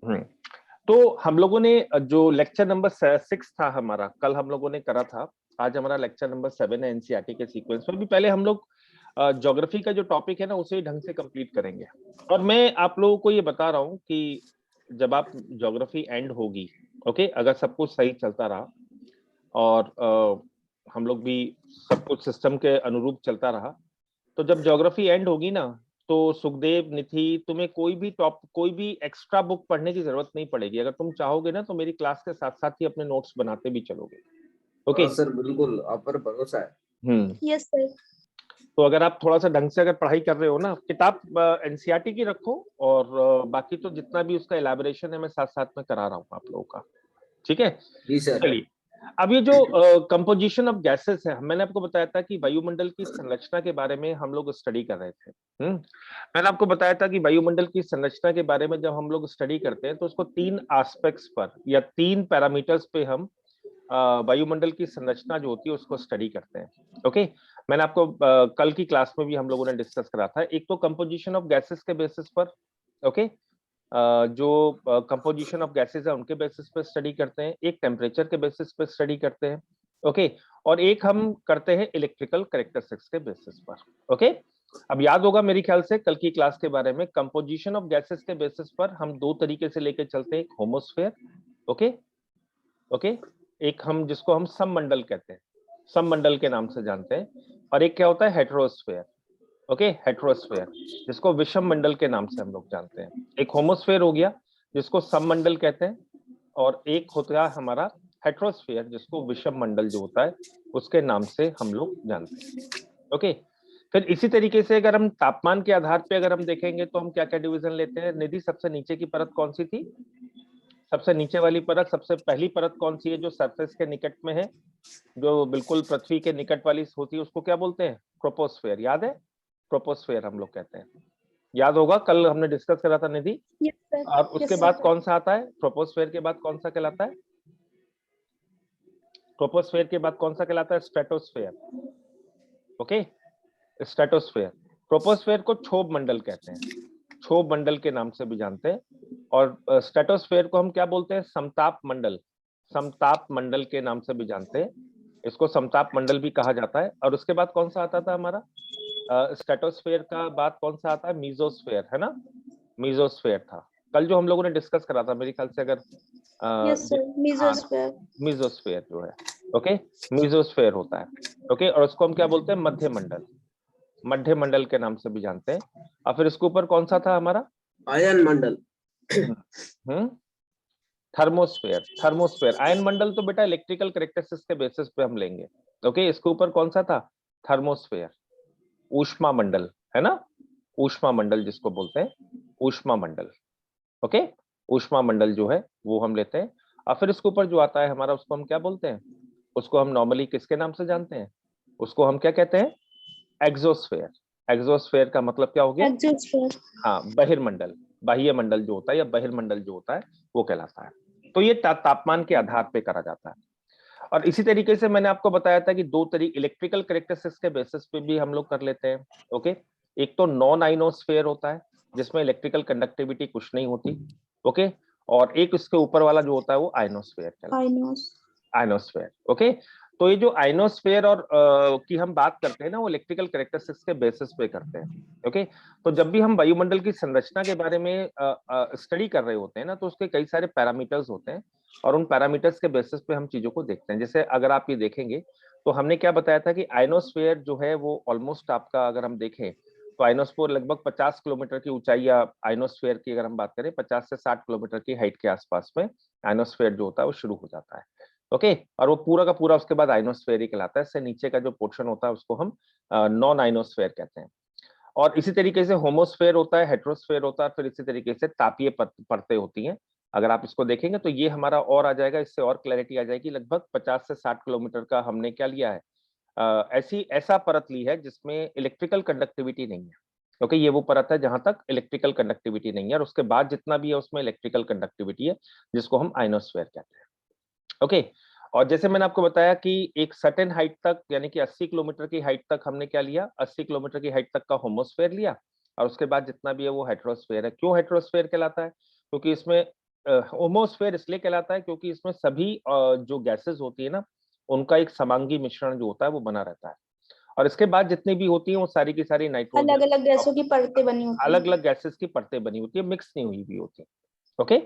हम्म। तो हम लोगों ने जो लेक्चर नंबर 6 था हमारा, कल हम लोगों ने करा था। आज हमारा लेक्चर नंबर 7 है एनसीईआरटी के सीक्वेंस में। भी पहले हम लोग ज्योग्राफी का जो टॉपिक है ना उसे ढंग से कंप्लीट करेंगे। और मैं आप लोगों को ये बता रहा हूँ कि जब आप ज्योग्राफी एंड होगी, ओके, अगर सब कुछ सही चलता रहा और हम लोग भी सब कुछ सिस्टम के अनुरूप चलता रहा, तो जब ज्योग्राफी एंड होगी ना, तो सुखदेव, निधि, तुम्हें कोई भी एक्स्ट्रा बुक पढ़ने की जरूरत नहीं पड़ेगी। अगर तुम चाहोगे ना तो मेरी क्लास के साथ साथ ही अपने नोट्स बनाते भी चलोगे। ओके। हाँ सर, बिल्कुल आप पर भरोसा है। Yes sir. तो अगर आप थोड़ा सा ढंग से अगर पढ़ाई कर रहे हो ना, किताब एनसीईआरटी की रखो, और बाकी तो जितना भी उसका एलैबोरेशन है मैं साथ साथ में करा रहा हूँ आप लोगों का। ठीक है, जी सर। चलिए। अब ये जो कंपोजिशन ऑफ गैसेस है, मैंने आपको बताया था कि वायुमंडल की संरचना के बारे में हम लोग स्टडी कर रहे थे। मैंने आपको बताया था कि वायुमंडल की संरचना के बारे में जब हम लोग स्टडी करते हैं तो उसको 3 एस्पेक्ट्स पर या 3 पैरामीटर्स पे हम वायुमंडल की संरचना जो होती है उसको स्टडी करते हैं। ओके। मैंने आपको कल की क्लास में भी हम लोगों ने डिस्कस करा था। एक तो कंपोजिशन ऑफ गैसेस के बेसिस पर, ओके, जो कंपोजिशन ऑफ गैसेस है उनके बेसिस पे स्टडी करते हैं, एक टेम्परेचर के बेसिस पे स्टडी करते हैं, ओके, और एक हम करते हैं इलेक्ट्रिकल कैरेक्टरिस्टिक्स के बेसिस पर। ओके। अब याद होगा मेरे ख्याल से कल की क्लास के बारे में, कंपोजिशन ऑफ गैसेस के बेसिस पर हम 2 तरीके से लेके चलते हैं, एक होमोस्फेयर, ओके, ओके, एक हम जिसको हम सममंडल कहते हैं, सममंडल के नाम से जानते हैं, और एक क्या होता है, हेट्रोस्फेयर, ओके, हेट्रोस्फेयर, जिसको विषम मंडल के नाम से हम लोग जानते हैं। एक होमोस्फेयर हो गया जिसको सममंडल कहते हैं, और एक होता है हमारा हेट्रोस्फेयर जिसको विषम मंडल जो होता है उसके नाम से हम लोग जानते हैं। ओके। फिर इसी तरीके से अगर हम तापमान के आधार पे अगर हम देखेंगे तो हम क्या क्या डिवीजन लेते हैं। निधि, सबसे नीचे की परत कौन सी थी? सबसे नीचे वाली परत, सबसे पहली परत कौन सी है जो सरफेस के निकट में है, जो बिल्कुल पृथ्वी के निकट वाली होती है, उसको क्या बोलते हैं? ट्रोपोस्फेयर। याद है? ट्रोपोस्फेयर हम लोग कहते हैं। याद होगा कल हमने डिस्कस करा था निधि। और उसके बाद कौन सा आता है? ट्रोपोस्फेयर के बाद कौन सा कहलाता है? ट्रोपोस्फेयर के बाद कौन सा कहलाता है? स्ट्रेटोस्फेयर। Okay, stratosphere. ट्रोपोस्फेयर को क्षोभ मंडल कहते हैं, क्षोभ मंडल के नाम से भी जानते हैं। और स्ट्रेटोस्फेयर को हम क्या बोलते हैं? समताप मंडल, समताप मंडल के नाम से भी जानते हैं। इसको समताप मंडल भी कहा जाता है। और उसके बाद कौन सा आता था हमारा? स्ट्रेटोस्फेयर का बाद कौन सा आता है? मीजोस्फेयर, है ना? मीजोस्फेयर था कल जो हम लोगों ने डिस्कस करा था मेरे ख्याल से। अगर मीजोस्फेयर जो है, ओके, मीजोस्फेयर होता है, ओके। और उसको हम क्या बोलते हैं? मध्य मंडल, मध्य मंडल के नाम से भी जानते हैं। और फिर इसके ऊपर कौन सा था हमारा? आयन मंडल। हम्म, थर्मोस्फेयर। थर्मोस्फेयर, आयन मंडल तो बेटा इलेक्ट्रिकल कैरेक्टरिस्टिक्स के बेसिस पे हम लेंगे, ओके। इसके ऊपर कौन सा था? थर्मोस्फेयर, ऊष्मा मंडल, है ना? ऊष्मा मंडल जिसको बोलते हैं, ऊष्मा मंडल, ओके। ऊष्मा मंडल जो है वो हम लेते हैं। और फिर इसके ऊपर जो आता है हमारा उसको हम क्या बोलते हैं? उसको हम नॉर्मली किसके नाम से जानते हैं? उसको हम क्या कहते हैं? एक्सोस्फेयर। एक्सोस्फेयर का मतलब क्या हो गया? हाँ, बहिर्मंडल, बाह्य मंडल जो होता है या बहिर्मंडल जो होता है वो कहलाता है। तो ये तापमान के आधार पे करा जाता है। और इसी तरीके से मैंने आपको बताया था कि 2 तरीके इलेक्ट्रिकल कैरेक्टरिस्टिक्स के बेसिस पे भी हम लोग कर लेते हैं, ओके। एक तो नॉन आइनोस्फेयर होता है जिसमें इलेक्ट्रिकल कंडक्टिविटी कुछ नहीं होती, ओके। और एक इसके ऊपर वाला जो होता है वो आइनोस्फेयर कहलाता है, आइनोस्फेयर, ओके। तो ये जो आइनोस्फेयर और की हम बात करते हैं ना, वो इलेक्ट्रिकल कैरेक्टरिस्टिक्स के बेसिस पे करते हैं, ओके। तो जब भी हम वायुमंडल की संरचना के बारे में स्टडी कर रहे होते हैं ना, तो उसके कई सारे पैरामीटर्स होते हैं, और उन पैरामीटर्स के बेसिस पे हम चीजों को देखते हैं। जैसे अगर आप ये देखेंगे तो हमने क्या बताया था कि आइनोस्फेयर जो है वो ऑलमोस्ट आपका, अगर हम देखें तो आइनोस्फेयर लगभग 50 किलोमीटर की ऊंचाई, या आइनोस्फेयर की अगर हम बात करें 50 से 60 किलोमीटर की हाइट के आसपास में आइनोस्फेयर जो होता है वो शुरू हो जाता है, ओके। और वो पूरा का पूरा उसके बाद आइनोस्फेयर ही कहलाता है। इससे नीचे का जो पोर्शन होता है उसको हम नॉन आइनोस्फेयर कहते हैं। और इसी तरीके से होमोस्फेयर होता है, हेट्रोस्फेयर होता है, फिर इसी तरीके से तापीय परतें होती हैं। अगर आप इसको देखेंगे तो ये हमारा और आ जाएगा, इससे और क्लैरिटी आ जाएगी। लगभग 50 से 60 किलोमीटर का हमने क्या लिया है, ऐसा परत ली है जिसमें इलेक्ट्रिकल कंडक्टिविटी नहीं है, क्योंकि ये वो परत है जहां तक इलेक्ट्रिकल कंडक्टिविटी नहीं है, और उसके बाद जितना भी है उसमें इलेक्ट्रिकल कंडक्टिविटी है, जिसको हम आइनोस्फेयर कहते हैं, ओके। और जैसे मैंने आपको बताया कि एक सर्टेन हाइट तक, यानी कि 80 किलोमीटर की हाइट तक हमने क्या लिया, 80 किलोमीटर की हाइट तक का होमोस्फेयर लिया, और उसके बाद जितना भी है वो हेट्रोस्फेयर है। क्यों हेट्रोस्फेयर कहलाता है? क्योंकि इसमें होमोस्फेयर इसलिए कहलाता है क्योंकि इसमें सभी जो गैसेस होती है ना, उनका एक समांगी मिश्रण जो होता है वो बना रहता है। और इसके बाद जितनी भी होती है वो सारी की सारी नाइट्रोजन, अलग अलग गैसों की परतें बनी होती अलग अलग गैसेस की परतें बनी होती है, मिक्स नहीं हुई भी होती है। ओके,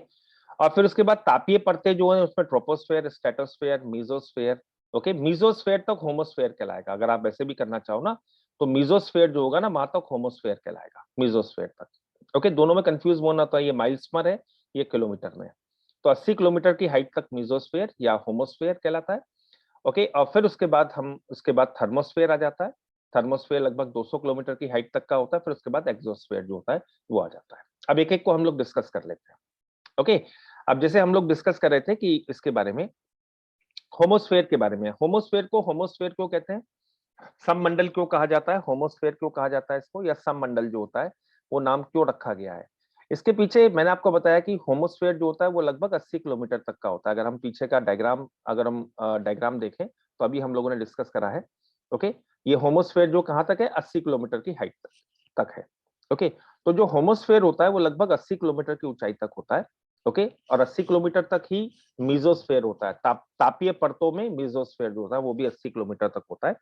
और फिर उसके बाद तापीय परतें जो है उसमें troposphere, stratosphere, mesosphere. Okay, mesosphere तक होमोस्फेयर कहलाएगा। अगर आप ऐसे भी करना चाहो ना, तो मीजोस्फेयर जो होगा ना वहां तक होमोस्फेयर कहलाएगा, मीजोस्फेयर तक। ओके, दोनों में कंफ्यूज होना तो ये माइल्स में है, ये किलोमीटर में है। तो 80 किलोमीटर की हाइट तक मीजोस्फेयर या होमोस्फेयर कहलाता है। ओके, और फिर उसके बाद थर्मोस्फेयर आ जाता है। थर्मोस्फेयर लगभग 200 किलोमीटर की हाइट तक का होता है। फिर उसके बाद एक्सोस्फेयर जो होता है वो आ जाता है। अब एक एक को हम लोग डिस्कस कर लेते हैं। ओके, अब जैसे हम लोग डिस्कस कर रहे थे कि इसके बारे में, होमोस्फेयर के बारे में। होमोस्फेयर क्यों कहते हैं, सममंडल क्यों कहा जाता है, होमोस्फेयर क्यों कहा जाता है इसको, या सममंडल जो होता है वो नाम क्यों रखा गया है? इसके पीछे मैंने आपको बताया कि होमोस्फेयर जो होता है वो लगभग 80 किलोमीटर तक का होता है। अगर हम पीछे का डायग्राम, अगर हम डायग्राम देखें तो अभी हम लोगों ने डिस्कस करा है। ओके, ये होमोस्फेयर जो कहां तक है, 80 किलोमीटर की हाइट तक है। ओके, तो जो होमोस्फेयर होता है वो लगभग 80 किलोमीटर की ऊंचाई तक होता है। ओके, और 80 किलोमीटर तक ही मीजोस्फेयर होता है। तापीय परतों में मीजोस्फेयर जो होता है वो भी 80 किलोमीटर तक होता है।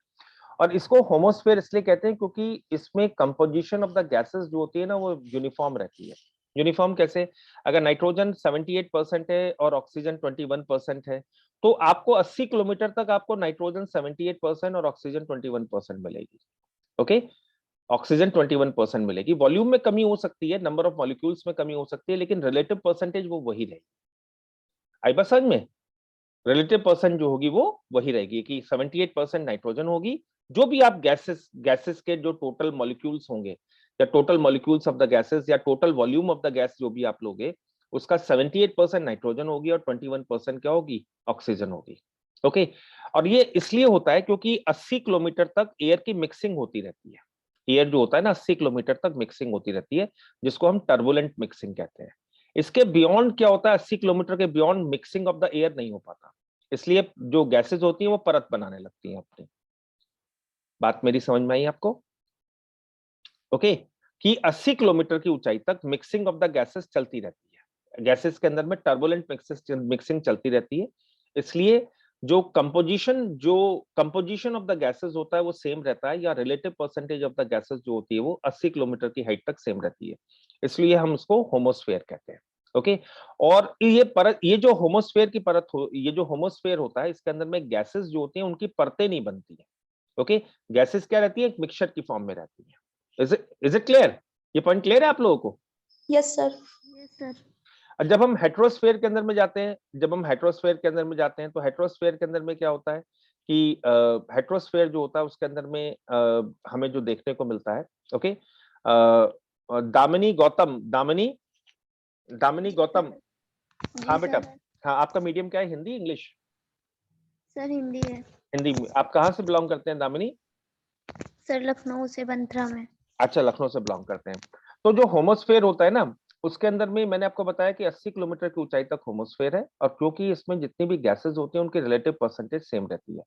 और इसको होमोस्फेयर इसलिए कहते हैं क्योंकि इसमें कंपोजिशन ऑफ द गैसेस जो होती है ना वो यूनिफॉर्म रहती है। यूनिफॉर्म कैसे, अगर नाइट्रोजन 78% है और ऑक्सीजन 21% है, तो आपको 80 किलोमीटर तक आपको नाइट्रोजन 78% और ऑक्सीजन 21% मिलेगी। ओके, ऑक्सीजन 21% मिलेगी। वॉल्यूम में कमी हो सकती है, नंबर ऑफ मॉलिक्यूल्स में कमी हो सकती है, लेकिन रिलेटिव परसेंटेज वो वही रहेगी। आई बात समझ में? रिलेटिव परसेंट जो होगी वो वही रहेगी कि 78% नाइट्रोजन होगी। जो भी आप गैसेस के जो टोटल मॉलिक्यूल्स होंगे, या total molecules of the gases, या total volume of the gas जो भी आप लोगे, उसका 78% नाइट्रोजन होगी और 21% क्या होगी, ऑक्सीजन होगी। ओके, और ये इसलिए होता है क्योंकि 80 किलोमीटर तक एयर की मिक्सिंग होती रहती है। एयर जो होता है ना 80 किलोमीटर तक मिक्सिंग होती रहती है, जिसको हम टर्बुलेंट मिक्सिंग कहते हैं। इसके बियॉन्ड क्या होता है, 80 किलोमीटर के beyond mixing of the air नहीं हो पाता। इसलिए जो गैसेस होती हैं वो परत बनाने लगती हैं अपनी। बात मेरी समझ में आई आपको? ओके, कि 80 किलोमीटर की ऊंचाई तक मिक्सिंग ऑफ द गैसेस चलती रहती है। गैसेस के अंदर में टर्बुलेंट मिक्सिंग चलती रहती है। इसलिए जो कंपोजिशन ऑफ द गैसेस होता है वो सेम रहता है, या relative percentage of the gases जो होती है वो 80 किलोमीटर की हाइट तक सेम रहती है। इसलिए हम उसको होमोस्फेयर कहते हैं। ओके, और ये जो होमोस्फेयर की परत ये जो होमोस्फेयर होता है इसके अंदर में गैसेस जो होती हैं उनकी परतें नहीं बनती है। ओके, गैसेस क्या रहती है, एक मिक्सचर की फॉर्म में रहती है। Is it clear? ये पॉइंट क्लियर है आप लोगों को? Yes sir. और जब हम हेट्रोस्फेयर के अंदर में जाते हैं, तो हेट्रोस्फेयर के अंदर में क्या होता है कि हेट्रोस्फेयर जो होता है उसके अंदर में हमें जो देखने को मिलता है। ओके, दामिनी गौतम। हाँ बेटा, हाँ आपका मीडियम क्या है, हिंदी इंग्लिश? सर हिंदी है। हिंदी में। आप कहाँ से बिलोंग करते हैं दामिनी? सर लखनऊ से, बंथरा में। अच्छा, लखनऊ से बिलोंग करते हैं। तो जो होमोस्फेयर होता है ना उसके अंदर में मैंने आपको बताया कि 80 किलोमीटर की ऊंचाई तक होमोस्फेयर है, और क्योंकि इसमें जितनी भी गैसेस होती हैं उनकी रिलेटिव परसेंटेज सेम रहती है।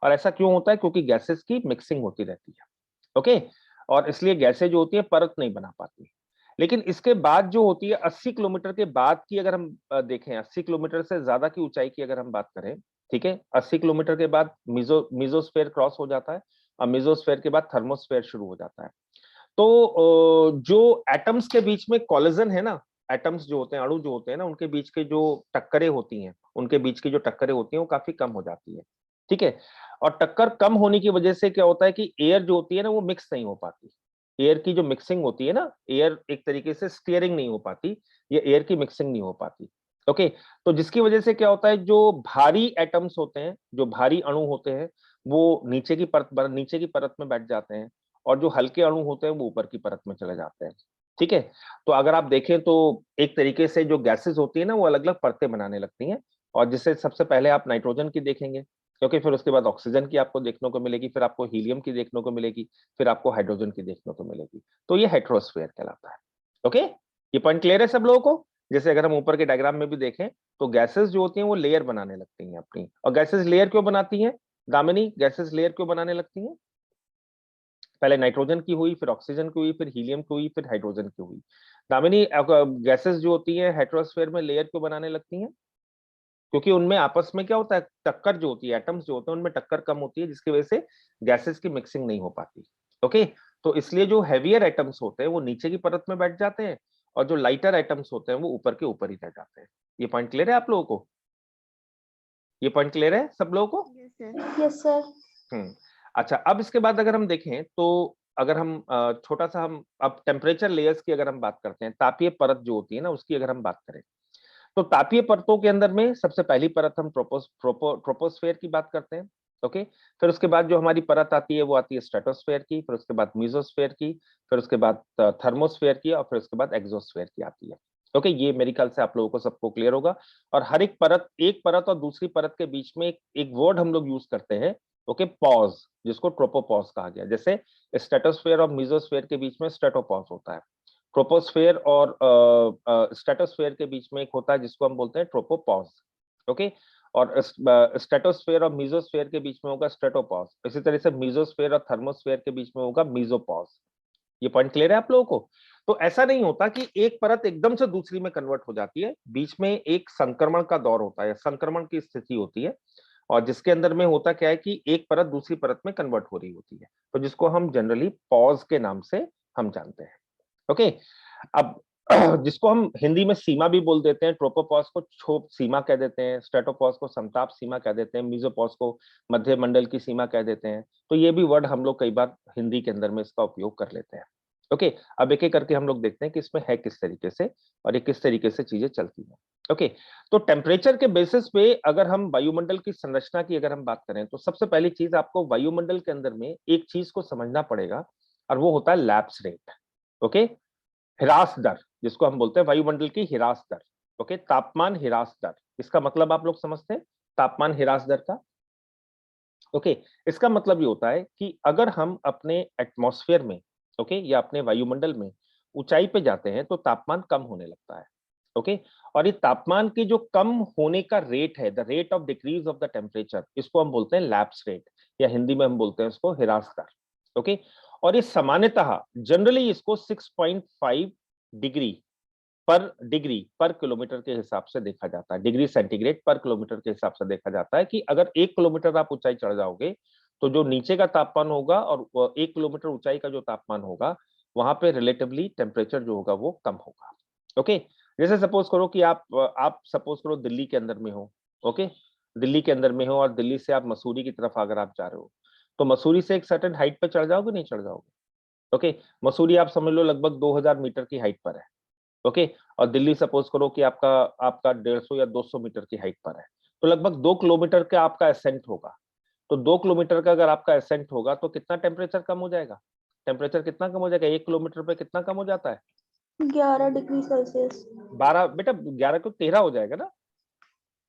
और ऐसा क्यों होता है, क्योंकि गैसेस की मिक्सिंग होती रहती है। ओके, और इसलिए गैसें जो होती है परत नहीं बना पाती। लेकिन इसके बाद जो होती है 80 किलोमीटर के बाद की, अगर हम देखें 80 किलोमीटर से ज्यादा की ऊंचाई की अगर हम बात करें, ठीक है, 80 किलोमीटर के बाद मीजोस्फेयर क्रॉस हो जाता है, और मीजोस्फेयर के बाद थर्मोस्फेयर शुरू हो जाता है। तो जो एटम्स के बीच में कॉलिजन है ना, एटम्स जो होते हैं, अणु जो होते हैं ना, उनके बीच के जो टक्करें होती हैं, वो काफी कम हो जाती है। ठीक है, और टक्कर कम होने की वजह से क्या होता है कि एयर जो होती है ना वो मिक्स नहीं हो पाती। एयर की जो मिक्सिंग होती है ना, एयर एक तरीके से स्टीयरिंग नहीं हो पाती, ये एयर की मिक्सिंग नहीं हो पाती। ओके, तो जिसकी वजह से क्या होता है, जो भारी एटम्स होते हैं, जो भारी अणु होते हैं, वो नीचे की परत में बैठ जाते हैं, और जो हल्के अणु होते हैं वो ऊपर की परत में चले जाते हैं। ठीक है, तो अगर आप देखें तो एक तरीके से जो गैसेस होती है ना वो अलग अलग परतें बनाने लगती हैं, और जिससे सबसे पहले आप नाइट्रोजन की देखेंगे, क्योंकि फिर उसके बाद ऑक्सीजन की आपको देखने को मिलेगी, फिर आपको हीलियम की देखने को मिलेगी, फिर आपको हाइड्रोजन की देखने को मिलेगी। तो ये हेट्रोस्फेयर कहलाता है। ओके, ये पॉइंट क्लियर है सब लोगों को? जैसे अगर हम ऊपर के डायग्राम में भी देखें तो गैसेस जो होती हैं वो लेयर बनाने लगती हैं अपनी। और गैसेस लेयर क्यों बनाती हैं दामिनी, गैसेस लेयर क्यों बनाने लगती हैं? पहले नाइट्रोजन की हुई, फिर ऑक्सीजन की हुई, फिर हीलियम की हुई, फिर हाइड्रोजन की हुई। दामिनी, गैसेस जो होती है हेटेरोस्फेयर में लेयर क्यों बनाने लगती हैं? क्योंकि उनमें आपस में क्या होता है, टक्कर जो होती है, एटम्स जो होते हैं उनमें टक्कर कम होती है, जिसकी वजह से गैसेस की मिक्सिंग नहीं हो पाती। ओके, तो इसलिए जो हैवियर एटम्स होते हैं वो नीचे की परत में बैठ जाते हैं, और जो लाइटर एटम्स होते हैं वो ऊपर के ऊपर ही रह जाते हैं। ये पॉइंट क्लियर है आप लोगों को? ये पॉइंट क्लियर है सब लोगों को? Yes sir. Yes sir. अच्छा, अब इसके बाद अगर हम देखें तो अगर हम छोटा सा हम अब टेम्परेचर लेयर्स की अगर हम बात करते हैं, तापीय परत जो होती है ना उसकी अगर हम बात करें, तो तापीय परतों के अंदर में सबसे पहली परत हम ट्रोपोस्फेयर की बात करते हैं। ओके, फिर उसके बाद जो हमारी परत आती है वो आती है स्ट्रेटोस्फेयर की, फिर उसके बाद मीजोस्फेयर की, फिर उसके बाद थर्मोस्फेयर की, और फिर उसके बाद एक्सोस्फेयर की आती है। ओके, ये मेरे ख्याल से आप लोगों को सबको क्लियर होगा। और हर एक परत और दूसरी परत के बीच में एक वर्ड हम लोग यूज करते हैं, ओके, पॉज, जिसको ट्रोपोपॉज कहा गया। जैसे स्ट्रेटोस्फेयर और मीजोस्फेयर के बीच में स्ट्रेटोपॉज होता है, ट्रोपोस्फेयर और स्ट्रेटोस्फेयर के बीच में एक होता है जिसको हम बोलते हैं ट्रोपोपॉज। ओके, और स्ट्रेटोस्फेयर और मीजोस्फेयर के बीच में होगा स्ट्रेटोपॉज। इसी तरह से मीजोस्फेयर और थर्मोस्फेयर के बीच में होगा मीजोपॉज। ये पॉइंट क्लियर है आप लोगों को? तो ऐसा नहीं होता कि एक परत एकदम से दूसरी में कन्वर्ट हो जाती है, बीच में एक संक्रमण का दौर होता है, संक्रमण की स्थिति होती है, और जिसके अंदर में होता क्या है कि एक परत दूसरी परत में कन्वर्ट हो रही होती है, तो जिसको हम जनरली पॉज के नाम से हम जानते हैं। ओके, अब जिसको हम हिंदी में सीमा भी बोल देते हैं, ट्रोपोपॉज को क्षोभ सीमा कह देते हैं, स्ट्रेटोपॉज को समताप सीमा कह देते हैं, मीजोपॉज को मध्य मंडल की सीमा कह देते हैं। तो ये भी वर्ड हम लोग कई बार हिंदी के अंदर में इसका उपयोग कर लेते हैं। ओके, अब एक एक करके हम लोग देखते हैं कि इसमें है किस तरीके से और ये किस तरीके से चीजें चलती हैं। ओके, तो टेम्परेचर के बेसिस पे अगर हम वायुमंडल की संरचना की अगर हम बात करें, तो सबसे पहली चीज आपको वायुमंडल के अंदर में एक चीज को समझना पड़ेगा, और वो होता है लैप्स रेट। ओके, ह्रास दर, जिसको हम बोलते हैं वायुमंडल की ह्रास दर। ओके, तापमान ह्रास दर, इसका मतलब आप लोग समझते हैं तापमान ह्रास दर का? ओके, इसका मतलब ये होता है कि अगर हम अपने एटमॉस्फेयर में, ओके, या अपने वायुमंडल में ऊंचाई पे जाते हैं तो तापमान कम होने लगता है। ओके, और ये तापमान की जो कम होने का रेट है, the rate of decrease of the temperature, इसको हम बोलते हैं लैप्स रेट, या हिंदी में हम बोलते हैं इसको ह्रास दर। ओके, और ये सामान्यतः जनरली इसको 6.5 डिग्री पर किलोमीटर के हिसाब से देखा जाता है, डिग्री सेंटीग्रेड पर किलोमीटर के हिसाब से देखा जाता है कि अगर 1 किलोमीटर आप ऊंचाई चढ़ जाओगे तो जो नीचे का तापमान होगा और 1 किलोमीटर ऊंचाई का जो तापमान होगा वहां पे रिलेटिवली टेम्परेचर जो होगा वो कम होगा। ओके, जैसे सपोज करो कि आप सपोज करो दिल्ली के अंदर में हो। ओके, दिल्ली के अंदर में हो और दिल्ली से आप मसूरी की तरफ अगर आप जा रहे हो, तो मसूरी से एक सर्टेन हाइट पे चढ़ जाओगे, नहीं चढ़ जाओगे? ओके, मसूरी आप समझ लो लगभग 2000 मीटर की हाइट पर है। ओके, और दिल्ली सपोज करो कि आपका आपका 150 या 200 मीटर की हाइट पर है, तो लगभग 2 किलोमीटर का आपका असेंट होगा। तो 2 किलोमीटर का अगर आपका असेंट होगा तो कितना टेम्परेचर कम हो जाएगा? टेम्परेचर कितना कम हो जाएगा 1 किलोमीटर पे? कितना कम हो जाता है? 11 डिग्री सेल्सियस। 12 बेटा, 11 को 13 हो जाएगा ना,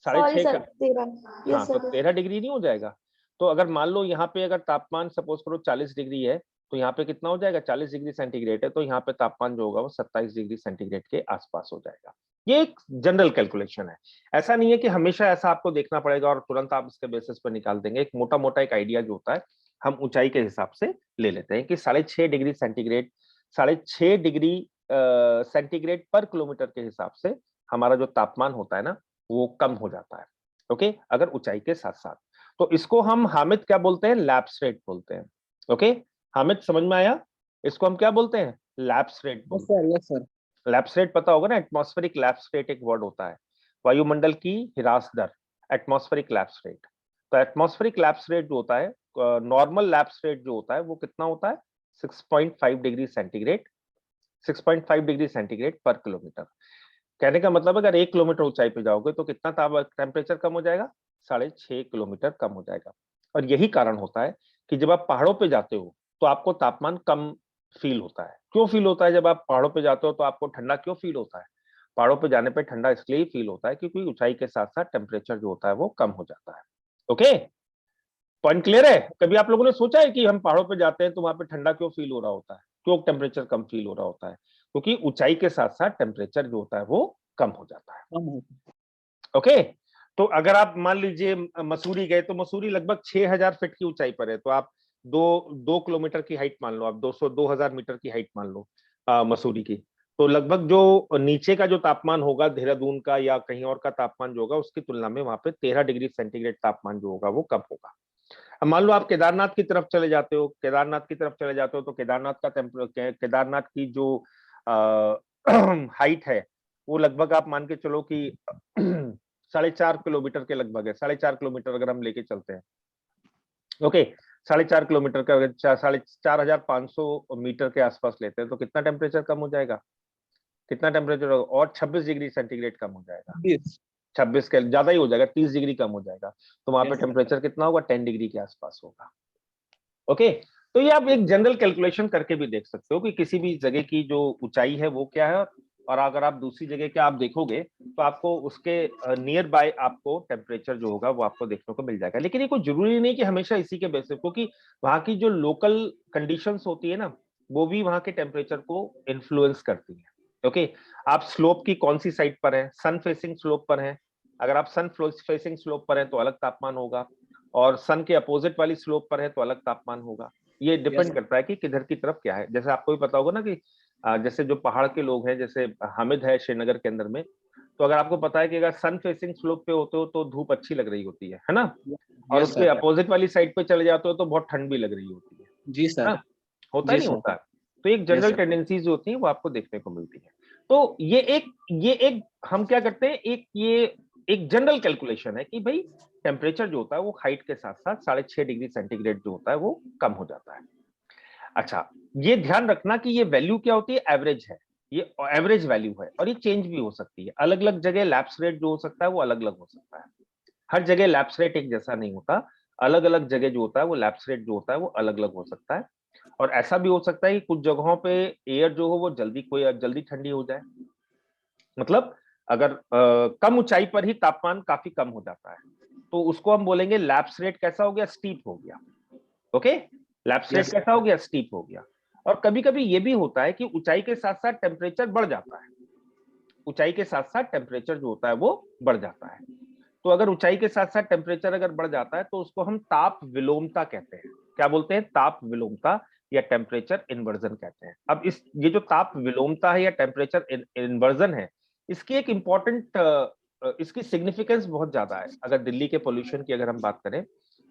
साढ़े सॉरी छह सर, का। 13। हाँ, यस तो सर। 13 डिग्री नहीं हो जाएगा? तो अगर मान लो यहाँ पे अगर तापमान सपोज करो 40 डिग्री है, तो यहाँ पे कितना हो जाएगा? 40 डिग्री सेंटीग्रेड है, तो यहाँ पे तापमान जो होगा वो 27 डिग्री सेंटीग्रेड के आसपास हो जाएगा। ये एक जनरल कैलकुलेशन है, ऐसा नहीं है कि हमेशा ऐसा आपको देखना पड़ेगा और तुरंत आप इसके बेसिस पर निकाल देंगे। एक मोटा मोटा एक आइडिया जो होता है हम ऊंचाई के हिसाब से ले लेते हैं कि 6.5 डिग्री सेंटीग्रेड, 6.5 डिग्री सेंटीग्रेड पर किलोमीटर के हिसाब से हमारा जो तापमान होता है ना वो कम हो जाता है। ओके, अगर ऊंचाई के साथ साथ, तो इसको हम हामिद क्या बोलते हैं? लैप्स रेट बोलते हैं। ओके, हामिद समझ में आया? इसको हम क्या बोलते हैं? लैप्स रेट यस बोलते सर, यस सर। हैं। लैप्स रेट पता होगा ना, एटमॉस्फेरिक लैप्स रेट एक वर्ड होता है, वायुमंडल की ह्रास दर, एटमॉस्फेरिक लैप्स रेट। तो एटमॉस्फेरिक लैप्स रेट जो होता है, नॉर्मल लैप्स रेट जो होता है वो कितना होता है? 6.5 डिग्री सेंटीग्रेड, 6.5 डिग्री सेंटीग्रेड पर किलोमीटर। कहने का मतलब अगर 1 किलोमीटर ऊंचाई पे जाओगे तो कितना टेम्परेचर कम हो जाएगा? 6.5 किलोमीटर कम हो जाएगा। और यही कारण होता है कि जब आप पहाड़ों पे जाते हो तो आपको तापमान कम फील होता है। क्यों फील होता है? जब आप पहाड़ों पे जाते हो तो आपको ठंडा क्यों फील होता है? पहाड़ों पे जाने पे ठंडा इसलिए ही फील होता है क्योंकि ऊंचाई के साथ साथ टेम्परेचर जो होता है वो कम हो जाता है। ओके, पॉइंट क्लियर है? कभी आप लोगों ने सोचा है कि हम पहाड़ों पे जाते हैं तो वहां पे ठंडा क्यों फील हो रहा होता है, क्यों टेम्परेचर कम फील हो रहा होता है? क्योंकि ऊंचाई के साथ साथ टेम्परेचर जो होता है वो कम हो जाता है। कम हो। ओके, तो अगर आप मान लीजिए मसूरी गए तो मसूरी लगभग 6000 फीट की ऊंचाई पर है, तो आप दो किलोमीटर की हाइट मान लो आप, 2000 मीटर की हाइट मान लो मसूरी की, तो लगभग जो नीचे का जो तापमान होगा देहरादून का या कहीं और का तापमान जो होगा उसकी तुलना में वहां पे 13 डिग्री सेंटीग्रेड तापमान जो होगा वो कम होगा। अब मान लो आप केदारनाथ की तरफ चले जाते हो, तो केदारनाथ की जो हाइट है वो लगभग आप मान के चलो कि 4.5 किलोमीटर के लगभग है। 4.5 किलोमीटर अगर हम लेके चलते हैं, ओके, 4.5 किलोमीटर का अगर 4,500 मीटर के आसपास लेते हैं तो कितना टेम्परेचर कम हो जाएगा, कितना टेम्परेचर होगा, और 26 डिग्री सेंटीग्रेड कम हो जाएगा। 26 के ज्यादा ही हो जाएगा, 30 डिग्री कम हो जाएगा। तो वहां पे टेम्परेचर कितना होगा, 10 डिग्री के आसपास होगा। ओके, तो ये आप एक जनरल कैलकुलेशन करके भी देख सकते हो कि किसी भी जगह की जो ऊंचाई है वो क्या है, और अगर आप दूसरी जगह के आप देखोगे तो आपको उसके नियर बाय आपको टेम्परेचर जो होगा वो आपको देखने को मिल जाएगा। लेकिन ये कोई जरूरी नहीं कि हमेशा इसी के बेसिस, क्योंकि वहां की जो लोकल कंडीशंस होती है ना वो भी वहां के टेम्परेचर को इन्फ्लुएंस करती है। ओके, आप स्लोप की कौन सी साइड पर है, सन फेसिंग स्लोप पर है, अगर आप सन फेसिंग स्लोप पर है तो अलग तापमान होगा, और सन के अपोजिट वाली स्लोप पर है तो अलग तापमान होगा। ये डिपेंड करता है कि किधर की तरफ क्या है। जैसे आपको भी पता होगा ना कि जैसे जो पहाड़ के लोग हैं, जैसे हामिद है श्रीनगर के अंदर में, तो अगर आपको पता है कि अगर सन फेसिंग स्लोप पे होते हो तो धूप अच्छी लग रही होती है ना, और उसके अपोजिट वाली साइड पे चले जाते हो तो बहुत ठंड भी लग रही होती है। जी सर, होता नहीं होता। तो एक जनरल टेंडेंसीज जो होती है वो आपको देखने को मिलती है। तो ये एक हम क्या करते हैं, ये एक जनरल कैलकुलेशन है कि भाई टेम्परेचर जो होता है वो हाइट के साथ साथ 6.5 डिग्री सेंटीग्रेड जो होता है वो कम हो जाता है। अच्छा, ये ध्यान रखना कि ये वैल्यू क्या होती है, एवरेज है, ये एवरेज वैल्यू है, और ये चेंज भी हो सकती है। अलग अलग जगह लैप्स रेट जो हो सकता है वो अलग अलग हो सकता है। हर जगह लैप्स रेट एक जैसा नहीं होता, अलग अलग जगह जो होता है वो लैप्स रेट जो होता है वो अलग अलग हो सकता है। और ऐसा भी हो सकता है कि कुछ जगहों पे एयर जो हो वो जल्दी ठंडी हो जाए। मतलब अगर कम ऊंचाई पर ही तापमान काफी कम हो जाता है तो उसको हम बोलेंगे लैप्स रेट कैसा हो गया, स्टीप हो गया। ओके, लैप्स रेट कैसा हो गया, स्टीप हो गया। और कभी कभी ये भी होता है कि ऊंचाई के साथ साथ टेम्परेचर बढ़ जाता है, ऊंचाई के साथ साथ टेम्परेचर जो होता है वो बढ़ जाता है। तो अगर ऊंचाई के साथ साथ टेम्परेचर अगर बढ़ जाता है तो उसको हम ताप विलोमता कहते हैं। क्या बोलते हैं, ताप विलोमता या टेम्परेचर इन्वर्जन कहते हैं। अब ये जो ताप विलोमता है या टेम्परेचर इन्वर्जन है, इसकी एक इंपॉर्टेंट इसकी सिग्निफिकेंस बहुत ज्यादा है। अगर दिल्ली के पोल्यूशन की अगर हम बात करें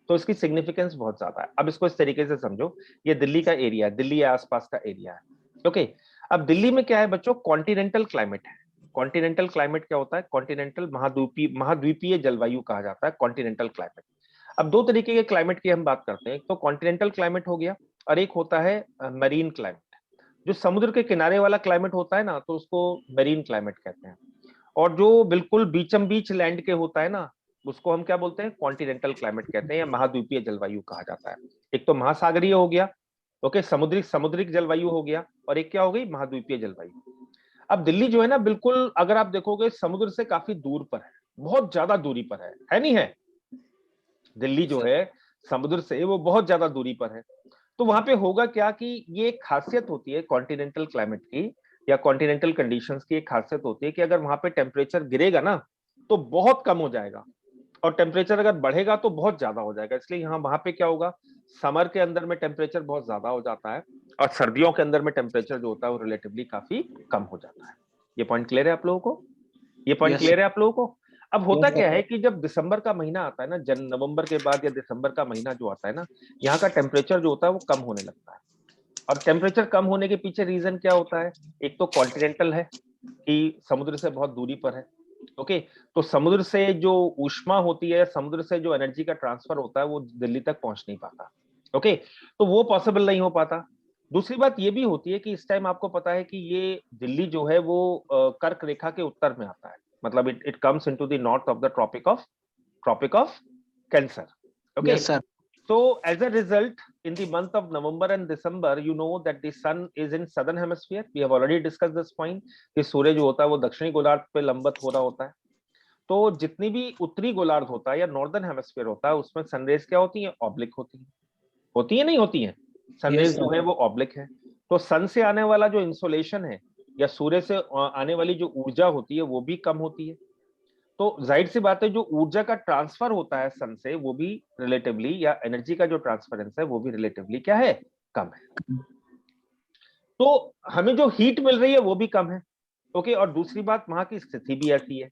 तो इसकी सिग्निफिकेंस बहुत ज्यादा है। अब इसको इस तरीके से समझो, ये दिल्ली का एरिया है, दिल्ली या आसपास का एरिया है। ओके, अब दिल्ली में क्या है बच्चों, कॉन्टिनेंटल क्लाइमेट है। कॉन्टिनेंटल क्लाइमेट क्या होता है, कॉन्टिनेंटल महाद्वीपीय जलवायु कहा जाता है कॉन्टिनेंटल क्लाइमेट। अब दो तरीके के क्लाइमेट की हम बात करते हैं, एक तो कॉन्टिनेंटल क्लाइमेट हो गया और एक होता है मरीन क्लाइमेट। जो समुद्र के किनारे वाला क्लाइमेट होता है ना तो उसको मरीन क्लाइमेट कहते हैं, और जो बिल्कुल बीचम बीच लैंड के होता है ना उसको हम क्या बोलते हैं, कॉन्टिनेंटल क्लाइमेट कहते हैं या महाद्वीपीय जलवायु कहा जाता है। एक तो महासागरीय हो गया, ओके, समुद्रिक जलवायु हो गया, और एक क्या हो गई, महाद्वीपीय जलवायु। अब दिल्ली जो है ना बिल्कुल अगर आप देखोगे समुद्र से काफी दूर पर है, बहुत ज्यादा दूरी पर है नहीं है, दिल्ली जो है समुद्र से वो बहुत ज्यादा दूरी पर है। तो वहां पे होगा क्या कि ये एक खासियत होती है कॉन्टिनेंटल क्लाइमेट की या कॉन्टिनेंटल कंडीशंस की, एक खासियत होती है कि अगर वहां पे टेम्परेचर गिरेगा ना तो बहुत कम हो जाएगा, और टेम्परेचर अगर बढ़ेगा तो बहुत ज्यादा हो जाएगा। इसलिए यहाँ वहां पे क्या होगा, समर के अंदर में टेम्परेचर बहुत ज्यादा हो जाता है और सर्दियों के अंदर में टेम्परेचर जो होता है वो रिलेटिवली काफी कम हो जाता है। ये पॉइंट क्लियर है आप लोगों को, ये पॉइंट क्लियर है आप लोगों को। अब होता क्या है कि जब दिसंबर का महीना आता है ना, नवंबर के बाद या दिसंबर का महीना जो आता है ना, यहाँ का टेम्परेचर जो होता है वो कम होने लगता है। और टेम्परेचर कम होने के पीछे रीजन क्या होता है, एक तो कॉन्टिनेंटल है कि समुद्र से बहुत दूरी पर है। ओके, तो समुद्र से जो ऊष्मा होती है, समुद्र से जो एनर्जी का ट्रांसफर होता है वो दिल्ली तक पहुंच नहीं पाता। ओके, तो वो पॉसिबल नहीं हो पाता। दूसरी बात ये भी होती है कि इस टाइम आपको पता है कि ये दिल्ली जो है वो कर्क रेखा के उत्तर में आता है, मतलब it comes into the north of the tropic of cancer. Okay, so as a result in the month of November and December you know that the sun is in southern hemisphere, we have already discussed this point कि सूर्य जो होता है वो दक्षिणी गोलार्ध पे लंबत हो रहा होता है। तो जितनी भी उत्तरी गोलार्ध होता है या नॉर्दर्न हेमिस्फीयर होता है उसमें सनरेज क्या होती है, ऑब्लिक होती है नहीं होती है, सनरेज जो है वो ऑब्लिक है। तो सन से आने वाला जो इंसोलेशन है या सूर्य से आने वाली जो ऊर्जा होती है वो भी कम होती है। तो जाहिर सी बात है जो ऊर्जा का ट्रांसफर होता है सन से वो भी रिलेटिवली, या एनर्जी का जो ट्रांसफरेंस है वो भी रिलेटिवली क्या है, कम है। तो हमें जो हीट मिल रही है वो भी कम है। ओके, और दूसरी बात वहां की स्थिति भी ऐसी है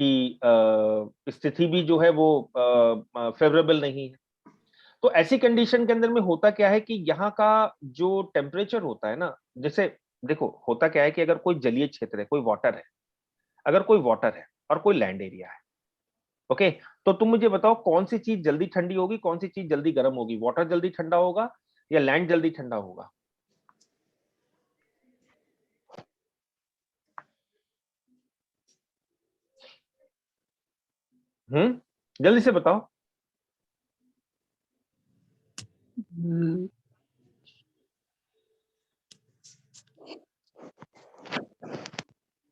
कि स्थिति भी जो है वो फेवरेबल नहीं है। तो ऐसी कंडीशन के अंदर में होता क्या है कि यहाँ का जो टेम्परेचर होता है ना, जैसे देखो होता क्या है कि अगर कोई जलीय क्षेत्र है, कोई वाटर है, अगर कोई वाटर है और कोई लैंड एरिया है, ओके, तो तुम मुझे बताओ कौन सी चीज जल्दी ठंडी होगी, कौन सी चीज जल्दी गर्म होगी, वाटर जल्दी ठंडा होगा या लैंड जल्दी ठंडा होगा? जल्दी से बताओ।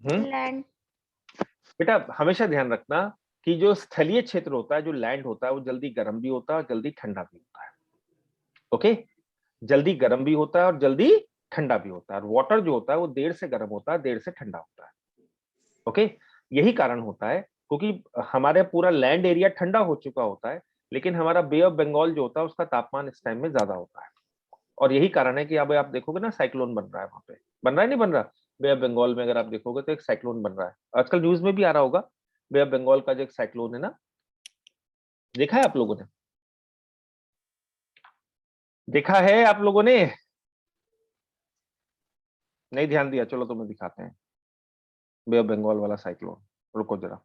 लैंड। बेटा हमेशा ध्यान रखना कि जो स्थलीय क्षेत्र होता है, जो लैंड होता है, वो जल्दी गर्म भी होता है और जल्दी ठंडा भी होता है। ओके, जल्दी गर्म भी होता है और जल्दी ठंडा भी होता है। और वाटर जो होता है वो देर से गर्म होता है, देर से ठंडा होता है। ओके, यही कारण होता है क्योंकि हमारे पूरा लैंड एरिया ठंडा हो चुका होता है, लेकिन हमारा बे ऑफ बंगाल जो होता है उसका तापमान इस टाइम में ज्यादा होता है। और यही कारण है कि अब आप देखोगे ना साइक्लोन बन रहा है वहां पे, बन रहा है नहीं बन रहा, बे ऑफ बंगाल में अगर आप देखोगे तो एक साइक्लोन बन रहा है। आजकल न्यूज में भी आ रहा होगा, बे ऑफ बंगाल का जो एक साइक्लोन है ना, देखा है आप लोगों ने? देखा है आप लोगों ने? नहीं ध्यान दिया, चलो तुम्हें दिखाते हैं बे ऑफ बंगाल वाला साइक्लोन। रुको जरा,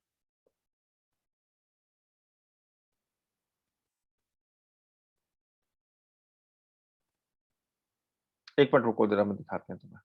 एक मिनट रुको जरा, मैं दिखाते हैं तुम्हें।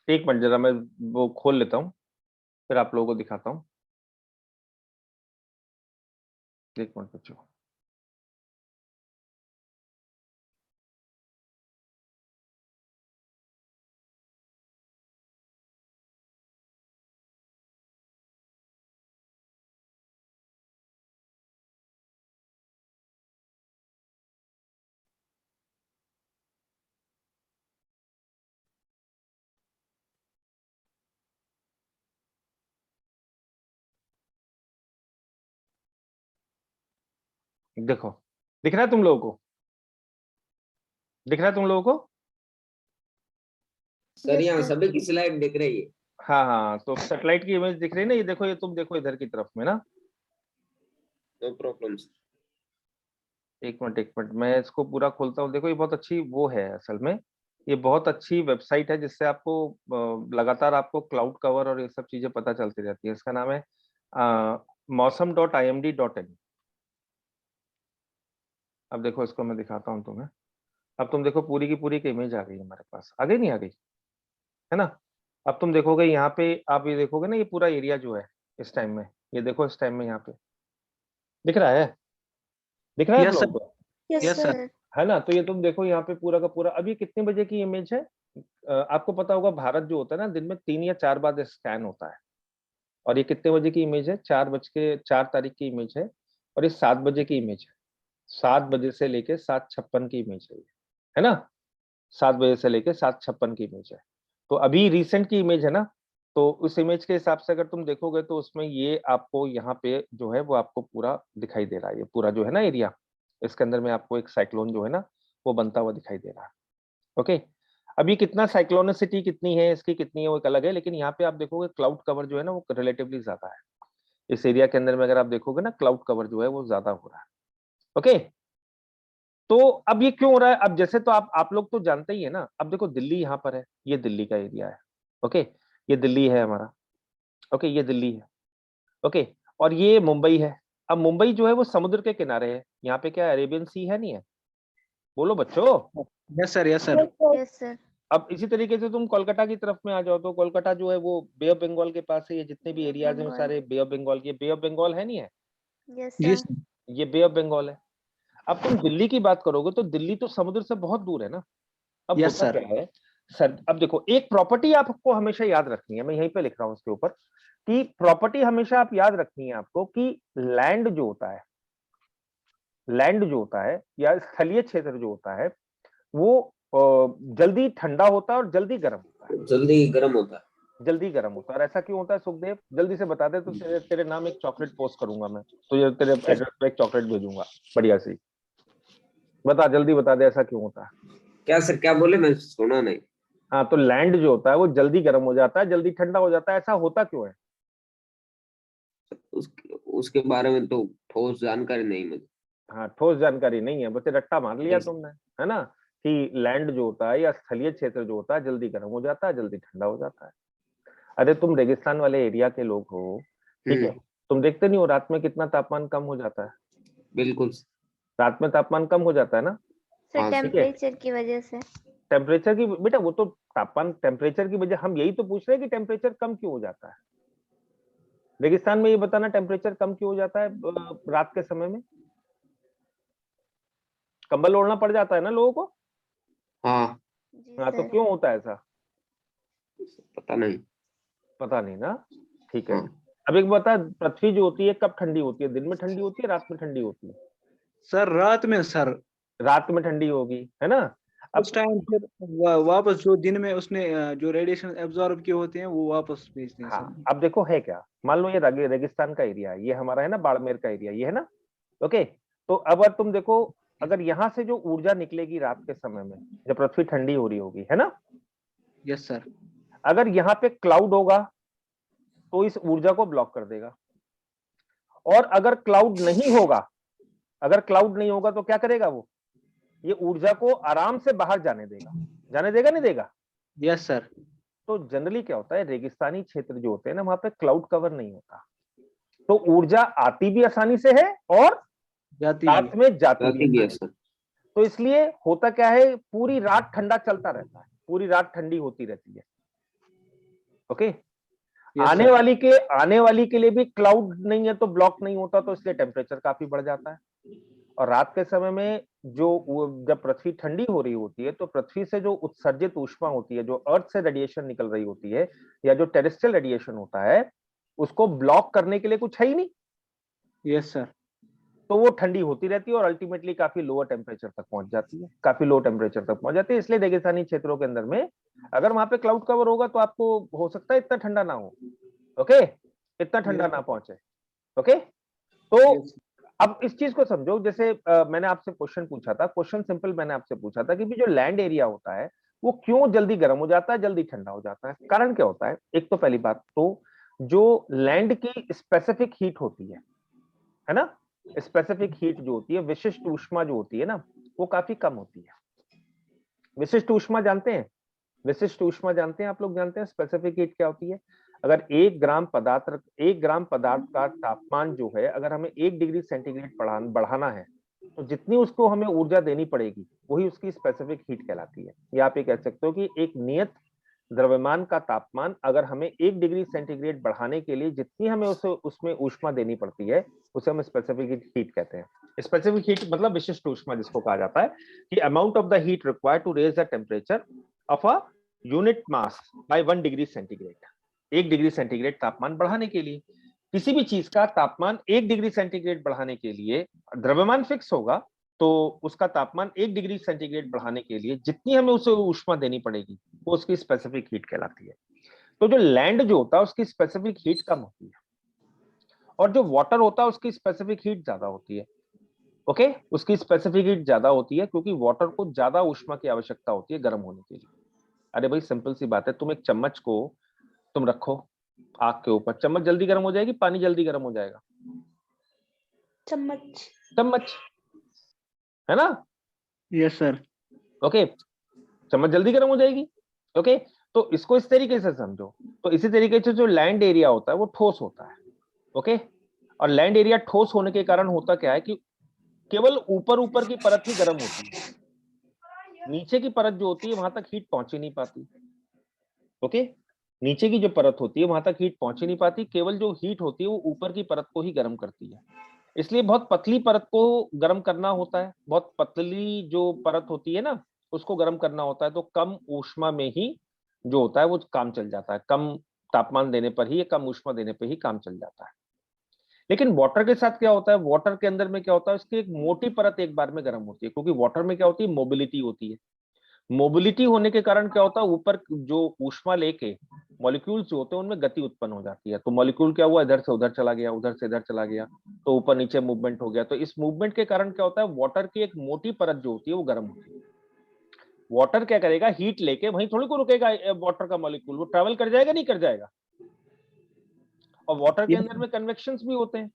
एक मिनट जरा, मैं वो खोल लेता हूँ, फिर आप लोगों को दिखाता हूँ। एक मिनट बच्चों। देखो, दिख रहा है तुम लोगों को? दिख रहा है तुम लोगों को? सर Yes, यहाँ sir. सभी की स्लाइड दिख रही है। हाँ हाँ, तो सैटेलाइट की इमेज दिख रही है ना, ये देखो, ये तुम देखो इधर की तरफ में ना। No problem. एक मिनट मैं इसको पूरा खोलता हूँ। देखो ये बहुत अच्छी वो है असल में, ये बहुत अच्छी वेबसाइट है जिससे आपको लगातार आपको क्लाउड कवर और ये सब चीजें पता चलती रहती है। इसका नाम है mosam.imd.in। अब देखो इसको मैं दिखाता हूँ तुम्हें। अब तुम देखो पूरी की पूरी एक इमेज आ गई हमारे पास, आ गई नहीं आ गई, है ना? अब तुम देखोगे यहाँ पे, आप ये देखोगे ना, ये पूरा एरिया जो है इस टाइम में, ये देखो इस टाइम में यहाँ पे दिख रहा है, दिख रहा है आप यस सर। लोगों को, Yes, यस सर। sir. है ना? तो ये तुम देखो यहाँ पे पूरा का पूरा, अभी कितने बजे की इमेज है? आपको पता होगा भारत जो होता है ना, दिन में 3 या 4 बार स्कैन होता है। और ये कितने बजे की इमेज है? 4 तारीख की इमेज है। और ये 7 बजे की इमेज है। 7 बजे से लेके 7:56 की इमेज है ये, है ना? 7 बजे से लेके 7:56 की इमेज है। तो अभी रिसेंट की इमेज है ना, तो उस इमेज के हिसाब से अगर तुम देखोगे तो उसमें ये आपको यहाँ पे जो है वो आपको पूरा दिखाई दे रहा है। ये पूरा जो है ना एरिया, इसके अंदर में आपको एक साइक्लोन जो है ना वो बनता हुआ दिखाई दे रहा है। ओके, अभी कितना साइक्लोनिसिटी कितनी है इसकी, कितनी है वो एक अलग है, लेकिन यहाँ पे आप देखोगे क्लाउड कवर जो है ना वो रिलेटिवली ज्यादा है। इस एरिया के अंदर में अगर आप देखोगे ना, क्लाउड कवर जो है वो ज्यादा हो रहा है। ओके, तो अब ये क्यों हो रहा है? अब जैसे तो आप लोग तो जानते ही है ना। अब देखो दिल्ली यहाँ पर है, ये दिल्ली का एरिया है। ओके, ये दिल्ली है हमारा। ओके, ये दिल्ली है। ओके, और ये मुंबई है। अब मुंबई जो है वो समुद्र के किनारे है, यहाँ पे क्या अरेबियन सी है नहीं है? बोलो बच्चों। Yes sir, yes sir. Yes, sir. Yes sir. अब इसी तरीके से तुम कोलकाता की तरफ में आ जाओ तो कोलकाता जो है वो बे ऑफ बंगाल के पास है, ये जितने भी एरियाज हैं वो बंगाल। सारे बे ऑफ बंगाल के, बे ऑफ बंगाल है नहीं है? यस जी सर। ये बे ऑफ बंगाल है। अब तुम दिल्ली की बात करोगे तो दिल्ली तो समुद्र से बहुत दूर है ना। अब यस होता सर। क्या है सर, अब देखो एक प्रॉपर्टी आपको हमेशा याद रखनी है, मैं यहीं पे लिख रहा हूँ उसके ऊपर कि प्रॉपर्टी हमेशा आप याद रखनी है आपको कि लैंड जो होता है, लैंड जो होता है या स्थलीय क्षेत्र जो होता है वो जल्दी ठंडा होता है और जल्दी गर्म होता है। जल्दी गर्म होता है। जल्दी गर्म होता है। और ऐसा क्यों होता है सुखदेव, जल्दी से बता दे तो तेरे नाम एक चॉकलेट पोस्ट करूंगा मैं, तो ये तेरे एड्रेस पे एक चॉकलेट भेजूंगा बढ़िया सी। बता, जल्दी बता दे ऐसा क्यों होता है। क्या सर, क्या बोले, मैं सुना नहीं। हाँ, तो लैंड जो होता है वो जल्दी गर्म हो जाता है, जल्दी ठंडा हो जाता है, ऐसा होता क्यों है? उसके बारे में तो ठोस जानकारी नहीं मुझे। हाँ, ठोस जानकारी नहीं है, बस रट्टा मार लिया जी। तुमने, है ना, कि लैंड जो होता है या स्थलीय क्षेत्र जो होता है जल्दी गर्म हो जाता है, जल्दी ठंडा हो जाता है। अरे तुम रेगिस्तान वाले एरिया के लोग हो, ठीक है, तुम देखते नहीं हो रात में कितना तापमान कम हो जाता है? बिल्कुल। रात में तापमान कम हो जाता है ना। सर हाँ, ठीक है। टेम्परेचर की वजह से। टेम्परेचर की बेटा, वो तो तापमान टेम्परेचर की वजह, हम यही तो पूछ रहे हैं कि टेम्परेचर कम क्यों हो जाता है रेगिस्तान में, ये बताना टेम्परेचर कम क्यों हो जाता है रात के समय में? कंबल ओढ़ना पड़ जाता है ना लोगों को। हाँ, जी हाँ, तो सर। क्यों होता है ऐसा? पता नहीं। पता नहीं ना, ठीक है। हाँ। अब एक बता, पृथ्वी जो होती है कब ठंडी होती है? दिन में ठंडी होती है, रात में ठंडी होती है? सर रात में सर। रात में ठंडी होगी, है ना। अब उस टाइम फिर वापस जो दिन में उसने जो रेडिएशन एब्जॉर्ब किए होते हैं वो वापस भेजते हैं हाँ, सर। अब देखो है क्या, मान लो ये रेगिस्तान का एरिया है, ये हमारा है ना बाड़मेर का एरिया, ये है ना, ओके। तो अब तुम देखो, अगर यहाँ से जो ऊर्जा निकलेगी रात के समय में जब पृथ्वी ठंडी हो रही होगी, है ना, यस सर। अगर यहाँ पे क्लाउड होगा तो इस ऊर्जा को ब्लॉक कर देगा, और अगर क्लाउड नहीं होगा, अगर क्लाउड नहीं होगा तो क्या करेगा वो, ये ऊर्जा को आराम से बाहर जाने देगा, जाने देगा नहीं देगा? Yes sir. तो जनरली क्या होता है, रेगिस्तानी क्षेत्र जो होते हैं ना वहां पे क्लाउड कवर नहीं होता, तो ऊर्जा आती भी आसानी से है और जाती रात भी। में जाती रात भी भी है आसानी से। सर। तो इसलिए होता क्या है, पूरी रात ठंडा चलता रहता है, पूरी रात ठंडी होती रहती है, ओके। यस आने सर। वाली के लिए भी क्लाउड नहीं है तो ब्लॉक नहीं होता, तो इसलिए टेम्परेचर काफी बढ़ जाता है। और रात के समय में जब पृथ्वी ठंडी हो रही होती है तो पृथ्वी से जो उत्सर्जित ऊष्मा होती है, जो अर्थ से रेडिएशन निकल रही होती है या जो टेरेस्ट्रियल रेडिएशन होता है, उसको ब्लॉक करने के लिए कुछ है ही नहीं, यस सर। तो वो ठंडी होती रहती है और अल्टीमेटली काफी लोअर टेम्परेचर तक पहुंच जाती है, काफी लो टेम्परेचर तक पहुंच जाती है। इसलिए रेगिस्तानी क्षेत्रों के अंदर में अगर वहां पे क्लाउड कवर होगा तो आपको हो सकता है इतना ठंडा ना हो, ओके, इतना ठंडा ना पहुंचे, ओके। तो यस अब इस चीज को समझो, जैसे मैंने आपसे क्वेश्चन पूछा था, क्वेश्चन सिंपल मैंने आपसे पूछा था कि भी जो लैंड एरिया होता है वो क्यों जल्दी गर्म हो जाता है, जल्दी ठंडा हो जाता है, कारण क्या होता है? एक तो पहली बात तो जो लैंड की स्पेसिफिक हीट होती है ना, स्पेसिफिक हीट जो होती है, विशिष्ट ऊष्मा जो होती है ना, वो काफी कम होती है। विशिष्ट ऊष्मा जानते हैं? विशिष्ट ऊष्मा जानते हैं आप लोग? जानते हैं स्पेसिफिक हीट क्या होती है? अगर 1 ग्राम पदार्थ का तापमान जो है, अगर हमें 1 डिग्री सेंटीग्रेड बढ़ाना है तो जितनी उसको हमें ऊर्जा देनी पड़ेगी वही उसकी स्पेसिफिक हीट कहलाती है। या आप ये कह सकते हो कि एक नियत द्रव्यमान का तापमान अगर हमें 1 डिग्री सेंटीग्रेड बढ़ाने के लिए जितनी हमें उसमें ऊष्मा देनी पड़ती है उसे हम स्पेसिफिक हीट कहते हैं। स्पेसिफिक हीट मतलब विशिष्ट ऊष्मा जिसको कहा जाता है कि amount of the heat required to raise the temperature of a unit mass by 1 degree centigrade. 1 degree centigrade तापमान बढ़ाने के लिए, किसी भी चीज का तापमान 1 डिग्री सेंटीग्रेड बढ़ाने के लिए, द्रव्यमान फिक्स होगा तो उसका तापमान 1 डिग्री सेंटीग्रेड बढ़ाने के लिए जितनी हमें उसे ऊष्मा देनी पड़ेगी वो उसकी स्पेसिफिक हीट कहलाती है। तो जो लैंड जो होता है उसकी स्पेसिफिक हीट कम होती है और जो वाटर होता है उसकी स्पेसिफिक हीट ज्यादा होती है, ओके। उसकी स्पेसिफिक हीट ज्यादा होती है क्योंकि वाटर को ज्यादा ऊष्मा की आवश्यकता होती है गर्म होने के लिए। अरे भाई सिंपल सी बात है, तुम एक चम्मच को तुम रखो आग के ऊपर, चम्मच जल्दी गर्म हो जाएगी, पानी जल्दी गर्म हो जाएगा? चम्मच। चम्मच, है ना, यस सर। ओके, चम्मच जल्दी गर्म हो जाएगी, ओके। तो इसको इस तरीके से समझो। तो इसी तरीके से जो लैंड एरिया होता है वो ठोस होता है, ओके। और लैंड एरिया ठोस होने के कारण होता क्या है कि केवल ऊपर ऊपर की परत ही गर्म होती है, नीचे की परत जो होती है वहां तक हीट पहुंच ही नहीं पाती। ओके, नीचे की जो परत होती है वहां तक हीट पहुंच ही नहीं पाती, केवल जो हीट होती है वो ऊपर की परत को ही गर्म करती है। इसलिए बहुत पतली परत को गर्म करना होता है, बहुत पतली जो परत होती है ना उसको गर्म करना होता है, तो कम ऊष्मा में ही जो होता है वो काम चल जाता है, कम तापमान देने पर ही, कम ऊष्मा देने पर ही काम चल जाता है। लेकिन वाटर के साथ क्या होता है, वाटर के अंदर में क्या होता है, उसकी एक मोटी परत एक बार में गर्म होती है, क्योंकि वाटर में क्या होती है, मोबिलिटी होती है। मोबिलिटी होने के कारण क्या होता है, ऊपर जो ऊष्मा लेके मॉलिक्यूल्स जो होते हैं उनमें गति उत्पन्न हो जाती है। तो मॉलिक्यूल क्या हुआ, इधर से उधर चला गया, उधर से इधर चला गया, तो ऊपर नीचे मूवमेंट हो गया। तो इस मूवमेंट के कारण क्या होता है, वाटर की एक मोटी परत जो होती है वो गर्म होती है। वाटर क्या करेगा, हीट लेके वहीं थोड़ी को रुकेगा, वाटर का मॉलिक्यूल वो ट्रेवल कर जाएगा, नहीं कर जाएगा। और वाटर के अंदर में कन्वेक्शंस भी होते हैं,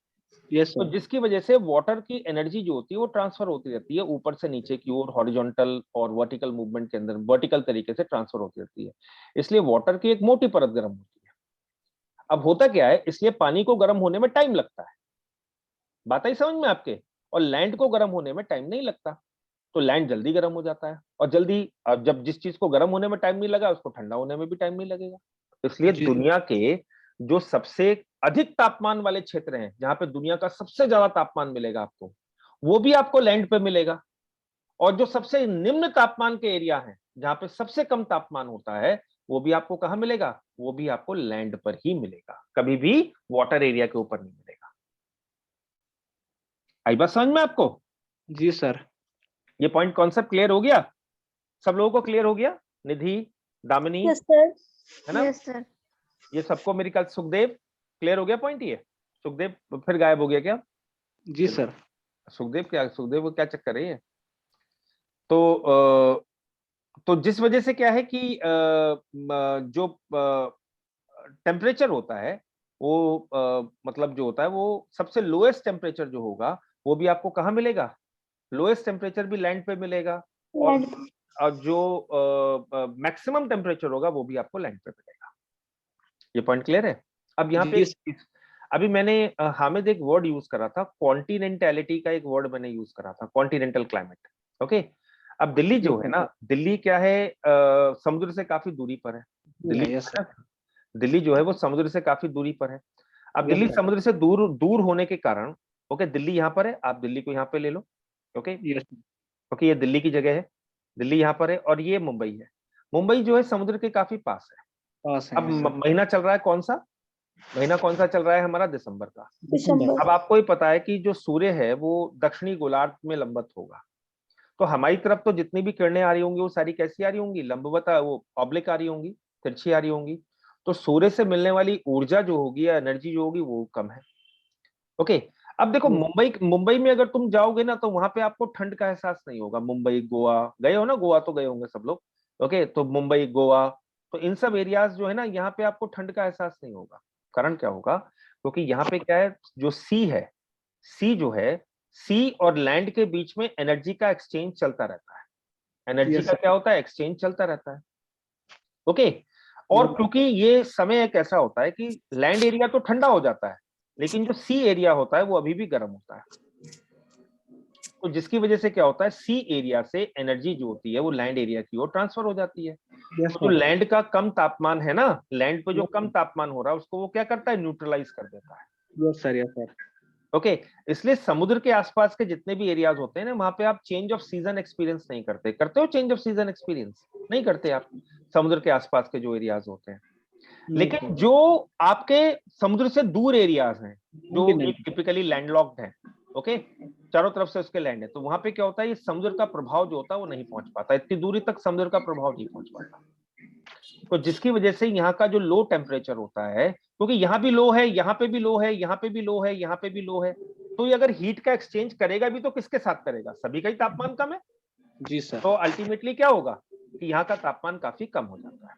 यस तो सर। जिसकी वजह से वाटर की एनर्जी जो होती है वो ट्रांसफर होती रहती है ऊपर से नीचे की ओर, हॉरिजॉन्टल और वर्टिकल मूवमेंट के अंदर वर्टिकल तरीके से ट्रांसफर होती रहती है। इसलिए वाटर की एक मोटी परत गर्म होती है। अब होता क्या है, इसलिए पानी को गर्म होने में टाइम लगता है, बात आई समझ में आपके, और लैंड को गर्म होने में टाइम नहीं लगता। तो लैंड जल्दी गर्म हो जाता है, और जल्दी, अब जब जिस चीज को गर्म होने में टाइम नहीं लगा उसको ठंडा होने में भी टाइम नहीं लगेगा। इसलिए जी। दुनिया के जो सबसे अधिक तापमान वाले क्षेत्र हैं, जहां पे दुनिया का सबसे ज्यादा तापमान मिलेगा आपको, वो भी आपको लैंड पे मिलेगा। और जो सबसे निम्न तापमान के एरिया हैं, जहां पे सबसे कम तापमान होता है, वो भी आपको कहां मिलेगा, वो भी आपको लैंड पर ही मिलेगा, कभी भी वाटर एरिया के ऊपर नहीं मिलेगा। आई बात समझ में आपको? जी सर। ये पॉइंट कॉन्सेप्ट क्लियर हो गया? सब लोगों को क्लियर हो गया? निधि, दामिनी, यस सर। है ना? Yes sir. ये सबको मेरी कल, सुखदेव क्लियर हो गया पॉइंट? ये सुखदेव फिर गायब हो गया क्या? जी सर। सुखदेव क्या, सुखदेव को क्या चक्कर है ये? तो जिस वजह से क्या है कि जो टेम्परेचर होता है वो मतलब जो होता है वो सबसे लोएस्ट टेम्परेचर जो होगा वो भी आपको कहाँ मिलेगा, लोएस्ट टेम्परेचर भी लैंड पे मिलेगा, और जो मैक्सिमम टेम्परेचर होगा वो भी आपको लैंड पे मिलेगा। ये पॉइंट क्लियर है? अब यहाँ पे जी अभी मैंने हामिद एक वर्ड यूज करा था, कॉन्टिनेंटैलिटी का एक वर्ड मैंने यूज करा था, कॉन्टिनेंटल क्लाइमेट। ओके, अब दिल्ली जो है ना, दिल्ली क्या है, समुद्र से काफी दूरी पर है। दिल्ली यस है ना, दिल्ली जो है वो समुद्र से काफी दूरी पर है। अब Yes, दिल्ली sir. समुद्र से दूर दूर होने के कारण, ओके, दिल्ली यहाँ पर है, आप दिल्ली को यहाँ पे ले लो। ओके, यस ओके, ये दिल्ली की जगह है, दिल्ली यहाँ पर है, और ये मुंबई है। मुंबई जो है समुद्र के काफी पास है। पास है अब सर। महीना चल रहा है कौन सा, महीना कौन सा चल रहा है हमारा, दिसंबर का। दिसंबर। अब आपको ही पता है कि जो सूर्य है वो दक्षिणी गोलार्ध में लंबवत होगा, तो हमारी तरफ तो जितनी भी किरणें आ रही होंगी वो सारी कैसी आ रही होंगी, लंबवत, वो ऑब्लिक आ रही होंगी, तिरछी आ रही होंगी। तो सूर्य से मिलने वाली ऊर्जा जो होगी या एनर्जी जो होगी वो कम है। ओके, अब देखो मुंबई, मुंबई में अगर तुम जाओगे ना तो वहां पे आपको ठंड का एहसास नहीं होगा। मुंबई, गोवा गए हो ना, गोवा तो गए होंगे सब लोग। ओके, तो मुंबई, गोवा, तो इन सब एरियाज जो है ना, यहाँ पे आपको ठंड का एहसास नहीं होगा। कारण क्या होगा, क्योंकि यहाँ पे क्या है, जो सी है, सी जो है, सी और लैंड के बीच में एनर्जी का एक्सचेंज चलता रहता है। एनर्जी Yes, का sir. क्या होता है, एक्सचेंज चलता रहता है। ओके, और क्योंकि ये समय एक ऐसा होता है कि लैंड एरिया तो ठंडा हो जाता है, लेकिन जो सी एरिया होता है वो अभी भी गर्म होता है। तो जिसकी वजह से क्या होता है, सी एरिया से एनर्जी जो होती है वो लैंड एरिया की ओर ट्रांसफर हो जाती है। Yes, तो जो sir. लैंड का कम तापमान है ना, लैंड पे जो कम तापमान हो रहा है उसको वो क्या करता है, न्यूट्रलाइज कर देता है। Yes, sir. Yes, sir. Okay, इसलिए समुद्र के आसपास के जितने भी एरियाज होते हैं ना, वहां पे आप चेंज ऑफ सीजन एक्सपीरियंस नहीं करते। करते हो चेंज ऑफ सीजन एक्सपीरियंस? नहीं करते आप, समुद्र के आसपास के जो एरियाज होते हैं। लेकिन जो आपके समुद्र से दूर एरियाज हैं, जो एक टिपिकली लैंडलॉक्ड है, ओके, चारों तरफ से उसके लैंड है, तो वहां पे क्या होता है, ये समुद्र का प्रभाव जो होता है वो नहीं पहुंच पाता, इतनी दूरी तक समुद्र का प्रभाव नहीं पहुंच पाता। तो जिसकी वजह से यहाँ का जो लो टेम्परेचर होता है, क्योंकि यहाँ भी लो है, यहाँ पे भी लो है, यहाँ पे भी लो है, यहाँ पे भी लो है, तो ये अगर हीट का एक्सचेंज करेगा भी तो किसके साथ करेगा, सभी का ही तापमान कम है। जी सर। तो अल्टीमेटली क्या होगा कि यहाँ का तापमान काफी कम हो जाता है।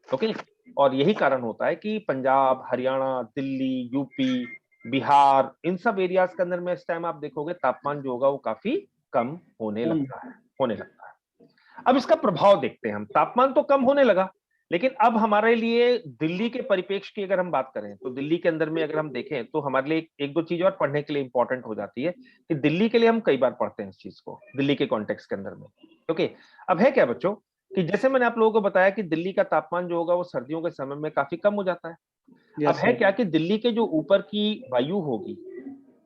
ओके, और यही कारण होता है कि पंजाब, हरियाणा, दिल्ली, यूपी, बिहार, इन सब एरियाज के अंदर में इस टाइम आप देखोगे तापमान जो होगा वो काफी कम होने लगता है, होने लगता है। अब इसका प्रभाव देखते हैं हम, तापमान तो कम होने लगा, लेकिन अब हमारे लिए दिल्ली के परिप्रेक्ष्य की अगर हम बात करें तो दिल्ली के अंदर में अगर हम देखें तो हमारे लिए एक दो चीज और पढ़ने के लिए इंपॉर्टेंट हो जाती है कि दिल्ली के लिए हम कई बार पढ़ते हैं इस चीज को, दिल्ली के कॉन्टेक्स्ट के अंदर में। ओके, अब है क्या बच्चों कि जैसे मैंने आप लोगों को बताया कि दिल्ली का तापमान जो होगा वो सर्दियों के समय में काफी कम हो जाता है। अब है क्या कि दिल्ली के जो ऊपर की वायु होगी,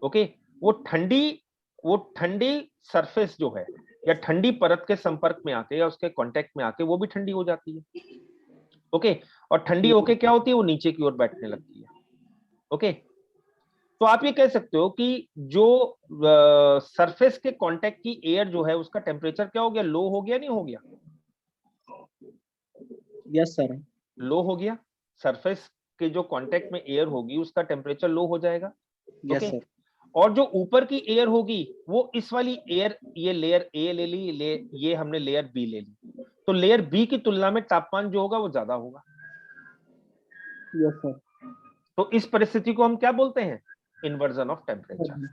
ओके, वो ठंडी सरफेस जो है या ठंडी परत के संपर्क में आके या उसके कांटेक्ट में आके वो भी ठंडी हो जाती है। ओके, और ठंडी होके क्या होती है, वो नीचे की ओर बैठने लगती है। ओके, तो आप ये कह सकते हो कि जो सरफेस के कांटेक्ट की एयर जो है उसका टेम्परेचर क्या हो गया, लो हो गया, नहीं हो गया? Yes sir. लो हो गया। सरफेस के जो कांटेक्ट में एयर होगी उसका टेम्परेचर लो हो जाएगा। Yes okay, sir. और जो ऊपर की एयर होगी वो इस वाली एयर, ये लेयर ए ले ली, ये हमने लेयर बी ले ली, तो लेयर बी की तुलना में तापमान जो होगा वो ज्यादा होगा। Yes sir. तो इस परिस्थिति को हम क्या बोलते हैं, inversion of temperature.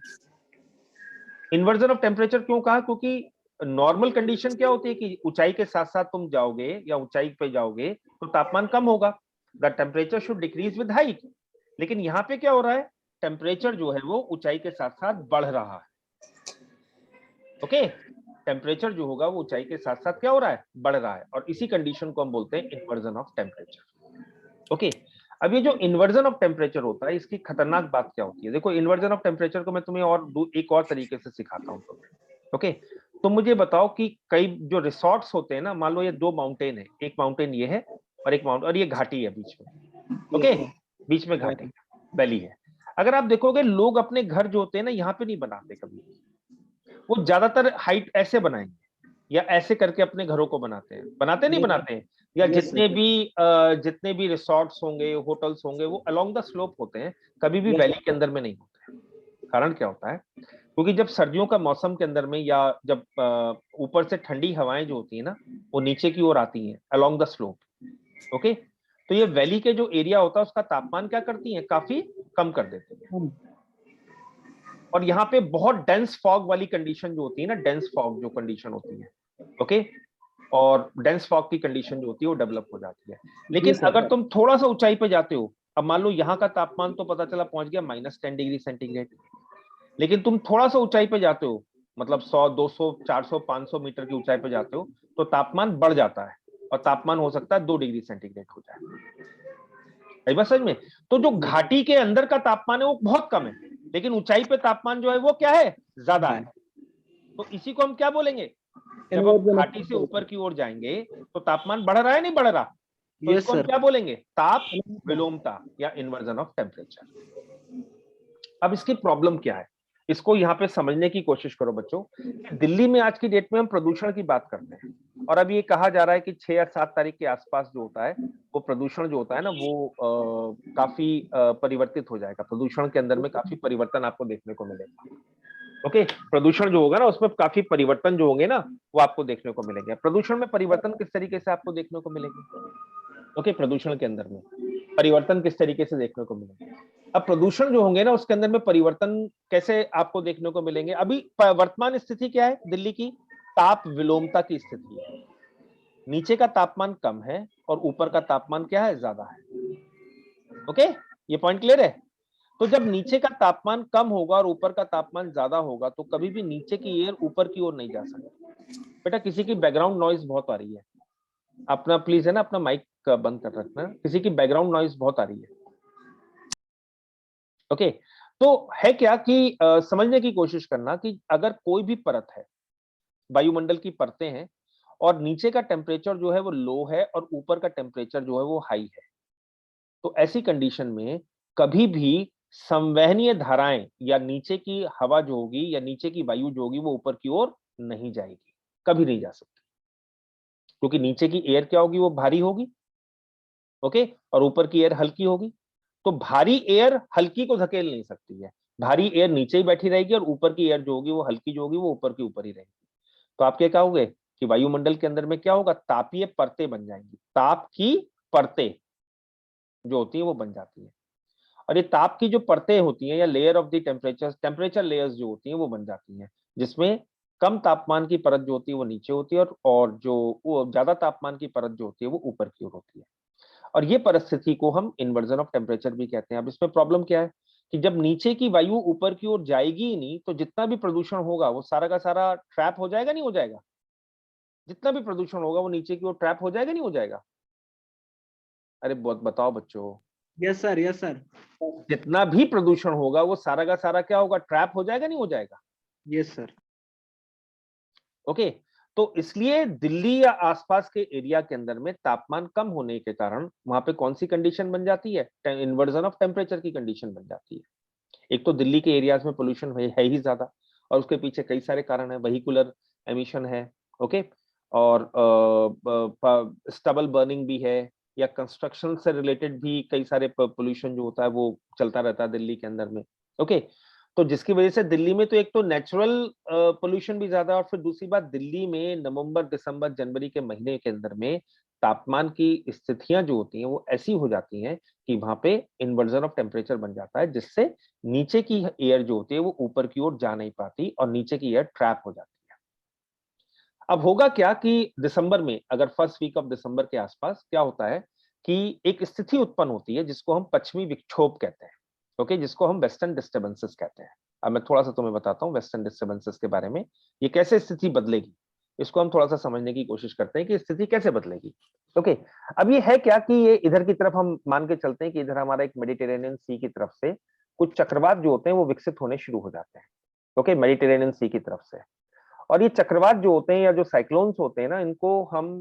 Inversion of temperature क्यों कहा, क्योंकि नॉर्मल कंडीशन क्या होती है कि ऊंचाई के साथ साथ तुम जाओगे या ऊंचाई पे जाओगे तो तापमान कम होगा, the temperature should decrease with height. लेकिन यहाँ पे क्या हो रहा है, टेम्परेचर जो है वो ऊंचाई के साथ साथ बढ़ रहा है। ओके, टेम्परेचर जो होगा वो ऊंचाई के साथ साथ क्या हो रहा है, बढ़ रहा है, और इसी कंडीशन को हम बोलते हैं इन्वर्जन ऑफ टेम्परेचर। ओके, अब ये जो इन्वर्जन ऑफ टेम्परेचर होता है इसकी खतरनाक बात क्या होती है, देखो इन्वर्जन ऑफ टेम्परेचर को मैं तुम्हें एक और तरीके से सिखाता हूँ तुम्हें। ओके, तो मुझे बताओ कि कई जो रिसोर्ट्स होते हैं ना, मान लो ये दो माउंटेन है, एक माउंटेन ये है और एक माउंटेन, और ये घाटी है बीच में। ओके, बीच में घाटी वैली है। अगर आप देखोगे लोग अपने घर जो होते हैं ना यहाँ पे नहीं बनाते कभी, वो ज्यादातर हाइट ऐसे बनाएंगे या ऐसे करके अपने घरों को बनाते हैं, नहीं बनाते हैं, या जितने भी रिसोर्ट्स होंगे, होटल्स होंगे, वो अलोंग द स्लोप होते हैं, कभी भी वैली के अंदर में नहीं होते हैं। कारण क्या होता है, क्योंकि जब सर्दियों का मौसम के अंदर में या जब ऊपर से ठंडी हवाएं जो होती है ना वो नीचे की ओर आती हैं अलोंग द स्लोप, ओके, तो ये वैली के जो एरिया होता है उसका तापमान क्या करती है, काफी कम कर देती है। और यहाँ पे बहुत डेंस फॉग वाली कंडीशन जो होती है ना, डेंस फॉग जो कंडीशन होती है, ओके, और डेंस फॉग की कंडीशन जो होती है वो डेवलप हो जाती है। लेकिन अगर तुम थोड़ा सा ऊंचाई पे जाते हो, अब मान लो यहाँ का तापमान तो पता चला पहुंच गया -10 डिग्री सेंटीग्रेड, लेकिन तुम थोड़ा सा ऊंचाई पे जाते हो, मतलब 100, 200, 400, 500 मीटर की ऊंचाई पे जाते हो तो तापमान बढ़ जाता है और तापमान हो सकता है 2 डिग्री सेंटीग्रेड हो जाए। बस समझ में, तो जो घाटी के अंदर का तापमान है वो बहुत कम है, लेकिन ऊंचाई पे तापमान जो है वो क्या है, ज्यादा है। तो इसी को हम क्या बोलेंगे, जब हम घाटी से ऊपर की ओर जाएंगे तो तापमान बढ़ रहा है, नहीं बढ़ रहा, तो इसको हम क्या बोलेंगे, ताप विलोमता या इन्वर्जन ऑफ टेम्परेचर। अब इसकी प्रॉब्लम क्या है, इसको यहाँ पे समझने की कोशिश करो बच्चों। दिल्ली में आज की डेट में हम प्रदूषण की बात करते हैं, और अब ये कहा जा रहा है कि 6 या 7 तारीख के आसपास जो होता है वो प्रदूषण जो होता है ना वो काफी परिवर्तित हो जाएगा, प्रदूषण के अंदर में काफी परिवर्तन आपको देखने को मिलेगा। ओके, प्रदूषण जो होगा ना उसमें काफी परिवर्तन जो होंगे ना वो आपको देखने को मिलेंगे। प्रदूषण में परिवर्तन किस तरीके से आपको देखने को मिलेंगे, ओके, प्रदूषण के अंदर में परिवर्तन किस तरीके से देखने को मिलेंगे। अब प्रदूषण जो होंगे ना उसके अंदर में परिवर्तन कैसे आपको देखने को मिलेंगे, अभी वर्तमान स्थिति क्या है दिल्ली की, ताप विलोमता की स्थिति है, नीचे का तापमान कम है और ऊपर का तापमान क्या है, ज्यादा है। ओके, ये पॉइंट क्लियर है। तो जब नीचे का तापमान कम होगा और ऊपर का तापमान ज्यादा होगा तो कभी भी नीचे की एयर ऊपर की ओर नहीं जा सकती। बेटा किसी की बैकग्राउंड नॉइज बहुत आ रही है, अपना प्लीज है ना अपना माइक बंद कर रखना, किसी की बैकग्राउंड नॉइज बहुत आ रही है। ओके, तो है क्या कि समझने की कोशिश करना कि अगर कोई भी परत है, वायुमंडल की परतें हैं और नीचे का टेम्परेचर जो है वो लो है और ऊपर का टेम्परेचर जो है वो हाई है, तो ऐसी कंडीशन में कभी भी संवहनीय धाराएं या नीचे की हवा जो होगी या नीचे की वायु जो होगी वो ऊपर की ओर नहीं जाएगी, कभी नहीं जा सकती, क्योंकि नीचे की एयर क्या होगी, वो भारी होगी, ओके, और ऊपर की एयर हल्की होगी। तो भारी एयर हल्की को धकेल नहीं सकती है, भारी एयर नीचे ही बैठी रहेगी और ऊपर की एयर जो होगी वो हल्की जो होगी वो ऊपर की ऊपर ही रहेगी। तो आप क्या कहोगे कि वायुमंडल के अंदर में क्या होगा, तापीय परतें बन जाएंगी, ताप की परतें जो होती है वो बन जाती है, और ये ताप की जो परतें होती हैं या layer of the temperature layers जो होती हैं वो बन जाती हैं, जिसमें कम तापमान की परत जो होती है वो नीचे होती है और जो ज्यादा तापमान की परत जो होती है वो ऊपर की ओर होती है। और ये परिस्थिति को हम इन्वर्जन ऑफ टेम्परेचर भी कहते हैं। अब इसमें प्रॉब्लम क्या है कि जब नीचे की वायु ऊपर की ओर जाएगी ही नहीं, तो जितना भी प्रदूषण होगा वो सारा का सारा ट्रैप हो जाएगा, नहीं हो जाएगा? जितना भी प्रदूषण होगा वो नीचे की ओर ट्रैप हो जाएगा, नहीं हो जाएगा? अरे बहुत बताओ बच्चों, यस सर, यस सर, जितना भी प्रदूषण होगा वो सारा का सारा क्या होगा, ट्रैप हो जाएगा, नहीं हो जाएगा? Yes sir. ओके, तो इसलिए दिल्ली या आसपास के एरिया के अंदर में तापमान कम होने के कारण वहां पे कौन सी कंडीशन बन जाती है, इन्वर्जन ऑफ टेम्परेचर की कंडीशन बन जाती है। एक तो दिल्ली के एरियाज में पोल्यूशन है ही ज्यादा, और उसके पीछे कई सारे कारण है, व्हीकुलर एमिशन है, ओके, और स्टबल बर्निंग भी है, या कंस्ट्रक्शन से रिलेटेड भी कई सारे पोल्यूशन जो होता है वो चलता रहता है दिल्ली के अंदर में, ओके। तो जिसकी वजह से दिल्ली में तो एक तो नेचुरल पोल्यूशन भी ज्यादा, और फिर दूसरी बात दिल्ली में नवंबर, दिसंबर, जनवरी के महीने के अंदर में तापमान की स्थितियां जो होती हैं वो ऐसी हो जाती हैं कि वहां पे इन्वर्जन ऑफ टेम्परेचर बन जाता है, जिससे नीचे की एयर जो होती है वो ऊपर की ओर जा नहीं पाती और नीचे की एयर ट्रैप हो जाती है। अब होगा क्या कि दिसंबर में, अगर फर्स्ट वीक ऑफ दिसंबर के आसपास क्या होता है कि एक स्थिति उत्पन्न होती है जिसको हम पश्चिमी विक्षोभ कहते हैं, ओके, जिसको हम वेस्टर्न डिस्टर्बेंसेस कहते हैं। अब मैं थोड़ा सा तुम्हें बताता हूँ वेस्टर्न डिस्टर्बेंसेस के बारे में, ये कैसे स्थिति बदलेगी, इसको हम थोड़ा सा समझने की कोशिश करते हैं कि स्थिति कैसे बदलेगी। ओके, अब ये है क्या कि ये इधर की तरफ हम मान के चलते हैं कि इधर हमारा एक मेडिटेरेनियन सी की तरफ से कुछ चक्रवात जो होते हैं वो विकसित होने शुरू हो जाते हैं, ओके, मेडिटेरेनियन सी की तरफ से। और ये चक्रवात जो होते हैं या जो साइक्लोन्स होते हैं ना, इनको हम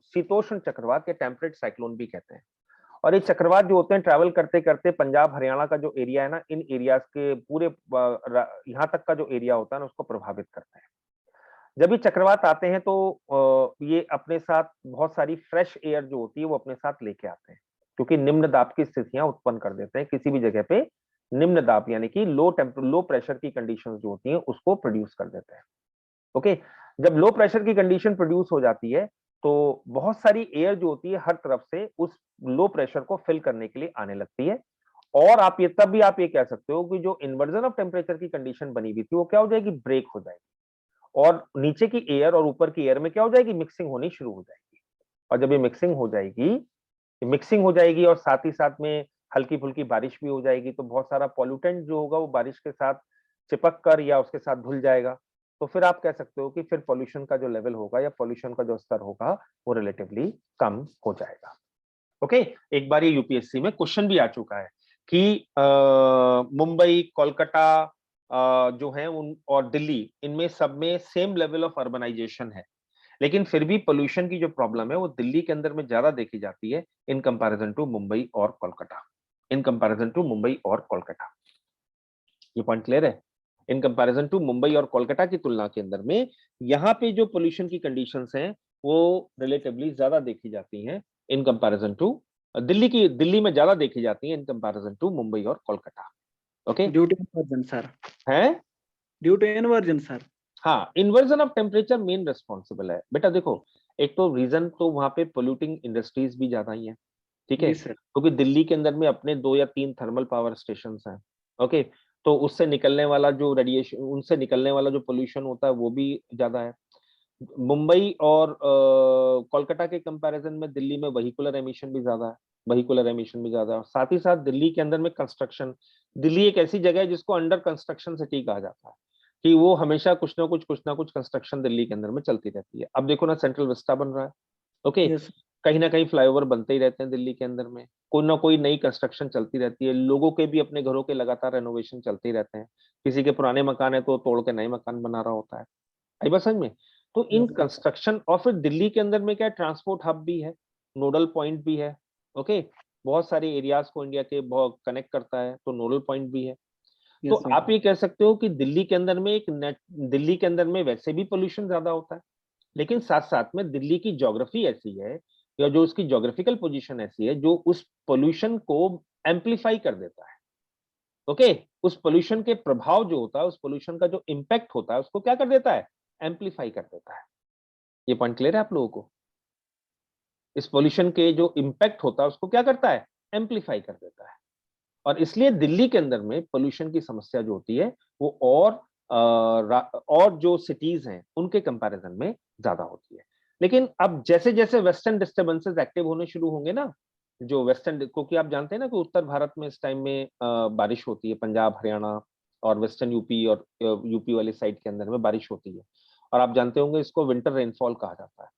शीतोष्ण चक्रवात या टेम्परेट साइक्लोन भी कहते हैं। और ये चक्रवात जो होते हैं ट्रैवल करते करते पंजाब हरियाणा का जो एरिया है ना, इन एरियाज के पूरे यहाँ तक का जो एरिया होता है ना उसको प्रभावित करते हैं। जब ये चक्रवात आते हैं तो ये अपने साथ बहुत सारी फ्रेश एयर जो होती है वो अपने साथ लेके आते हैं, क्योंकि निम्न दाब की स्थितियां उत्पन्न कर देते हैं किसी भी जगह पे। निम्न दाब यानी कि लो प्रेशर की कंडीशंस जो होती हैं उसको प्रोड्यूस कर देते हैं, ओके। जब लो प्रेशर की कंडीशन प्रोड्यूस हो जाती है तो बहुत सारी एयर जो होती है हर तरफ से उस लो प्रेशर को फिल करने के लिए आने लगती है, और आप ये तब भी आप ये कह सकते हो कि जो इन्वर्जन ऑफ टेम्परेचर की कंडीशन बनी हुई थी वो क्या हो जाएगी, ब्रेक हो जाएगी, और नीचे की एयर और ऊपर की एयर में क्या हो जाएगी, मिक्सिंग होनी शुरू हो जाएगी। और जब ये मिक्सिंग हो जाएगी और साथ ही साथ में हल्की फुल्की बारिश भी हो जाएगी, तो बहुत सारा पॉल्यूटेंट जो होगा वो बारिश के साथ चिपक कर या उसके साथ धुल जाएगा। तो फिर आप कह सकते हो कि फिर पॉल्यूशन का जो लेवल होगा या पॉल्यूशन का जो स्तर होगा वो रिलेटिवली कम हो जाएगा, ओके। एक बार ये यूपीएससी में क्वेश्चन भी आ चुका है कि मुंबई, कोलकाता जो है उन और दिल्ली, इनमें सब में सेम लेवल ऑफ अर्बनाइजेशन है, लेकिन फिर भी पोल्यूशन की जो प्रॉब्लम है वो दिल्ली के अंदर में ज्यादा देखी जाती है इन कंपैरिजन टू मुंबई और Kolkata, in comparison to Mumbai और कोलकाता। ये पॉइंट क्लियर है? इन कंपैरिजन टू मुंबई और कोलकाता की तुलना के अंदर में यहाँ पे जो पोल्यूशन की कंडीशंस हैं वो रिलेटिवली ज्यादा देखी जाती हैं इन कंपैरिजन टू दिल्ली में ज्यादा देखी जाती हैं इन कंपैरिजन टू मुंबई और Kolkata, okay. Due to inversion sir, है ड्यू टू इन्वर्जन सर। हाँ, inversion of temperature main responsible है बेटा। देखो, एक तो रीजन तो वहां पे पोल्यूटिंग इंडस्ट्रीज भी ज्यादा ही है, ठीक है, जी सर। क्योंकि दिल्ली के अंदर में अपने 2 या 3 थर्मल पावर स्टेशन हैं, ओके। तो उससे निकलने वाला जो रेडिएशन, उनसे निकलने वाला जो पोल्यूशन होता है वो भी ज्यादा है। मुंबई और कोलकाता के कंपैरिजन में दिल्ली में व्हीकुलर एमिशन भी ज्यादा है, और साथ ही साथ दिल्ली के अंदर में कंस्ट्रक्शन, दिल्ली एक ऐसी जगह है जिसको अंडर कंस्ट्रक्शन सिटी कहा जाता है, कि वो हमेशा कुछ ना कुछ कंस्ट्रक्शन दिल्ली के अंदर में चलती रहती है। अब देखो ना, सेंट्रल विस्टा बन रहा है, ओके, यस कहीं ना कहीं फ्लाईओवर बनते ही रहते हैं दिल्ली के अंदर में, कोई ना कोई नई कंस्ट्रक्शन चलती रहती है, लोगों के भी अपने घरों के लगातार रेनोवेशन चलते ही रहते हैं, किसी के पुराने मकान है तो तोड़ के नए मकान बना रहा होता है, आई बात समझ में? तो इन यस कंस्ट्रक्शन, और फिर दिल्ली के अंदर में क्या ट्रांसपोर्ट हब भी है, नोडल पॉइंट भी है, ओके, बहुत सारे एरियाज को इंडिया के बहुत कनेक्ट करता है, तो नोडल पॉइंट भी है। तो यस आप ये कह सकते हो कि दिल्ली के अंदर में दिल्ली के अंदर में वैसे भी पोल्यूशन ज्यादा होता है, लेकिन साथ साथ में दिल्ली की ज्योग्राफी ऐसी है, या जो उसकी ज्योग्राफिकल पोजीशन ऐसी है जो उस पोल्यूशन को एम्पलीफाई कर देता है, ओके। उस पोल्यूशन के प्रभाव जो होता है, उस पोल्यूशन का जो इम्पैक्ट होता है उसको क्या कर देता है, एम्पलीफाई कर देता है। ये पॉइंट क्लियर है आप लोगों को? इस पोल्यूशन के जो इम्पैक्ट होता है उसको क्या करता है, एम्पलीफाई कर देता है। और इसलिए दिल्ली के अंदर में पोल्यूशन की समस्या जो होती है वो और जो सिटीज हैं उनके कंपैरिजन में ज्यादा होती है। लेकिन अब जैसे जैसे वेस्टर्न डिस्टर्बेंसेस एक्टिव होने शुरू होंगे ना, जो वेस्टर्न, क्योंकि आप जानते हैं ना कि उत्तर भारत में इस टाइम में बारिश होती है, पंजाब, हरियाणा और वेस्टर्न यूपी और यूपी वाली साइड के अंदर में बारिश होती है, और आप जानते होंगे इसको विंटर रेनफॉल कहा जाता है।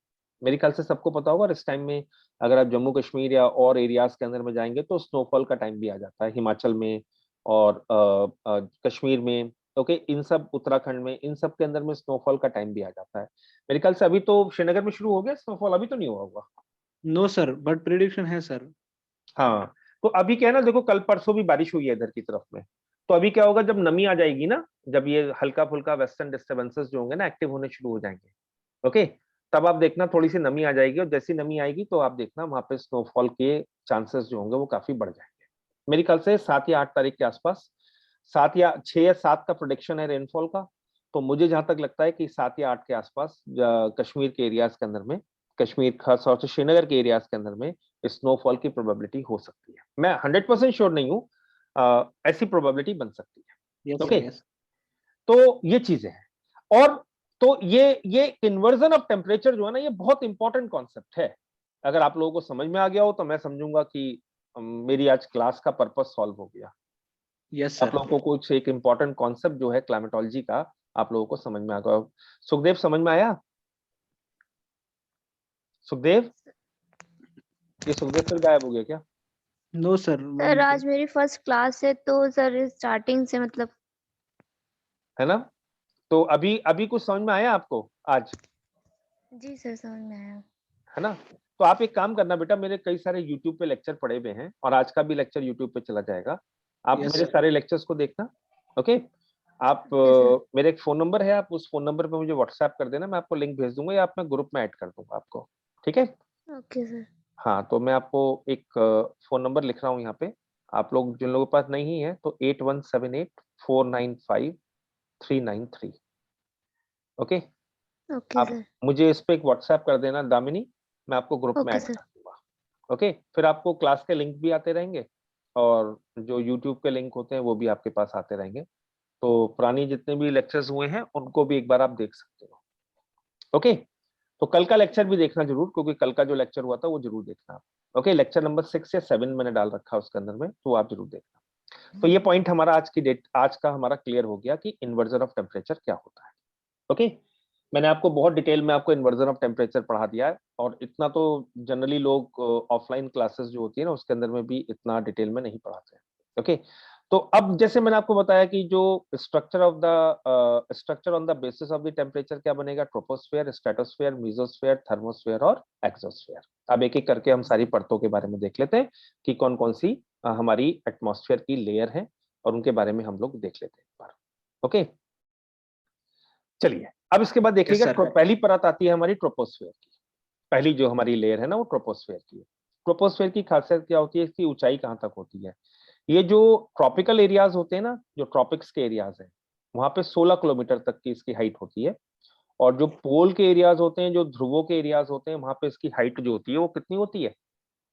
मेरे ख्याल से सबको पता होगा। और इस टाइम में अगर आप जम्मू कश्मीर या और एरियाज के अंदर में जाएंगे तो स्नोफॉल का टाइम भी आ जाता है, हिमाचल में और कश्मीर में, ओके, इन सब, उत्तराखंड में, इन सब के अंदर में स्नोफॉल का टाइम भी आ जाता है। मेरे ख्याल से अभी तो श्रीनगर में शुरू हो गया स्नोफॉल, अभी तो नहीं हुआ होगा। नो सर, बट प्रिडिक्शन है सर। हाँ, तो अभी क्या है ना, देखो कल परसों भी बारिश हुई है इधर की तरफ में, तो अभी क्या होगा, जब नमी आ जाएगी ना, जब ये हल्का फुल्का वेस्टर्न डिस्टर्बेंसेस जो होंगे ना एक्टिव होने शुरू हो जाएंगे, ओके, तब आप देखना थोड़ी सी नमी आ जाएगी, और जैसी नमी आएगी तो आप देखना वहां पे स्नोफॉल के चांसेस जो होंगे वो काफी बढ़ जाएंगे। मेरे ख्याल से 7 या 8 तारीख के आसपास, 7 या 6 या 7 का प्रोडिक्शन है रेनफॉल का, तो मुझे जहां तक लगता है कि 7 या 8 के आसपास कश्मीर के एरियाज के अंदर में, कश्मीर खास तौर से श्रीनगर के एरियाज के अंदर में स्नोफॉल की प्रोबेबिलिटी हो सकती है। मैं 100% श्योर नहीं हूँ, ऐसी प्रोबेबिलिटी बन सकती है। Yes okay, sir, yes. तो ये चीजें हैं। और तो ये इन्वर्जन ऑफ टेम्परेचर जो है ना, ये बहुत इंपॉर्टेंट कॉन्सेप्ट है। अगर आप लोगों को समझ में आ गया हो तो मैं समझूंगा कि मेरी आज क्लास का पर्पस सॉल्व हो गया। यस आप सर। लोगों को कुछ एक इंपॉर्टेंट कॉन्सेप्ट जो है क्लाइमेटोलॉजी का आप लोगों को समझ में आ गया। सुखदेव, समझ में आया? सुखदेव, ये सुखदेव फिर गायब हो गया क्या? नो सर, सर आज मेरी फर्स्ट क्लास है तो सर स्टार्टिंग से मतलब। है ना, तो अभी अभी कुछ समझ में आया आपको आज? जी सर, समझ में आया। है ना, तो आप एक काम करना बेटा, मेरे कई सारे YouTube पे लेक्चर पड़े हुए हैं और आज का भी लेक्चर YouTube पे चला जाएगा, आप Yes, मेरे sir. सारे लेक्चर्स को देखना। ओके, आप ओके सर। मेरा एक फोन नंबर है, आप उस फोन नंबर पे मुझे व्हाट्सएप कर देना, मैं आपको लिंक भेज दूंगा या आप मैं ग्रुप में ऐड कर दूंगा आपको, ठीक है? Okay sir. हाँ, तो मैं आपको एक फोन नंबर लिख रहा हूँ यहाँ पे, आप लोग जिन लोगों के पास नहीं है तो 8178495393। ओके, ओके आप सर। मुझे इस पे एक व्हाट्सएप कर देना दामिनी, मैं आपको ग्रुप में ओके ऐड सर। कर दूंगा। ओके, फिर आपको क्लास के लिंक भी आते रहेंगे और जो यूट्यूब के लिंक होते हैं वो भी आपके पास आते रहेंगे, तो पुरानी जितने भी लेक्चर्स हुए हैं उनको भी एक बार आप देख सकते हो। ओके, तो कल का लेक्चर भी देखना जरूर, क्योंकि कल का जो लेक्चर हुआ था वो जरूर देखना। ओके, लेक्चर नंबर 6 या 7 मैंने डाल रखा है उसके अंदर में, तो आप जरूर देखना। तो ये पॉइंट हमारा आज की डेट, आज का हमारा क्लियर हो गया कि इन्वर्जन ऑफ टेम्परेचर क्या होता है। ओके, मैंने आपको बहुत डिटेल में आपको इन्वर्जन ऑफ टेम्परेचर पढ़ा दिया है, और इतना तो जनरली लोग ऑफलाइन क्लासेस जो होती है ना उसके अंदर में भी इतना डिटेल में नहीं पढ़ाते हैं। ओके, तो अब जैसे मैंने आपको बताया कि जो structure on the basis of the temperature क्या बनेगा, ट्रोपोस्फेयर, स्ट्रेटोस्फेयर, मेसोस्फेयर, थर्मोस्फेयर और एक्सोस्फेयर। अब एक एक करके हम सारी परतों के बारे में देख लेते हैं कि कौन कौन सी हमारी एटमॉस्फेयर की लेयर है, और उनके बारे में हम लोग देख लेते हैं एक बार। ओके, चलिए अब इसके बाद Yes, देखिएगा, sir. पहली परत आती है हमारी ट्रोपोस्फेयर की। पहली जो हमारी लेयर है ना वो ट्रोपोस्फेयर की है। ट्रोपोस्फेयर की खासियत क्या होती है, इसकी ऊंचाई कहाँ तक होती है? ये जो ट्रॉपिकल एरियाज होते हैं ना, जो ट्रॉपिक्स के एरियाज हैं, वहां पे 16 किलोमीटर तक की इसकी हाइट होती है, और जो पोल के एरियाज होते हैं, जो ध्रुवों के एरियाज होते हैं, वहां पे इसकी हाइट जो होती है वो कितनी होती है?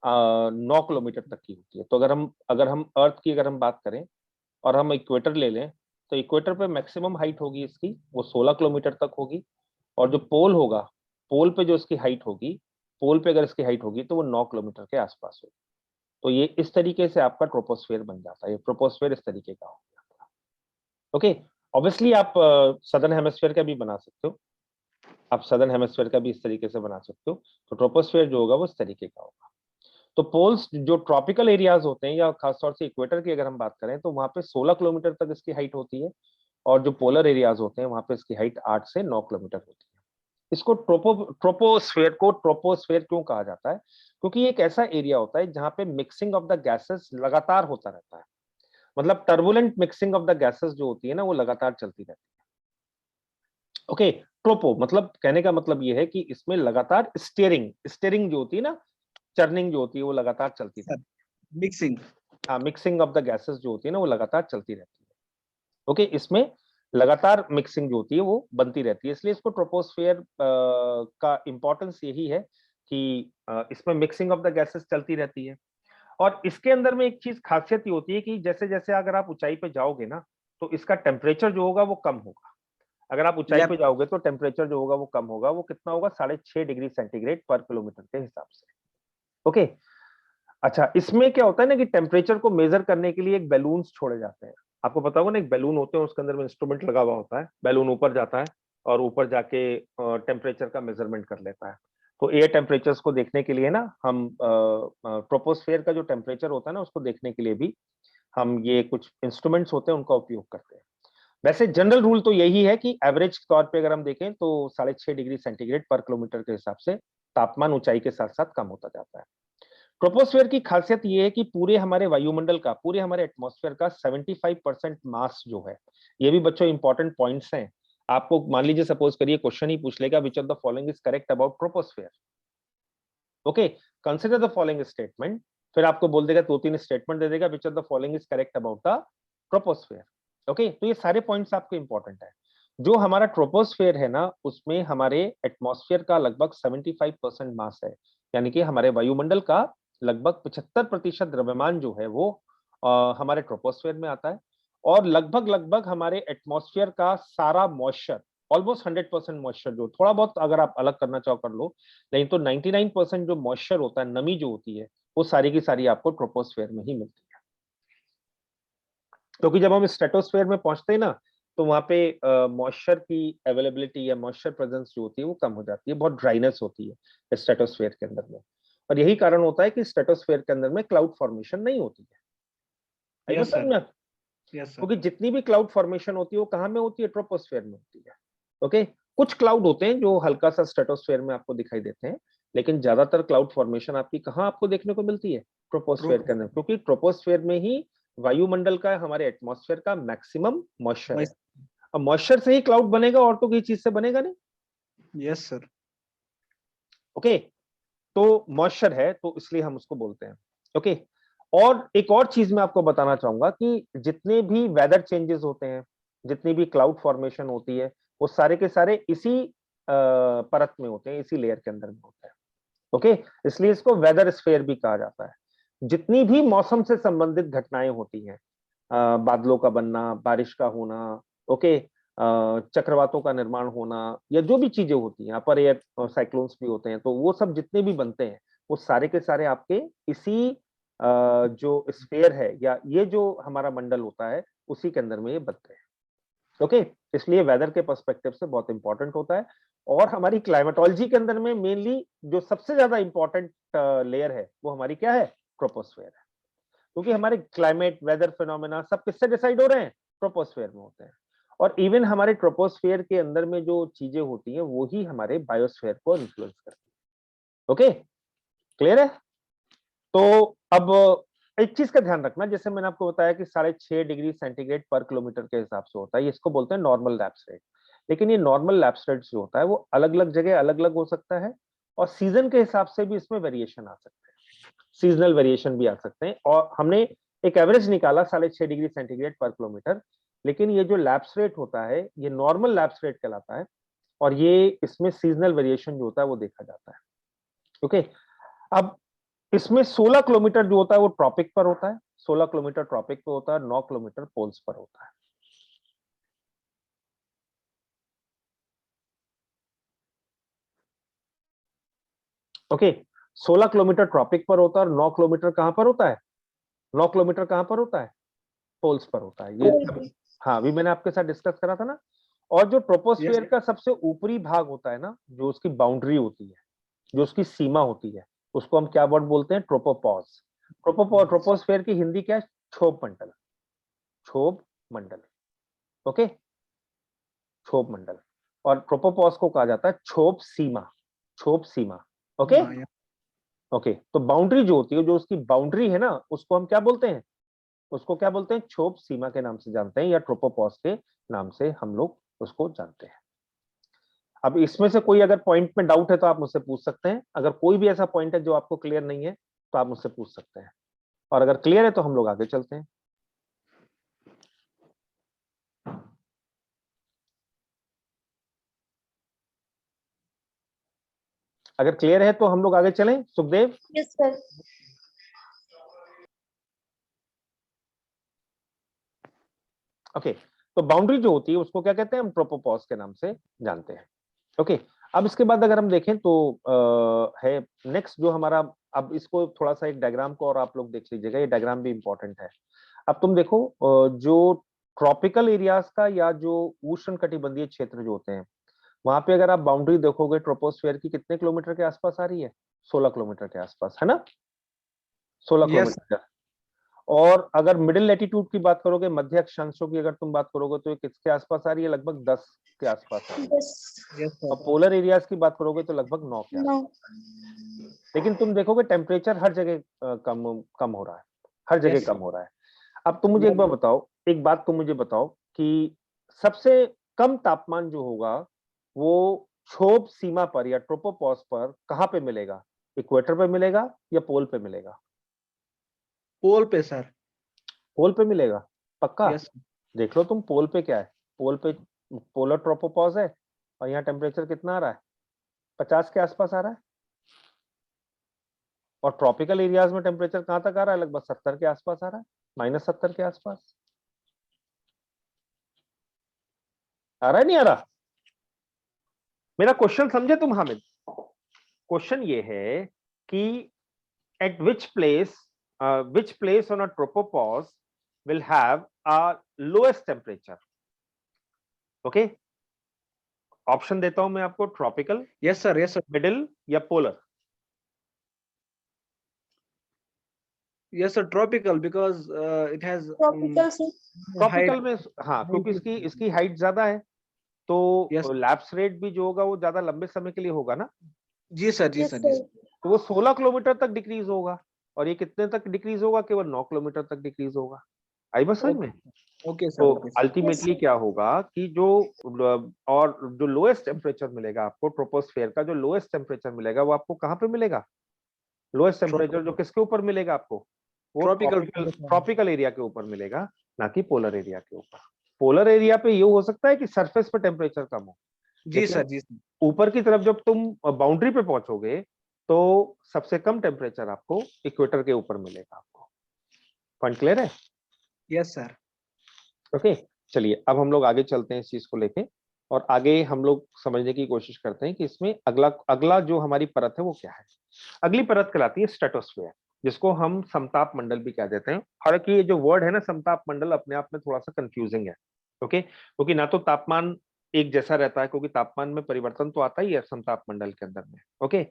9 किलोमीटर तक की होती है। तो अगर हम अर्थ की अगर हम बात करें और हम इक्वेटर ले लें, तो इक्वेटर पे मैक्सिमम हाइट होगी इसकी वो 16 किलोमीटर तक होगी, और जो पोल होगा, पोल पे जो इसकी हाइट होगी, पोल पे अगर इसकी हाइट होगी तो वो 9 किलोमीटर के आसपास होगी। तो ये इस तरीके से आपका ट्रोपोस्फेयर बन जाता है, ये ट्रोपोस्फेयर इस तरीके का हो गया। ओके, ऑब्वियसली आप सदर्न हेमिस्फीयर का भी बना सकते हो, आप सदर्न हेमिस्फीयर का भी इस तरीके से बना सकते हो, तो ट्रोपोस्फेयर जो होगा वो इस तरीके का होगा। तो पोल्स जो ट्रॉपिकल एरियाज होते हैं, या खासतौर से इक्वेटर की अगर हम बात करें, तो वहां पे 16 किलोमीटर तक इसकी हाइट होती है, और जो पोलर एरियाज होते हैं वहां पे इसकी हाइट 8 से 9 किलोमीटर होती है। इसको ट्रोपोस्फेयर क्यों कहा जाता है? क्योंकि ये एक ऐसा एरिया होता है जहां पे मिक्सिंग ऑफ द गैसेस लगातार होता रहता है, मतलब turbulent mixing of the gases जो होती है ना वो लगातार चलती रहती है। ओके, ट्रोपो मतलब, कहने का मतलब ये है कि इसमें लगातार स्टेयरिंग जो होती है ना, चर्निंग जो होती है वो लगातार चलती रहती है। Mixing. हाँ, मिक्सिंग ऑफ द गैसेस जो होती है ना वो लगातार चलती रहती है। ओके, इसमें लगातार मिक्सिंग जो होती है वो बनती रहती है, इसलिए इसको ट्रोपोस्फेयर का इंपॉर्टेंस यही है कि इसमें मिक्सिंग ऑफ द गैसेस चलती रहती है। और इसके अंदर में एक चीज खासियत ये होती है कि जैसे जैसे अगर आप ऊंचाई पे जाओगे ना, तो इसका टेम्परेचर जो होगा वो कम होगा। अगर आप ऊंचाई Yep. पे जाओगे तो टेम्परेचर जो होगा वो कम होगा, वो कितना होगा 6.5 डिग्री सेंटीग्रेड पर किलोमीटर के हिसाब से। ओके अच्छा, इसमें क्या होता है ना कि टेम्परेचर को मेजर करने के लिए एक बैलून्स छोड़े जाते हैं। आपको पता होगा ना, एक बैलून होते हैं, उसके अंदर में इंस्ट्रूमेंट लगा हुआ होता है, बैलून ऊपर जाता है और ऊपर जाके टेम्परेचर का मेजरमेंट कर लेता है। तो एयर टेम्परेचर्स को देखने के लिए ना हम ट्रोपोस्फेयर का जो टेम्परेचर होता है ना उसको देखने के लिए भी हम ये कुछ इंस्ट्रूमेंट्स होते हैं उनका उपयोग करते हैं। वैसे जनरल रूल तो यही है कि एवरेज तौर पे अगर हम देखें तो 6.5 डिग्री सेंटीग्रेड पर किलोमीटर के हिसाब से तापमान ऊंचाई के साथ साथ कम होता जाता है। ट्रोपोस्फेयर की खासियत ये है कि पूरे हमारे वायुमंडल का, पूरे हमारे एटमॉस्फेयर का 75% मास जो है, ये भी बच्चों इंपॉर्टेंट पॉइंट्स हैं। आपको मान लीजिए सपोज करिए क्वेश्चन ही पूछ लेगा which of the following is correct about troposphere. Okay, consider the following statement, फिर आपको बोल देगा, 2-3 स्टेटमेंट दे देगा which of the following is correct about the troposphere. Okay, तो ये सारे पॉइंट्स आपके इंपॉर्टेंट है। जो हमारा ट्रोपोस्फेयर है ना, उसमें हमारे एटमॉस्फेयर का लगभग 75% मास है, यानी कि हमारे वायुमंडल का लगभग 75% द्रव्यमान जो है वो हमारे ट्रोपोस्फेयर में आता है। और लगभग लगभग हमारे एटमॉस्फेयर का सारा मॉइस्चर, ऑलमोस्ट 100% मॉइस्चर, जो थोड़ा बहुत अगर आप अलग करना चाहो कर लो, नहीं तो 99% जो मॉइस्चर होता है, नमी जो होती है, वो सारी की सारी आपको ट्रोपोस्फेयर में ही मिलती है। क्योंकि जब हम स्ट्रेटोस्फेयर में पहुंचते हैं ना, तो वहां पे मॉइस्चर की अवेलेबिलिटी या मॉइस्चर प्रेजेंस जो होती है वो कम हो जाती है, बहुत ड्राइनेस होती है स्ट्रेटोस्फेयर के अंदर में। और यही कारण होता है कि स्ट्रेटोस्फेयर के अंदर में क्लाउड फॉर्मेशन नहीं होती है। Yes, sir. समझ में? Yes, sir. क्योंकि जितनी भी क्लाउड फॉर्मेशन होती है वो कहाँ में होती है? ट्रोपोस्फेयर में होती है। ओके, कुछ क्लाउड होते हैं जो हल्का सा स्ट्रेटोस्फेयर में आपको दिखाई देते हैं, लेकिन ज्यादातर क्लाउड फॉर्मेशन आपकी कहाँ आपको देखने को मिलती है? ट्रोपोस्फेयर के अंदर, क्योंकि ट्रोपोस्फेयर में ही वायुमंडल का, हमारे एटमॉस्फेयर का मैक्सिमम मॉइस्चर है। अब मॉइस्चर से ही क्लाउड बनेगा, और तो किसी चीज से बनेगा नहीं। Yes, sir. ओके, तो मॉइस्चर है तो इसलिए हम उसको बोलते हैं। ओके, और एक और चीज मैं आपको बताना चाहूंगा कि जितने भी वेदर चेंजेस होते हैं, जितनी भी क्लाउड फॉर्मेशन होती है, वो सारे के सारे इसी परत में होते हैं, इसी लेयर के अंदर में होते हैं। ओके, इसलिए इसको वेदर स्फीयर भी कहा जाता है। जितनी भी मौसम से संबंधित घटनाएं होती हैं, बादलों का बनना, बारिश का होना, ओके, चक्रवातों का निर्माण होना, या जो भी चीजें होती हैं, अपर एयर साइक्लोन्स भी होते हैं, तो वो सब जितने भी बनते हैं वो सारे के सारे आपके इसी जो स्फीयर है, या ये जो हमारा मंडल होता है, उसी के अंदर में ये बनते हैं। ओके, इसलिए वेदर के पर्सपेक्टिव से बहुत इंपॉर्टेंट होता है। और हमारी क्लाइमेटोलॉजी के अंदर में मेनली जो सबसे ज्यादा इंपॉर्टेंट लेयर है वो हमारी क्या है? ट्रोपोस्फेयर है। क्योंकि हमारे क्लाइमेट, वेदर फिनोमेना सब किससे डिसाइड हो रहे हैं? ट्रोपोस्फेयर में होते हैं। और इवन हमारे ट्रोपोस्फेयर के अंदर में जो चीजें होती हैं वो ही हमारे बायोस्फेयर को इन्फ्लुएंस करती है। ओके, क्लियर है? तो अब एक चीज का ध्यान रखना, जैसे मैंने आपको बताया कि 6.5 डिग्री सेंटीग्रेड पर किलोमीटर के हिसाब से होता है, इसको बोलते हैं नॉर्मल लैप्स रेट। लेकिन ये नॉर्मल लैप्स रेट जो होता है वो अलग अलग जगह अलग अलग हो सकता है, और सीजन के हिसाब से भी इसमें वेरिएशन आ सकते हैं, सीजनल वेरिएशन भी आ सकते हैं। और हमने एक एवरेज निकाला 6.5 डिग्री सेंटीग्रेड पर किलोमीटर, लेकिन ये जो लैप्स रेट होता है ये नॉर्मल लैप्स रेट कहलाता है, और ये इसमें सीजनल वेरिएशन जो होता है वो देखा जाता है। ओके, अब इसमें 16 किलोमीटर जो होता है वो ट्रॉपिक पर होता है, 16 किलोमीटर ट्रॉपिक पे होता है, 9 किलोमीटर पोल्स पर होता है। ओके, 16 किलोमीटर ट्रॉपिक पर होता है और 9 किलोमीटर कहां पर होता है? 9 किलोमीटर कहां पर होता है? पोल्स पर होता है। ये हाँ, अभी मैंने आपके साथ डिस्कस करा था ना। और जो ट्रोपोस्फेयर का सबसे ऊपरी भाग होता है ना, जो उसकी बाउंड्री होती है, जो उसकी सीमा होती है, उसको हम क्या वर्ड बोलते हैं? ट्रोपोपॉज। ट्रोपोस्फेयर की हिंदी क्या है? क्षोभ मंडल। क्षोभ मंडल। ओके, क्षोभ मंडल। और ट्रोपोपॉज को कहा जाता है क्षोभ सीमा। क्षोभ सीमा। ओके, ओके, तो बाउंड्री जो होती है, जो उसकी बाउंड्री है ना, उसको हम क्या बोलते हैं? उसको क्या बोलते हैं? क्षोभ सीमा के नाम से जानते हैं, या ट्रोपोपॉज के नाम से हम लोग उसको जानते हैं। अब इसमें से कोई अगर पॉइंट में डाउट है तो आप मुझसे पूछ सकते हैं। अगर कोई भी ऐसा पॉइंट है जो आपको क्लियर नहीं है तो आप मुझसे पूछ सकते हैं, और अगर क्लियर है तो हम लोग आगे चलते हैं। अगर क्लियर है तो हम लोग आगे चलें। सुखदेव? Yes, sir. ओके, तो बाउंड्री जो होती है उसको क्या कहते हैं, हम ट्रोपोपॉज के नाम से जानते हैं। ओके, अब इसके बाद अगर हम देखें तो है नेक्स्ट जो हमारा, अब इसको थोड़ा सा एक डायग्राम को और आप लोग देख लीजिएगा, ये डायग्राम भी इंपॉर्टेंट है। अब तुम देखो जो ट्रॉपिकल एरियाज का या जो उष्ण कटिबंधीय क्षेत्र जो होते हैं, वहां पे अगर आप बाउंड्री देखोगे ट्रोपोस्फेयर की, कितने किलोमीटर के आसपास आ रही है, 16 किलोमीटर के आसपास, है ना, 16 यस किलोमीटर। और अगर मिडिल लैटिट्यूड की बात करोगे, मध्य अक्षांशों की अगर तुम बात करोगे, तो ये किसके आसपास आ रही है, लगभग 10 के आसपास आ रही है। Yes. यस और सर पोलर एरियाज की बात करोगे तो लगभग 9 के आसपास। No. लेकिन तुम देखोगे टेम्परेचर हर जगह कम कम हो रहा है, हर जगह Yes. कम हो रहा है। अब तुम मुझे एक बार बताओ, एक बात तुम मुझे बताओ कि सबसे कम तापमान जो होगा वो क्षोभ सीमा पर या ट्रोपोपॉज पर कहाँ पे मिलेगा, इक्वेटर पे मिलेगा या पोल पे मिलेगा? पोल पे सर। पोल पे मिलेगा, पक्का? यस देख लो तुम पोल पे क्या है, पोल पे पोलर ट्रोपोपॉज है, और यहाँ टेम्परेचर कितना आ रहा है, 50 के आसपास आ रहा है। और ट्रॉपिकल एरियाज में टेम्परेचर कहां तक आ रहा है, लगभग 70 के आसपास आ रहा है, -70 के आसपास आ रहा है, नहीं आ रहा? मेरा क्वेश्चन समझे तुम हामिद? क्वेश्चन ये है कि at which place on a tropopause will have a lowest temperature? Okay, option देता हूं मैं आपको, ट्रॉपिकल, यस सर मिडिल या polar. Yes sir tropical because it has Tropical से ट्रॉपिकल में हाँ, क्योंकि इसकी हाइट ज्यादा है, तो Yes. लैप्स रेट भी जो होगा वो ज्यादा लंबे समय के लिए होगा ना, जी सर जी Yes, सर जी sir. सर तो वो 16 किलोमीटर तक डिक्रीज होगा। और ये कितने तक डिक्रीज होगा, केवल 9 किलोमीटर तक डिक्रीज होगा। आई बात समझ में? ओके सर तो ओके सर अल्टीमेटली Yes. क्या होगा कि जो और जो लोएस्ट टेम्परेचर मिलेगा आपको, ट्रोपोस्फेयर का जो लोएस्ट टेम्परेचर मिलेगा वो आपको कहाँ पे मिलेगा, लोएस्ट टेम्परेचर जो किसके ऊपर मिलेगा आपको, वो ट्रॉपिकल ट्रॉपिकल एरिया के ऊपर मिलेगा, ना कि पोलर एरिया के ऊपर। पोलर एरिया पे ये हो सकता है कि सरफेस पे टेम्परेचर कम हो, जी लेकिन सर जी सर ऊपर की तरफ जब तुम बाउंड्री पे पहुंचोगे तो सबसे कम टेम्परेचर आपको इक्वेटर के ऊपर मिलेगा आपको। पॉइंट क्लियर है? यस सर ओके, चलिए अब हम लोग आगे चलते हैं इस चीज को लेके, और आगे हम लोग समझने की कोशिश करते हैं कि इसमें अगला अगला जो हमारी परत है वो क्या है। अगली परत कहलाती है स्ट्रेटोस्फेयर, जिसको हम समताप मंडल भी कह देते हैं। हालांकि ये जो वर्ड है ना समताप मंडल, अपने आप में थोड़ा सा कंफ्यूजिंग है। ओके, क्योंकि ना तो तापमान एक जैसा रहता है, क्योंकि तापमान में परिवर्तन तो आता ही है समताप मंडल के अंदर में। ओके,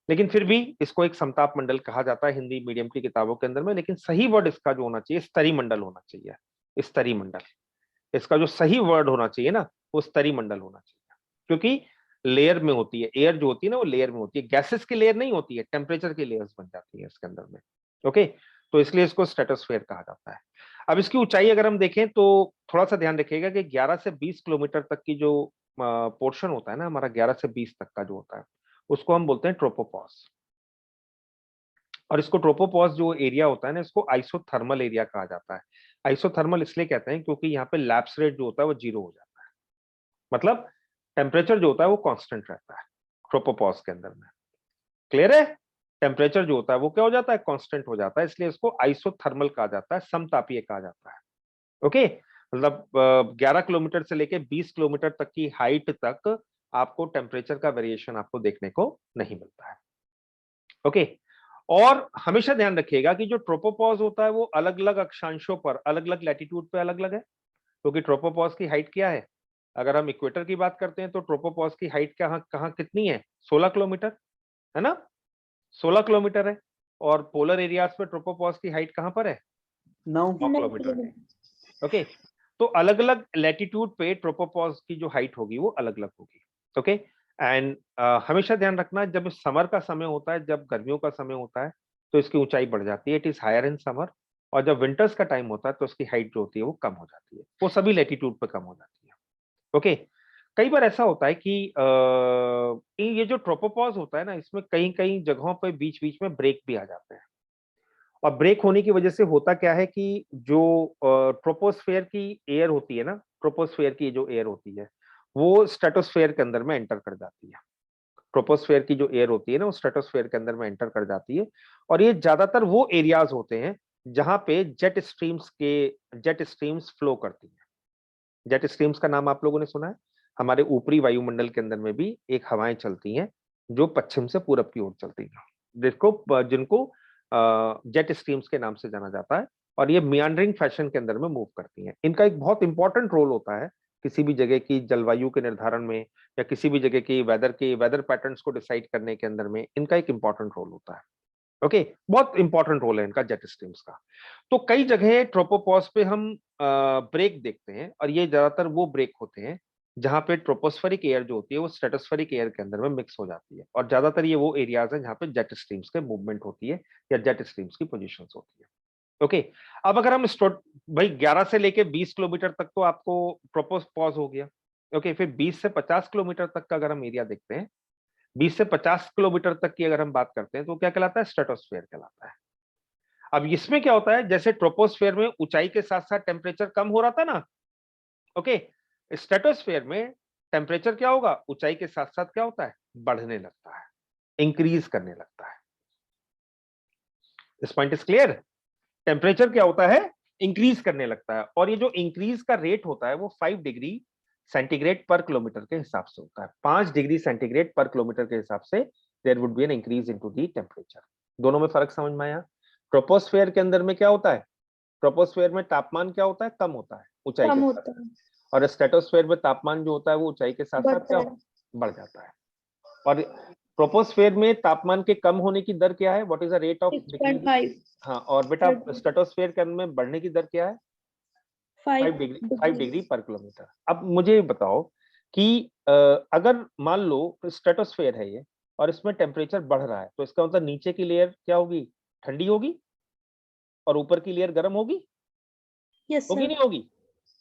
लेकिन फिर भी इसको एक समताप मंडल कहा जाता है हिंदी मीडियम की किताबों के अंदर में। लेकिन सही वर्ड इसका जो होना चाहिए, स्तरी मंडल होना चाहिए, स्तरी मंडल। इसका जो सही वर्ड होना चाहिए ना, वो स्तरी मंडल होना चाहिए, क्योंकि लेयर में होती है, एयर जो होती है ना वो लेयर में होती है, गैसेस की लेयर नहीं होती है, टेम्परेचर की लेयर्स बन जाती है इसके अंदर में। ओके, तो इसलिए इसको स्ट्रेटोस्फेयर कहा जाता है। अब इसकी ऊंचाई अगर हम देखें तो थोड़ा सा ध्यान रखिएगा कि 11 से 20 किलोमीटर तक की जो पोर्शन होता है ना हमारा, 11 से 20 तक का जो होता है, उसको हम बोलते हैं ट्रोपोपॉज। और इसको ट्रोपोपॉज जो एरिया होता है ना, इसको आइसोथर्मल एरिया कहा जाता है। आइसोथर्मल इसलिए कहते हैं क्योंकि यहाँ पे लैप्स रेट जो होता है वो 0 हो जाता है, मतलब टेम्परेचर जो होता है वो कांस्टेंट रहता है ट्रोपोपॉज के अंदर में। क्लियर है? टेम्परेचर जो होता है वो क्या हो जाता है, कांस्टेंट हो जाता है, इसलिए इसको आइसोथर्मल कहा जाता है, समतापीय कहा जाता है। ओके, मतलब 11 किलोमीटर से लेके 20 किलोमीटर तक की हाइट तक आपको टेम्परेचर का वेरिएशन आपको देखने को नहीं मिलता है। ओके, और हमेशा ध्यान रखिएगा कि जो ट्रोपोपॉज होता है वो अलग अलग अक्षांशों पर, अलग अलग लैटिट्यूड पे अलग अलग है, क्योंकि ट्रोपोपॉज की हाइट क्या है, अगर हम इक्वेटर की बात करते हैं तो ट्रोपोपॉज की हाइट कहाँ कहाँ कितनी है, 16 किलोमीटर, है ना, 16 किलोमीटर है। और पोलर एरियाज पे ट्रोपोपॉज की हाइट कहाँ पर है, 9 9 किलोमीटर है। ओके, तो अलग अलग लैटिट्यूड पे ट्रोपोपॉज की जो हाइट होगी वो अलग अलग होगी। ओके, एंड हमेशा ध्यान रखना, जब समर का समय होता है, जब गर्मियों का समय होता है, तो इसकी ऊंचाई बढ़ जाती है, it is higher in summer. और जब विंटर्स का टाइम होता है तो उसकी हाइट जो होती है वो कम हो जाती है, वो सभी लैटिट्यूड पे कम हो जाती है। ओके, कई बार ऐसा होता है कि ये जो ट्रोपोपॉज होता है ना, इसमें कई कई जगहों पे बीच बीच में ब्रेक भी आ जाते हैं। और ब्रेक होने की वजह से होता क्या है कि जो ट्रोपोस्फेयर की एयर होती है ना, ट्रोपोस्फेयर की जो एयर होती है वो स्ट्रेटोस्फेयर के अंदर में एंटर कर जाती है। ट्रोपोस्फेयर की जो एयर होती है ना वो स्ट्रेटोस्फेयर के अंदर में एंटर कर जाती है। और ये ज्यादातर वो एरियाज होते हैं जहां पे जेट स्ट्रीम्स फ्लो करती हैं। जेट स्ट्रीम्स का नाम आप लोगों ने सुना है। हमारे ऊपरी वायुमंडल के अंदर में भी एक हवाएं चलती हैं जो पश्चिम से पूरब की ओर चलती हैं, जिनको जेट स्ट्रीम्स के नाम से जाना जाता है, और ये मियांडरिंग फैशन के अंदर में मूव करती हैं। इनका एक बहुत इंपॉर्टेंट रोल होता है किसी भी जगह की जलवायु के निर्धारण में, या किसी भी जगह की वेदर पैटर्न्स को डिसाइड करने के अंदर में इनका एक इंपॉर्टेंट रोल होता है। ओके, बहुत इंपॉर्टेंट रोल है इनका जेट स्ट्रीम्स का। तो कई जगह ट्रोपोपॉज पे हम ब्रेक देखते हैं, और ये ज्यादातर वो ब्रेक होते हैं जहां पे ट्रोपोस्फेरिक एयर जो होती है वो स्ट्रेटोस्फेरिक एयर के अंदर में मिक्स हो जाती है, और ज्यादातर ये वो एरियाज हैं जहां पे जेट स्ट्रीम्स के मूवमेंट होती है या जेट स्ट्रीम्स की पोजीशंस होती है। ओके, अब अगर हम भाई 11 से लेके 20 किलोमीटर तक तो आपको ट्रोपोपॉज हो गया। ओके, फिर 20 से 50 किलोमीटर तक का अगर हम एरिया देखते हैं, 20 से 50 किलोमीटर तक की अगर हम बात करते हैं, तो क्या कहलाता है? स्ट्रेटोस्फेयर कहलाता है। अब इसमें क्या होता है, जैसे ट्रोपोस्फेयर में ऊंचाई के साथ साथ टेम्परेचर कम हो रहा था ना, ओके, स्ट्रेटोस्फेयर में टेम्परेचर क्या होगा, ऊंचाई के साथ साथ क्या होता है, बढ़ने लगता है, इंक्रीज करने लगता है। This point is clear. Temperature क्या होता है, इंक्रीज करने लगता है, और ये जो इंक्रीज का रेट होता है वो 5 डिग्री सेंटीग्रेड पर किलोमीटर के हिसाब से होता है। 5 डिग्री सेंटीग्रेड पर किलोमीटर के हिसाब से there would be an increase into the temperature. दोनों में फर्क समझ में आया? ट्रोपोस्फेयर के अंदर में क्या होता है, ट्रोपोस्फेयर में तापमान क्या होता है, कम होता है ऊंचाई कम के होता साथ, है, और स्ट्रेटोस्फेयर में तापमान जो होता है वो ऊंचाई के साथ साथ बढ़ता क्या है। बढ़ जाता है। और ट्रोपोस्फेयर में तापमान के कम होने की दर क्या है, what is the rate of decrease? 6.5 हाँ, और बेटा स्ट्रेटोस्फेयर के अंदर में बढ़ने की दर क्या है? 5 डिग्री पर किलोमीटर। अब मुझे बताओ कि अगर मान लो स्ट्रेटोस्फेयर है ये, और इसमें टेम्परेचर बढ़ रहा है, तो इसका मतलब नीचे की लेयर क्या होगी, ठंडी होगी, और ऊपर की लेयर गर्म होगी, यस होगी सर, नहीं होगी?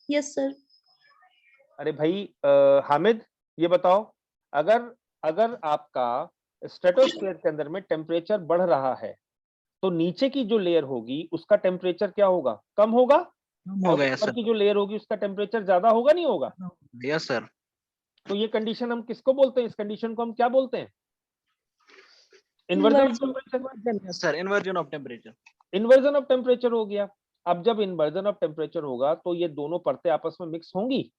Yes sir. अरे भाई हामिद, ये बताओ, अगर अगर आपका स्ट्रेटोस्फेयर के अंदर में टेम्परेचर बढ़ रहा है, तो नीचे की जो लेयर होगी उसका टेम्परेचर क्या होगा, कम होगा, कम हो और गया ऊपर सर। की जो लेयर होगी उसका टेम्परेचर ज्यादा होगा, नहीं होगा? Yes sir. तो ये कंडीशन हम किसको बोलते हैं, इस कंडीशन को हम क्या बोलते हैं? Inversion of temperature. Yes sir, inversion of temperature. Inversion of temperature हो गया। अब जब इन्वर्जन ऑफ टेम्परेचर होगा तो ये दोनों परतें आपस में मिक्स होंगी?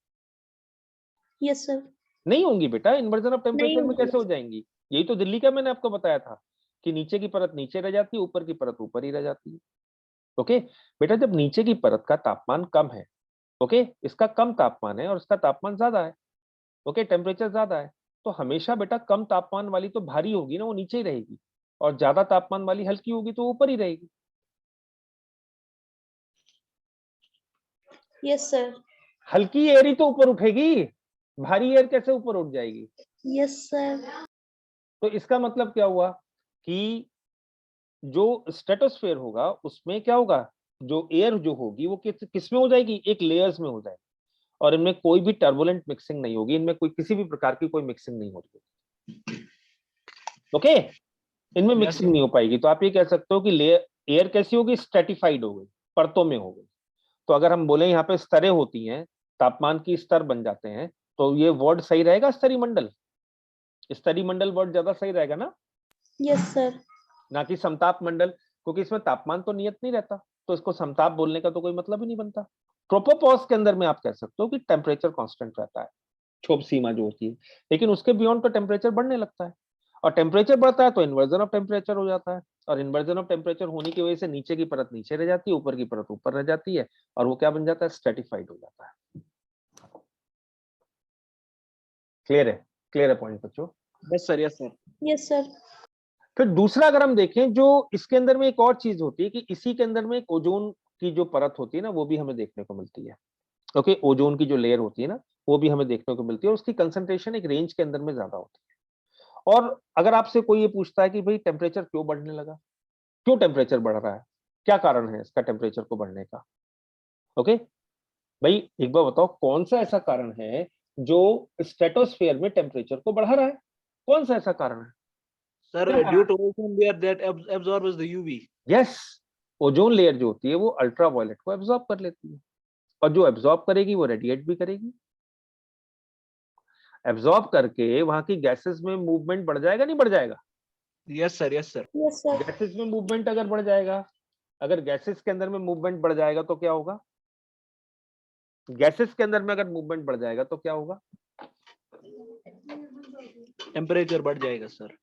Yes sir. नहीं होंगी बेटा, इन्वर्जन ऑफ नहीं टेम्परेचर में कैसे हो होगी। जाएंगी? यही तो दिल्ली का मैंने आपको बताया था कि नीचे की परत नीचे रह जाती है, ऊपर की परत ऊपर ही रह जाती है। ओके बेटा, जब नीचे की परत का तापमान कम है, ओके, इसका कम तापमान है और इसका तापमान ज्यादा है, ओके, टेम्परेचर ज्यादा है, तो हमेशा बेटा कम तापमान वाली तो भारी होगी ना, वो नीचे ही रहेगी, और ज्यादा तापमान वाली हल्की होगी तो ऊपर ही रहेगी। Yes sir. हल्की एयर ही तो ऊपर उठेगी, भारी एयर कैसे ऊपर उठ जाएगी? Yes sir. तो इसका मतलब क्या हुआ कि जो स्ट्रेटोस्फेयर होगा उसमें क्या होगा, जो एयर जो होगी वो किस में हो जाएगी, एक लेयर्स में हो जाएगी, और इनमें कोई भी टर्बुलेंट मिक्सिंग नहीं होगी, इनमें कोई किसी भी प्रकार की कोई मिक्सिंग नहीं होगी। ओके, इनमें मिक्सिंग नहीं हो पाएगी। तो आप ये कह सकते हो कि लेयर एयर कैसी होगी, स्ट्रेटिफाइड हो गई, परतों में हो गई। तो अगर हम बोले यहाँ पे स्तरें होती हैं, तापमान की स्तर बन जाते हैं, तो ये वर्ड सही रहेगा, स्तरी मंडल? स्तरी मंडल वर्ड ज्यादा सही रहेगा ना, यस सर। ना कि समताप मंडल, क्योंकि इसमें तापमान तो नियत नहीं रहता, तो इसको समताप बोलने का तो कोई मतलब ही नहीं बनता। ट्रोपोपॉज के अंदर में आप कह सकते हो कि टेम्परेचर कांस्टेंट रहता है, क्षोभ सीमा जो होती है, लेकिन उसके बियॉन्ड तो टेम्परेचर बढ़ने लगता है, और टेम्परेचर बढ़ता है तो इन्वर्जन ऑफ टेम्परेचर हो जाता है, और इन्वर्जन ऑफ टेम्परेचर होने की वजह से नीचे की परत नीचे रह जाती है, ऊपर की परत ऊपर रह जाती है, और वो क्या बन जाता है, स्ट्रेटिफाइड हो जाता है। क्लियर है? क्लियर है पॉइंट बच्चों? Yes sir, yes sir. Yes sir. फिर दूसरा अगर हम देखें, जो इसके अंदर में एक और चीज होती है कि इसी के अंदर में एक ओजोन की जो परत होती है ना, वो भी हमें देखने को मिलती है। ओके, ओजोन की जो लेयर होती है ना, वो भी हमें देखने को मिलती है, और उसकी कंसंट्रेशन एक रेंज के अंदर में ज्यादा होती है। और अगर आपसे कोई ये पूछता है कि भाई टेम्परेचर क्यों बढ़ने लगा, क्यों टेम्परेचर बढ़ रहा है, क्या कारण है इसका टेम्परेचर को बढ़ने का? ओके भाई, एक बार बताओ, कौन सा ऐसा कारण है जो स्ट्रेटोस्फेयर में टेम्परेचर को बढ़ा रहा है? कौन सा ऐसा कारण है? Sir, due to ozone layer that absorbs the UV। Yes, ozone layer जो होती है वो अल्ट्रा वायलेट को एब्जॉर्ब कर लेती है, और जो एब्जॉर्ब करेगी वो रेडिएट भी करेगी। एब्जॉर्ब करके वहां की गैसेस में मूवमेंट बढ़ जाएगा, नहीं बढ़ जाएगा? Yes sir, yes sir. Yes sir. Gases में मूवमेंट अगर बढ़ जाएगा, अगर गैसेस के अंदर में मूवमेंट बढ़ जाएगा तो क्या होगा, गैसेस के अंदर में अगर मूवमेंट बढ़ जाएगा तो क्या होगा? टेम्परेचर बढ़ जाएगा सर।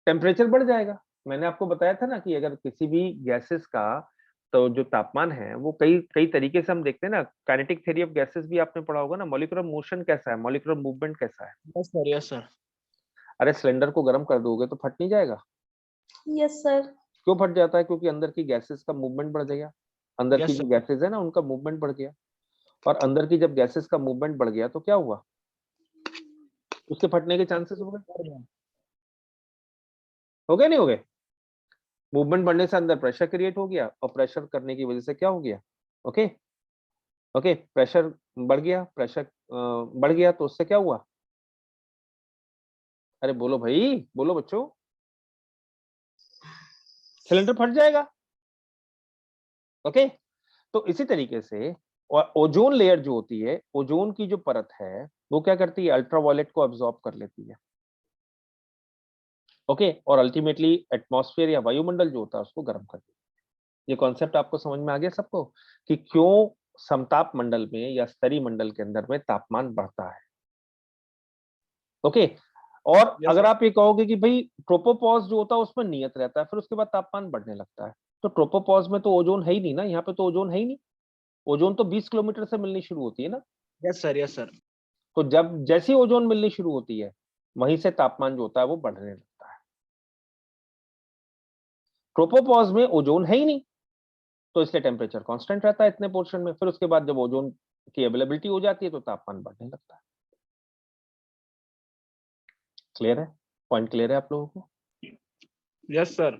टेम्परेचर बढ़ जाएगा। मैंने आपको बताया था ना कि अगर किसी भी गैसेस का तो जो तापमान है वो कई कई तरीके से हम देखते हैं ना। काइनेटिक थ्योरी ऑफ गैसेस भी आपने पढ़ा होगा ना। मॉलिक्यूलर मोशन कैसा है, मॉलिक्यूलर मूवमेंट कैसा है? Yes sir, yes sir. अरे सिलेंडर को गर्म कर दोगे तो फट नहीं जाएगा? Yes sir. क्यों फट जाता है? क्योंकि अंदर की गैसेस का मूवमेंट बढ़ गया। अंदर की Yes, जो sir. गैसेस है ना उनका मूवमेंट बढ़ गया, और अंदर की जब गैसेस का मूवमेंट बढ़ गया तो क्या हुआ? उसके फटने के चांसेस हो गए। हो गए नहीं हो गए? मूवमेंट बढ़ने से अंदर प्रेशर क्रिएट हो गया, और प्रेशर करने की वजह से क्या हो गया? ओके ओके, प्रेशर बढ़ गया, प्रेशर बढ़ गया तो उससे क्या हुआ? अरे बोलो भाई, बोलो बच्चों। सिलेंडर फट जाएगा। ओके, तो इसी तरीके से और ओजोन लेयर जो होती है, ओजोन की जो परत है वो क्या करती है? अल्ट्रावायलेट को अब्सॉर्ब कर लेती है। ओके, और अल्टीमेटली एटमॉस्फेयर या वायुमंडल जो होता है उसको गर्म कर देती है। ये कॉन्सेप्ट आपको समझ में आ गया सबको कि क्यों समताप मंडल में या स्तरीय मंडल के अंदर में तापमान बढ़ता है? ओके, और Yes, अगर sir. आप ये कहोगे कि भाई ट्रोपोपॉज जो होता है उसमें नियत रहता है, फिर उसके बाद तापमान बढ़ने लगता है, तो ट्रोपोपॉज में तो ओजोन है ही नहीं ना। यहाँ पे तो ओजोन है ही नहीं। ओजोन तो 20 किलोमीटर से मिलनी शुरू होती है ना। Yes, sir. Yes, sir. तो जब जैसी ओजोन मिलनी शुरू होती है वहीं से तापमान जो होता है वो बढ़ने लगता है। ट्रोपोपॉज में ओजोन है ही नहीं, तो इसलिए टेम्परेचर कांस्टेंट रहता है इतने पोर्शन में। फिर उसके बाद जब ओजोन की अवेलेबिलिटी हो जाती है तो तापमान बढ़ने लगता है। क्लियर है? पॉइंट क्लियर है आप लोगों को? Yes, sir.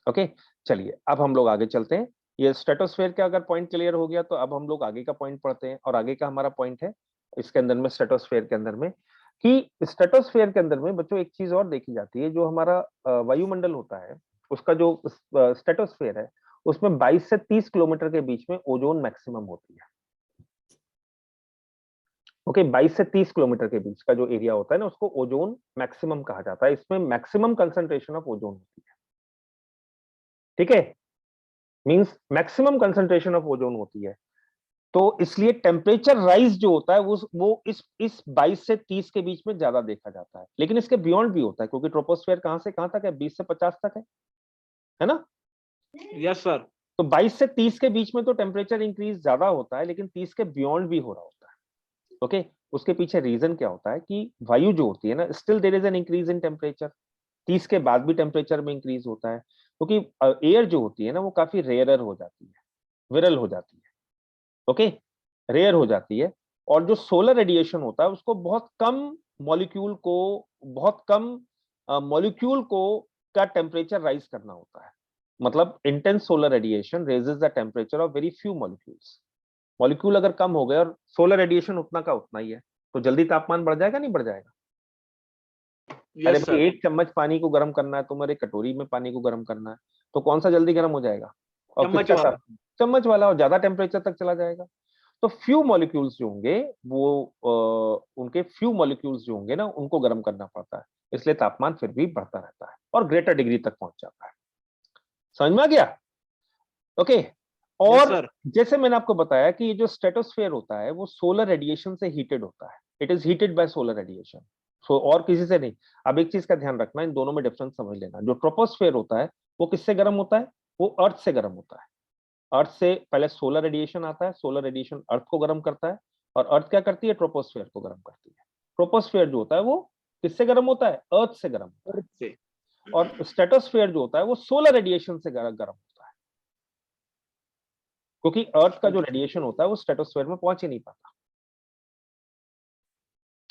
ओके, चलिए अब हम लोग आगे चलते हैं। ये स्ट्रेटोस्फेयर का अगर पॉइंट क्लियर हो गया तो अब हम लोग आगे का पॉइंट पढ़ते हैं। और आगे का हमारा पॉइंट है इसके अंदर में, स्ट्रेटोस्फेयर के अंदर में, कि स्ट्रेटोस्फेयर के अंदर में बच्चों एक चीज और देखी जाती है। जो हमारा वायुमंडल होता है उसका जो स्ट्रेटोस्फेयर है उसमें 22 से 30 किलोमीटर के बीच में ओजोन मैक्सिमम होती है। ओके, 22 से 30 किलोमीटर के बीच का जो एरिया होता है ना उसको ओजोन मैक्सिमम कहा जाता है। इसमें मैक्सिमम कंसंट्रेशन ऑफ ओजोन होती है। ठीक है, means maximum concentration of ozone होती है। तो इसलिए टेम्परेचर राइज जो होता है वो इस 22 से 30 के बीच में ज्यादा देखा जाता है। लेकिन इसके बियॉन्ड भी होता है, क्योंकि ट्रोपोस्फेयर कहां से कहां तक है? 20 से 50 तक है ना। Yes, sir. तो 22 से 30 के बीच में तो टेम्परेचर इंक्रीज ज्यादा होता है, लेकिन 30 के बियॉन्ड भी हो रहा होता है। ओके, उसके पीछे रीजन क्या होता है कि वायु जो होती है ना, still there is an increase in temperature. 30 के बाद भी टेम्परेचर में इंक्रीज होता है, क्योंकि एयर जो होती है ना वो काफी रेयरर हो जाती है, विरल हो जाती है। ओके, रेयर हो जाती है। और जो सोलर रेडिएशन होता है उसको बहुत कम मॉलिक्यूल को का टेम्परेचर राइज करना होता है। मतलब intense solar radiation raises the temperature of very few molecules. Molecule अगर कम हो गए और सोलर रेडिएशन उतना का उतना ही है तो जल्दी तापमान बढ़ जाएगा नहीं बढ़ जाएगा? अरे Yes, भाई, sir. एक चम्मच पानी को गर्म करना है, तुम्हारे कटोरी में पानी को गर्म करना है, तो कौन सा जल्दी गर्म हो जाएगा? और चम्मच किसका वाला। चम्मच वाला, और ज्यादा टेम्परेचर तक चला जाएगा। तो फ्यू मॉलिक्यूल्स जो होंगे वो उनके फ्यू मॉलिक्यूल्स जो होंगे ना उनको गर्म करना पड़ता है, इसलिए तापमान फिर भी बढ़ता रहता है और ग्रेटर डिग्री तक पहुंच जाता है। समझ में आ गया? ओके, Yes, और sir. जैसे मैंने आपको बताया कि ये जो स्ट्रेटोस्फेयर होता है वो सोलर रेडिएशन से हीटेड होता है। It is heated by solar radiation, so और किसी से नहीं। अब एक चीज का ध्यान रखना, इन दोनों में डिफरेंस समझ लेना। जो ट्रोपोस्फेयर होता है वो किससे गर्म होता है? वो अर्थ से गर्म होता है। अर्थ से पहले सोलर रेडिएशन आता है, सोलर रेडिएशन अर्थ को गर्म करता है, और अर्थ क्या करती है? ट्रोपोस्फेयर को गर्म करती है। ट्रोपोस्फेयर जो होता है वो किससे गर्म होता है? अर्थ से गर्म होता है। Earth से। और स्ट्रेटोस्फेयर जो होता है वो सोलर रेडिएशन से गर्म होता है, क्योंकि अर्थ का जो रेडिएशन होता है वो स्ट्रेटोस्फेयर में पहुंच ही नहीं पाता।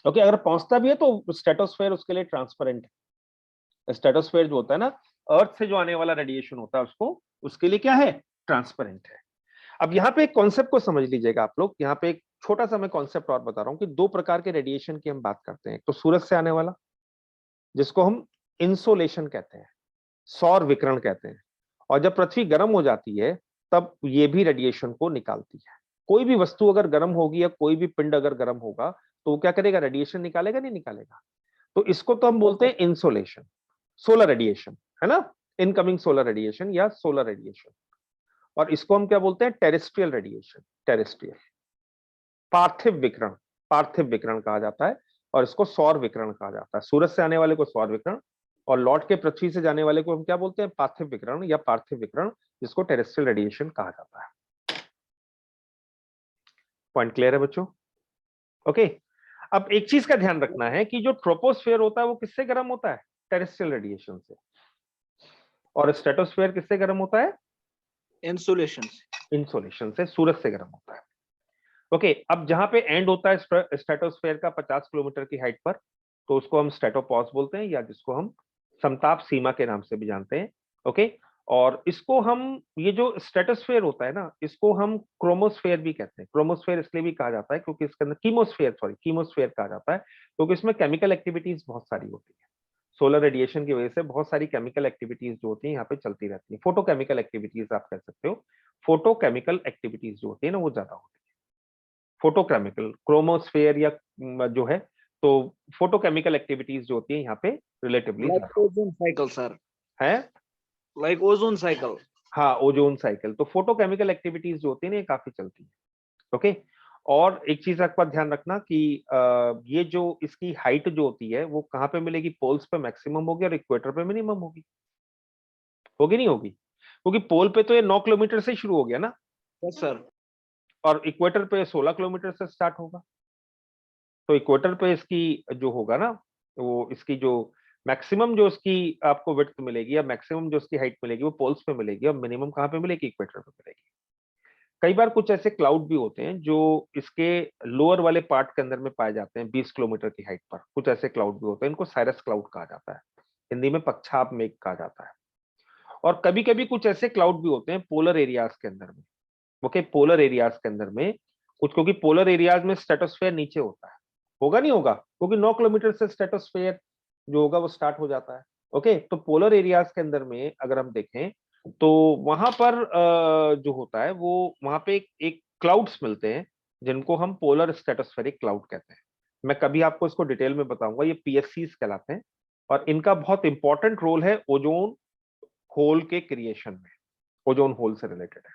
ओके, अगर पहुंचता भी है तो स्ट्रेटोस्फेयर उसके लिए ट्रांसपेरेंट है। स्ट्रेटोस्फेयर जो होता है ना, अर्थ से जो आने वाला रेडिएशन होता है उसको, उसके लिए क्या है? ट्रांसपेरेंट है। अब यहाँ पे एक कॉन्सेप्ट को समझ लीजिएगा आप लोग। यहाँ पे एक छोटा सा मैं कॉन्सेप्ट और बता रहा हूँ कि दो प्रकार के रेडिएशन की हम बात करते हैं। तो सूरज से आने वाला, जिसको हम इंसोलेशन कहते हैं, सौर विकिरण कहते हैं। और जब पृथ्वी गर्म हो जाती है तब ये भी रेडिएशन को निकालती है। कोई भी वस्तु अगर गर्म होगी या कोई भी पिंड अगर गर्म होगा तो वो क्या करेगा? रेडिएशन निकालेगा नहीं निकालेगा? तो इसको तो हम बोलते हैं इंसोलेशन, सोलर रेडिएशन, है ना। इनकमिंग सोलर रेडिएशन या सोलर रेडिएशन। और इसको हम क्या बोलते हैं? Terrestrial radiation, terrestrial. पार्थिव विकिरण कहा जाता है, और इसको सौर विकिरण कहा जाता है। सूरज से आने वाले को सौर विकिरण, और लौट के पृथ्वी से जाने वाले को हम क्या बोलते हैं, पार्थिव विकिरण या पार्थिव विकिरण, जिसको टेरेस्ट्रियल रेडिएशन कहा जाता है। पॉइंट क्लियर है बच्चों? ओके, अब एक चीज का ध्यान रखना है कि जो ट्रोपोस्फेयर होता है वो किससे गर्म होता है, टेरेस्ट्रियल रेडिएशन से, और स्ट्रेटोस्फेयर किससे गर्म होता है, इंसोलेशन से, सूरज से गर्म होता है। ओके, अब जहां पे एंड होता है स्ट्रेटोस्फेयर का 50 किलोमीटर की हाइट पर, तो उसको हम स्ट्रेटोपॉज बोलते हैं, या जिसको हम समताप सीमा के नाम से भी जानते हैं। ओके, और इसको हम, ये जो स्ट्रेटोस्फेयर होता है ना, इसको हम क्रोमोस्फेयर भी कहते हैं। क्रोमोस्फेयर इसलिए भी कहा जाता है क्योंकि इसके अंदर कीमोस्फेयर कहा जाता है, क्योंकि इसमें केमिकल एक्टिविटीज बहुत सारी होती है। सोलर रेडिएशन की वजह से बहुत सारी केमिकल एक्टिविटीज जो होती है यहाँ पे चलती रहती है। फोटोकेमिकल एक्टिविटीज आप कह सकते हो, फोटोकेमिकल एक्टिविटीज जो होती है ना वो ज्यादा होती है। फोटोकेमिकल, क्रोमोस्फेयर या जो है, तो फोटोकेमिकल एक्टिविटीज जो होती है यहाँ पे रिलेटिवली ओजोन साइकिल सर, है, लाइक ओजोन साइकिल। हाँ, ओजोन साइकिल। तो फोटोकेमिकल एक्टिविटीज जो होती है ना ये काफी चलती है। ओके, और एक चीज आपका ध्यान रखना कि ये जो इसकी हाइट जो होती है वो कहाँ पे मिलेगी, पोल्स पे मैक्सिमम होगी और इक्वेटर पे मिनिमम होगी। होगी नहीं होगी? क्योंकि पोल पे तो ये 9 किलोमीटर से शुरू हो गया ना, यस सर। और इक्वेटर पे 16 किलोमीटर से स्टार्ट होगा। तो इक्वेटर पे इसकी जो होगा ना, वो इसकी जो मैक्सिमम जो इसकी आपको विड्थ मिलेगी या मैक्सिमम जो इसकी हाइट मिलेगी वो पोल्स पे मिलेगी, और मिनिमम कहाँ पे मिलेगी, इक्वेटर पे मिलेगी। कई बार कुछ ऐसे क्लाउड भी होते हैं जो इसके लोअर वाले पार्ट के अंदर में पाए जाते हैं 20 किलोमीटर की हाइट पर। कुछ ऐसे क्लाउड भी होते हैं, इनको साइरस क्लाउड कहा जाता है, हिंदी में पक्षाप मेघ कहा जाता है। और कभी कभी कुछ ऐसे क्लाउड भी होते हैं पोलर एरियाज के अंदर में। ओके, पोलर एरियाज के अंदर में कुछ, क्योंकि पोलर एरियाज में स्ट्रेटोस्फेयर नीचे होता है। होगा नहीं होगा? क्योंकि 9 किलोमीटर से स्ट्रेटोस्फेयर जो होगा वो स्टार्ट हो जाता है। ओके, तो पोलर एरियाज के अंदर में अगर हम देखें तो वहां पर जो होता है वो वहां पे एक क्लाउड्स मिलते हैं जिनको हम पोलर स्ट्रेटोस्फेरिक क्लाउड कहते हैं। मैं कभी आपको इसको डिटेल में बताऊंगा, ये पीएससीज कहलाते हैं, और इनका बहुत इंपॉर्टेंट रोल है ओजोन होल के क्रिएशन में, ओजोन होल से रिलेटेड है।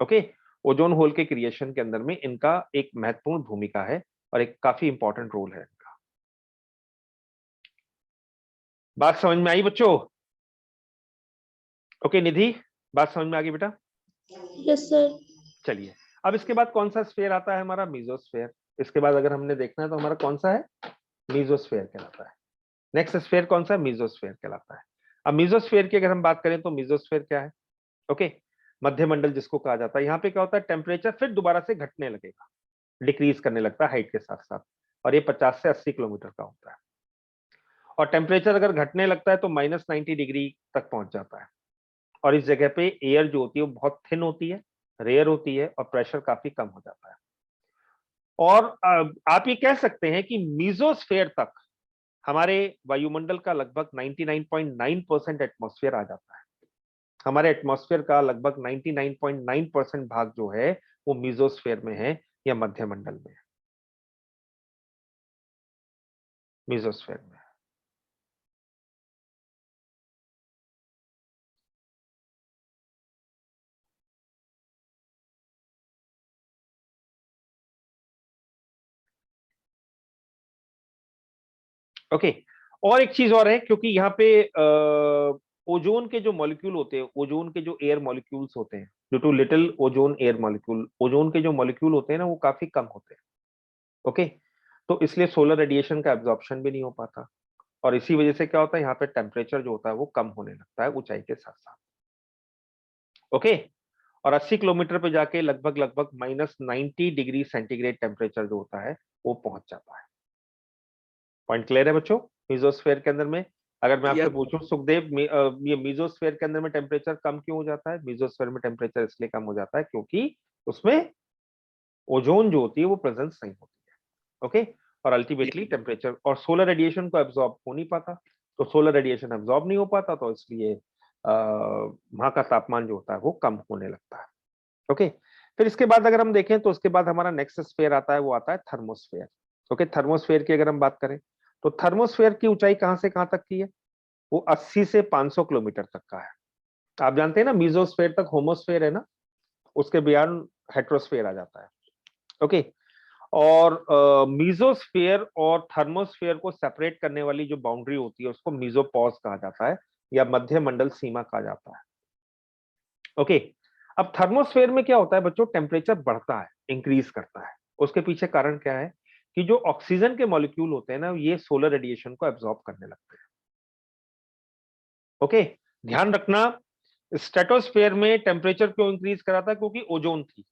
ओके, ओजोन होल के क्रिएशन के अंदर में इनका एक महत्वपूर्ण भूमिका है और एक काफी इंपॉर्टेंट रोल है इनका। बात समझ में आई बच्चों? ओके निधि, बात समझ में आ गई बेटा? Yes sir. चलिए, अब इसके बाद कौन सा स्फीयर आता है हमारा, मीजोस्फीयर। इसके बाद अगर हमने देखना है तो हमारा कौन सा है, मीजोस्फीयर कहलाता है। नेक्स्ट स्फीयर कौन सा है, मीजोस्फीयर कहलाता है। अब मीजोस्फीयर की अगर हम बात करें तो मीजोस्फीयर क्या है? ओके, मध्य मंडल जिसको कहा जाता है। यहाँ पे क्या होता है, टेम्परेचर फिर दोबारा से घटने लगेगा, डिक्रीज करने लगता है हाइट के साथ साथ, और ये 50 से 80 किलोमीटर का होता है। और टेम्परेचर अगर घटने लगता है तो -90 डिग्री तक पहुंच जाता है, और इस जगह पे एयर जो होती है वो बहुत थिन होती है, रेयर होती है, और प्रेशर काफी कम हो जाता है। और आप ये कह सकते हैं कि मीजोस्फेयर तक हमारे वायुमंडल का लगभग 99.9% एटमॉस्फेयर आ जाता है। हमारे एटमॉस्फेयर का लगभग 99.9% भाग जो है वो मीजोस्फेयर में है या मध्य मंडल में है, मीजोस्फेयर में। ओके, और एक चीज और है, क्योंकि यहाँ पे ओजोन के जो मॉलिक्यूल होते हैं, ओजोन के जो एयर मॉलिक्यूल्स होते हैं, due to little ozone air molecule, ozone के जो मॉलिक्यूल होते हैं ना वो काफी कम होते हैं। ओके, तो इसलिए सोलर रेडिएशन का एब्जॉर्प्शन भी नहीं हो पाता, और इसी वजह से क्या होता है, यहाँ पे टेम्परेचर जो होता है वो कम होने लगता है ऊंचाई के साथ साथ। ओके, और 80 किलोमीटर पे जाके लगभग लगभग -90 डिग्री सेंटीग्रेड टेम्परेचर जो होता है वो पहुंच जाता है। पॉइंट क्लियर है बच्चों? मीजोस्फेयर के अंदर में अगर मैं आपसे पूछूं सुखदेव, ये मीजोस्फेयर के अंदर में टेम्परेचर कम क्यों हो जाता है? मीजोस्फेयर में टेम्परेचर इसलिए कम हो जाता है क्योंकि उसमें ओजोन जो होती है वो प्रेजेंस नहीं होती है। ओके, और अल्टीमेटली टेम्परेचर और सोलर रेडिएशन को एब्जॉर्ब हो नहीं पाता, तो सोलर रेडिएशन एब्जॉर्ब नहीं हो पाता, तो इसलिए वहां का तापमान जो होता है वो कम होने लगता है। ओके, फिर इसके बाद अगर हम देखें तो उसके बाद हमारा नेक्स्ट स्फीयर आता है, वो आता है थर्मोस्फेयर। ओके, थर्मोस्फेयर की अगर हम बात करें तो थर्मोस्फेयर की ऊंचाई कहां से कहां तक की है? वो 80 से 500 किलोमीटर तक का है। आप जानते हैं ना, मीजोस्फेयर तक होमोस्फेयर है ना, उसके बियॉन्ड हेट्रोस्फेयर आ जाता है। ओके, और मीजोस्फीयर और थर्मोस्फीयर को सेपरेट करने वाली जो बाउंड्री होती है उसको मीजोपॉज कहा जाता है या मध्य मंडल सीमा कहा जाता है। ओके, अब थर्मोस्फीयर में क्या होता है बच्चों, टेम्परेचर बढ़ता है, इंक्रीज करता है। उसके पीछे कारण क्या है कि जो ऑक्सीजन के मॉलिक्यूल होते हैं ना, ये सोलर रेडिएशन को एब्जॉर्ब करने लगते हैं। ओके, ध्यान रखना, स्ट्रेटोस्फीयर में टेम्परेचर क्यों इंक्रीज करा था, क्योंकि ओजोन थी।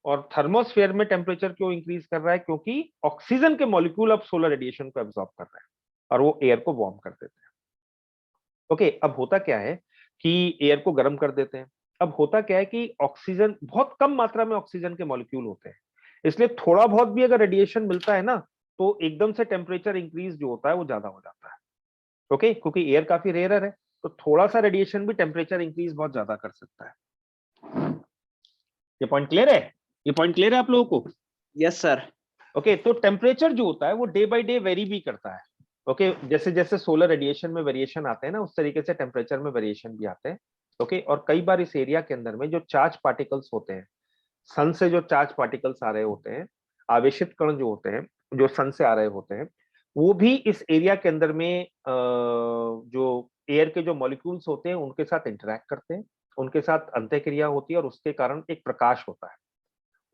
और थर्मोस्फीयर में टेम्परेचर क्यों इंक्रीज कर रहा है, क्योंकि ऑक्सीजन के मॉलिक्यूल अब सोलर रेडिएशन को एब्जॉर्ब कर रहे हैं और वो एयर को वार्म कर देते हैं। ओके, अब होता क्या है कि एयर को गर्म कर देते हैं। अब होता क्या है कि ऑक्सीजन, बहुत कम मात्रा में ऑक्सीजन के मॉलिक्यूल होते हैं, इसलिए थोड़ा बहुत भी अगर रेडिएशन मिलता है ना, तो एकदम से टेम्परेचर इंक्रीज जो होता है वो ज्यादा हो जाता है। ओके, क्योंकि एयर काफी रेयर है, तो थोड़ा सा रेडिएशन भी टेम्परेचर इंक्रीज बहुत ज्यादा कर सकता है। ये पॉइंट क्लियर है? ये पॉइंट क्लियर है आप लोगों को? Yes sir. ओके, तो टेम्परेचर जो होता है वो डे बाय डे वेरी भी करता है। ओके, जैसे जैसे सोलर रेडिएशन में वेरिएशन आते हैं ना, उस तरीके से टेम्परेचर में वेरिएशन भी आते हैं। ओके, और कई बार इस एरिया के अंदर में जो चार्ज पार्टिकल्स होते हैं, सन से जो चार्ज पार्टिकल्स आ रहे होते हैं, आवेशित कण जो होते हैं, जो सन से आ रहे होते हैं, वो भी इस एरिया के अंदर में जो एयर के जो मॉलिक्यूल्स होते हैं उनके साथ इंटरेक्ट करते हैं, उनके साथ अंतःक्रिया होती है और उसके कारण एक प्रकाश होता है।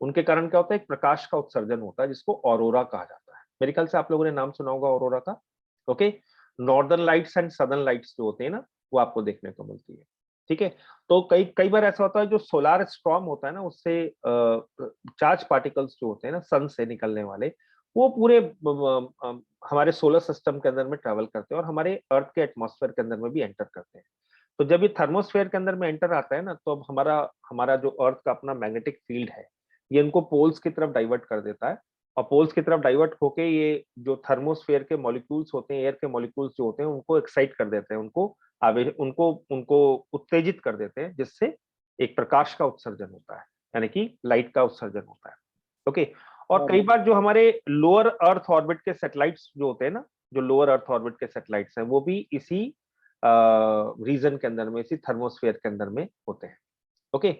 उनके कारण क्या होता है, एक प्रकाश का उत्सर्जन होता है जिसको ऑरोरा कहा जाता है। मेरे ख्याल से आप लोगों ने नाम सुना होगा ऑरोरा का। Okay, northern lights and southern lights जो होते हैं ना, वो आपको देखने को मिलती है। ठीक है, तो कई कई बार ऐसा होता है, जो सोलार स्टॉर्म होता है ना, उससे चार्ज पार्टिकल्स जो होते हैं ना सन से निकलने वाले, वो पूरे हमारे सोलर सिस्टम के अंदर में ट्रेवल करते हैं और हमारे अर्थ के एटमॉस्फेयर के अंदर में भी एंटर करते हैं। तो जब ये थर्मोस्फेयर के अंदर में एंटर आता है ना, तो अब हमारा हमारा जो अर्थ का अपना मैग्नेटिक फील्ड है, ये इनको पोल्स की तरफ डाइवर्ट कर देता है। और पोल्स की तरफ डाइवर्ट होके ये जो थर्मोस्फेयर के मॉलिक्यूल्स होते हैं, एयर के मॉलिक्यूल्स जो होते हैं, उनको एक्साइट कर देते हैं, उनको उनको उत्तेजित कर देते हैं, जिससे एक प्रकाश का उत्सर्जन होता है, यानी कि लाइट का उत्सर्जन होता है। ओके, और कई बार जो हमारे लोअर अर्थ ऑर्बिट के सैटेलाइट्स जो होते हैं ना, जो लोअर अर्थ ऑर्बिट के सैटेलाइट्स हैं, वो भी इसी रीजन के अंदर में, इसी थर्मोस्फेयर के अंदर में होते हैं। ओके,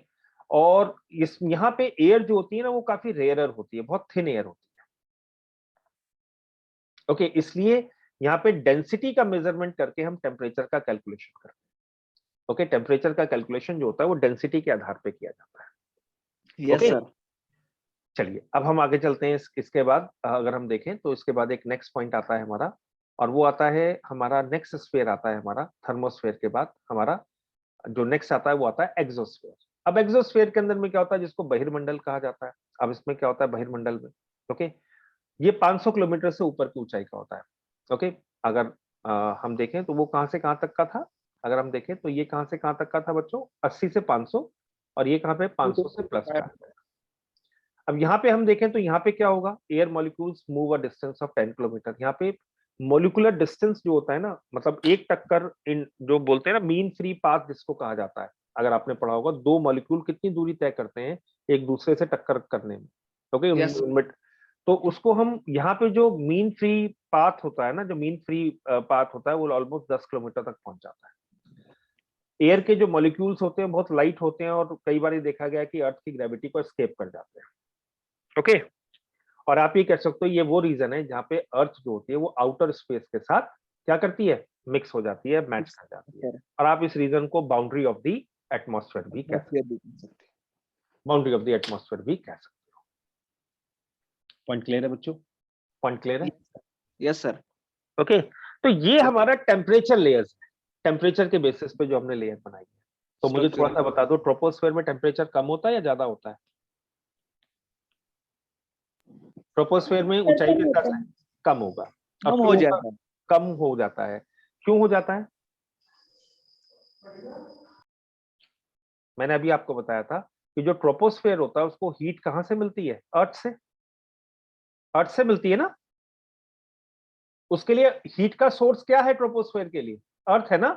और इस यहाँ पे एयर जो होती है ना, वो काफी रेयरर होती है, बहुत थिन एयर होती है। ओके, इसलिए यहाँ पे डेंसिटी का मेजरमेंट करके हम टेम्परेचर का कैलकुलेशन करते हैं। ओके, टेम्परेचर का कैलकुलेशन जो होता है वो डेंसिटी के आधार पे किया जाता है। Yes okay, sir. चलिए अब हम आगे चलते हैं। इसके बाद अगर हम देखें तो इसके बाद एक नेक्स्ट पॉइंट आता है हमारा, और वो आता है हमारा नेक्स्ट स्फीयर आता है हमारा थर्मोस्फेयर के बाद। हमारा जो नेक्स्ट आता है वो आता है एक्सोस्फीयर। अब एक्सोस्फीयर के अंदर में क्या होता है, जिसको बहिर्मंडल कहा जाता है। अब इसमें क्या होता है बहिर्मंडल में, ओके, ये 500 किलोमीटर से ऊपर की ऊंचाई का होता है। ओके, अगर हम देखें तो वो कहां से कहां तक का था, अगर हम देखें तो ये कहां से कहां तक का था बच्चों, 80 से 500, और ये कहां पे 500 से प्लस का है। अब यहाँ पे हम देखें तो यहाँ पे क्या होगा, air molecules move a distance of 10 kilometre. यहाँ पे मॉलिक्यूलर डिस्टेंस जो होता है ना, मतलब एक टक्कर, इन जो बोलते हैं ना मीन फ्री पाथ जिसको कहा जाता है, अगर आपने पढ़ा होगा, दो मॉलिक्यूल कितनी दूरी तय करते हैं एक दूसरे से टक्कर करने में। Okay, yes. उनमें तो उसको हम यहाँ पे जो मीन फ्री पाथ होता है ना, जो मीन फ्री पाथ होता है, वो ऑलमोस्ट 10 किलोमीटर तक पहुंच जाता है। एयर के जो मॉलिक्यूल्स होते हैं बहुत लाइट होते हैं, और कई बार ये देखा गया कि अर्थ की ग्रेविटी को एस्केप कर जाते हैं। ओके, और आप ये कह सकते हो ये वो रीजन है जहाँ पे अर्थ जो होती है वो आउटर स्पेस के साथ क्या करती है, मिक्स हो जाती है, मैच कर जाती है। और आप इस रीजन को बाउंड्री ऑफ द एटमॉस्फेयर भी कह सकते हो, बाउंड्री ऑफ द एटमॉस्फेयर भी कह सकते हो। पॉइंट क्लियर है बच्चों? पॉइंट क्लियर है? Yes sir. ओके, तो ये हमारा टेम्परेचर लेयर्स है, टेम्परेचर के बेसिस पे जो हमने लेयर बनाई है। तो मुझे थोड़ा सा बता दो, ट्रोपोस्फेयर में टेम्परेचर कम होता है या ज्यादा होता है? ट्रोपोस्फेयर में ऊंचाई के साथ कम होगा, कम हो जाता है। कम हो जाता है। क्यों हो जाता है? मैंने अभी आपको बताया था कि जो ट्रोपोस्फेयर होता है उसको हीट कहां से मिलती है, अर्थ से, अर्थ से मिलती है ना। उसके लिए हीट का सोर्स क्या है ट्रोपोस्फेयर के लिए, अर्थ है ना।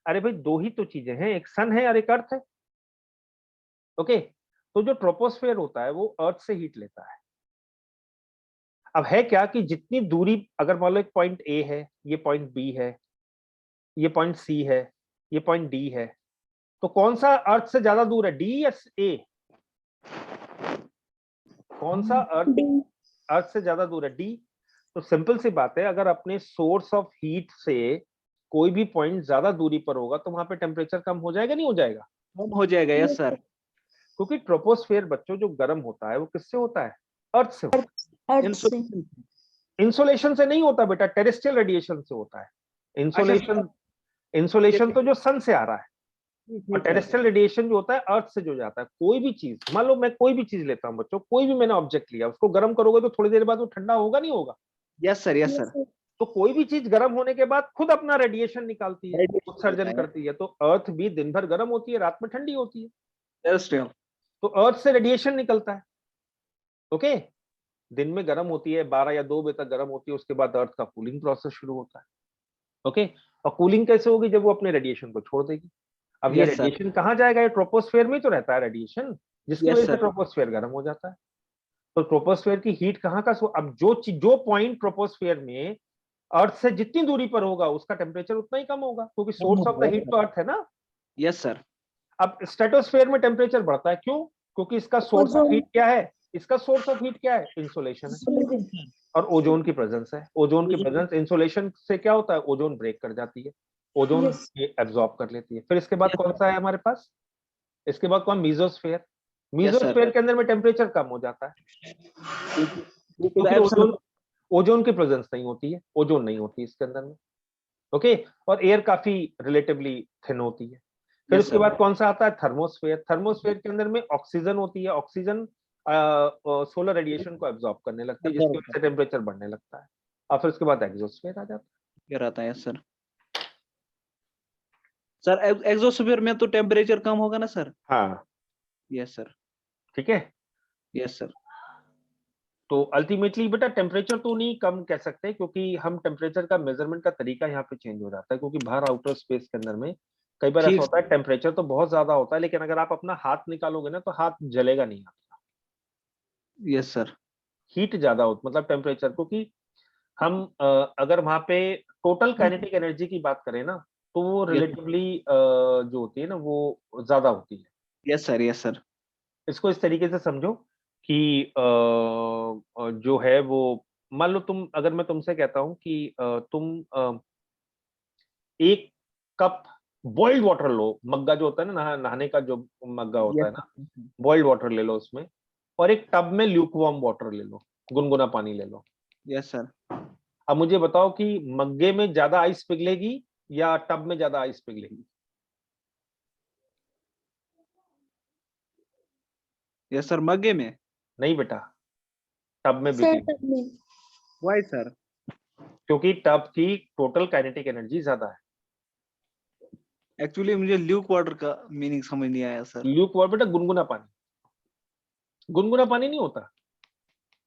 अरे भाई दो ही तो चीजें हैं, एक सन है और एक अर्थ है। ओके, तो जो ट्रोपोस्फेयर होता है वो अर्थ से हीट लेता है। अब है क्या कि जितनी दूरी, अगर मान लो एक पॉइंट ए है, ये पॉइंट बी है, ये पॉइंट सी है, ये पॉइंट डी है, तो कौन सा अर्थ से ज्यादा दूर है, डी या ए? कौन सा अर्थ से ज्यादा दूर है? डी। तो सिंपल सी बात है, अगर अपने सोर्स ऑफ हीट से कोई भी पॉइंट ज्यादा दूरी पर होगा तो वहां पे टेम्परेचर कम हो जाएगा, नहीं हो जाएगा? कम हो जाएगा। Yes sir. क्योंकि ट्रोपोस्फेयर बच्चों जो गर्म होता है वो किससे होता है? अर्थ से होता है। अर्थ से। इंसोलेशन से नहीं होता बेटा, टेरेस्ट्रियल रेडिएशन से होता है। इंसोलेशन तो जो सन से आ रहा है, और टेरेस्ट्रियल रेडिएशन जो होता है अर्थ से जो जाता है। कोई भी चीज, मान लो मैं कोई भी चीज लेता हूँ बच्चों, कोई भी मैंने ऑब्जेक्ट लिया, उसको गर्म करोगे तो थोड़ी देर बाद वो ठंडा होगा, नहीं होगा? Yes sir. Yes sir. तो कोई भी चीज गर्म होने के बाद खुद अपना रेडिएशन निकालती है, उत्सर्जन करती है। तो अर्थ भी दिन भर गर्म होती है, रात में ठंडी होती है। टेरेस्ट्रियल। तो अर्थ से रेडिएशन निकलता है। ओके, दिन में गर्म होती है, 12 या 2 बजे तक गर्म होती है, उसके बाद अर्थ का कूलिंग प्रोसेस शुरू होता है। ओके, और कूलिंग कैसे होगी? जब वो अपने रेडिएशन को छोड़ देगी। अब ये Yes, sir. रेडिएशन कहाँ जाएगा? ये ट्रोपोस्फेयर में ही तो रहता है रेडिएशन, जिसकी Yes, वजह से sir. ट्रोपोस्फेयर गर्म हो जाता है। तो ट्रोपोस्फेयर की हीट कहाँ का? अब जो पॉइंट ट्रोपोस्फेयर में अर्थ से जितनी दूरी पर होगा उसका टेम्परेचर उतना ही कम होगा, क्योंकि सोर्स ऑफ द हीट तो अर्थ है ना। Yes sir. अब स्ट्रेटोस्फेयर में टेम्परेचर बढ़ता है, क्यों? क्योंकि इसका सोर्स ऑफ हीट क्या है? इसका सोर्स ऑफ हीट क्या है? इंसोलेशन है, और ओजोन की प्रेजेंस है। ओजोन की प्रेजेंस, इंसोलेशन से क्या होता है? ओजोन ब्रेक कर जाती है, ओजोन Yes. एब्जॉर्ब कर लेती है। फिर इसके बाद कौन सा है हमारे पास? इसके बाद कौन? मीजोस्फेयर। Yes, sir. मीजोस्फेयर के अंदर में टेम्परेचर कम हो जाता है, क्योंकि ओजोन की प्रेजेंस नहीं होती है, ओजोन नहीं होती इसके अंदर में। ओके, और एयर काफी रिलेटिवली थिन होती है। फिर Yes, उसके sir. बाद कौन सा आता है? थर्मोस्फेयर। थर्मोस्फेयर के अंदर में ऑक्सीजन होती है। ऑक्सीजन सोलर रेडिएशन को एब्जॉर्ब करने लगती है, जिसकी वजह से टेम्परेचर बढ़ने लगता है। और फिर उसके बाद एक्सोस्फेयर आ जाता है। क्या रहता है सर? सर एक्सोस्फीयर में तो टेम्परेचर कम होगा ना सर? हाँ, यस सर। ठीक है। Yes sir. तो अल्टीमेटली बेटा टेम्परेचर तो नहीं कम कह सकते, क्योंकि हम टेम्परेचर का मेजरमेंट का तरीका यहाँ पे चेंज हो जाता है, क्योंकि बाहर आउटर स्पेस के अंदर में कई बार ऐसा ठीक। होता है टेम्परेचर तो बहुत ज्यादा होता है, लेकिन अगर आप अपना हाथ निकालोगे ना तो हाथ जलेगा नहीं आपका। Yes sir. हीट ज्यादा हो, मतलब टेम्परेचर, क्योंकि हम अगर वहां पे टोटल काइनेटिक एनर्जी की बात करें ना, तो वो रिलेटिवली जो होती है ना वो ज्यादा होती है। Yes sir. Yes sir. इसको इस तरीके से समझो कि जो है वो, मान लो तुम, अगर मैं तुमसे कहता हूं कि तुम एक कप बॉइल्ड वाटर लो, मग्गा जो होता है ना, नहाने का जो मग्गा होता है ना, बॉइल्ड वाटर ले लो उसमें, और एक टब में ल्यूकवार्म वाटर ले लो, गुनगुना पानी ले लो। Yes sir. अब मुझे बताओ कि मग्गे में ज्यादा आइस पिघलेगी या टब में ज्यादा आइस पिघलेगी? Yes sir. मग्गे में? नहीं बेटा, टब में सर पिघलेगी। Why sir? क्योंकि टब की टोटल काइनेटिक एनर्जी ज्यादा है। एक्चुअली मुझे ल्यूक वाटर का मीनिंग समझ नहीं आया सर। ल्यूक वाटर बेटा गुनगुना पानी, गुनगुना पानी नहीं होता।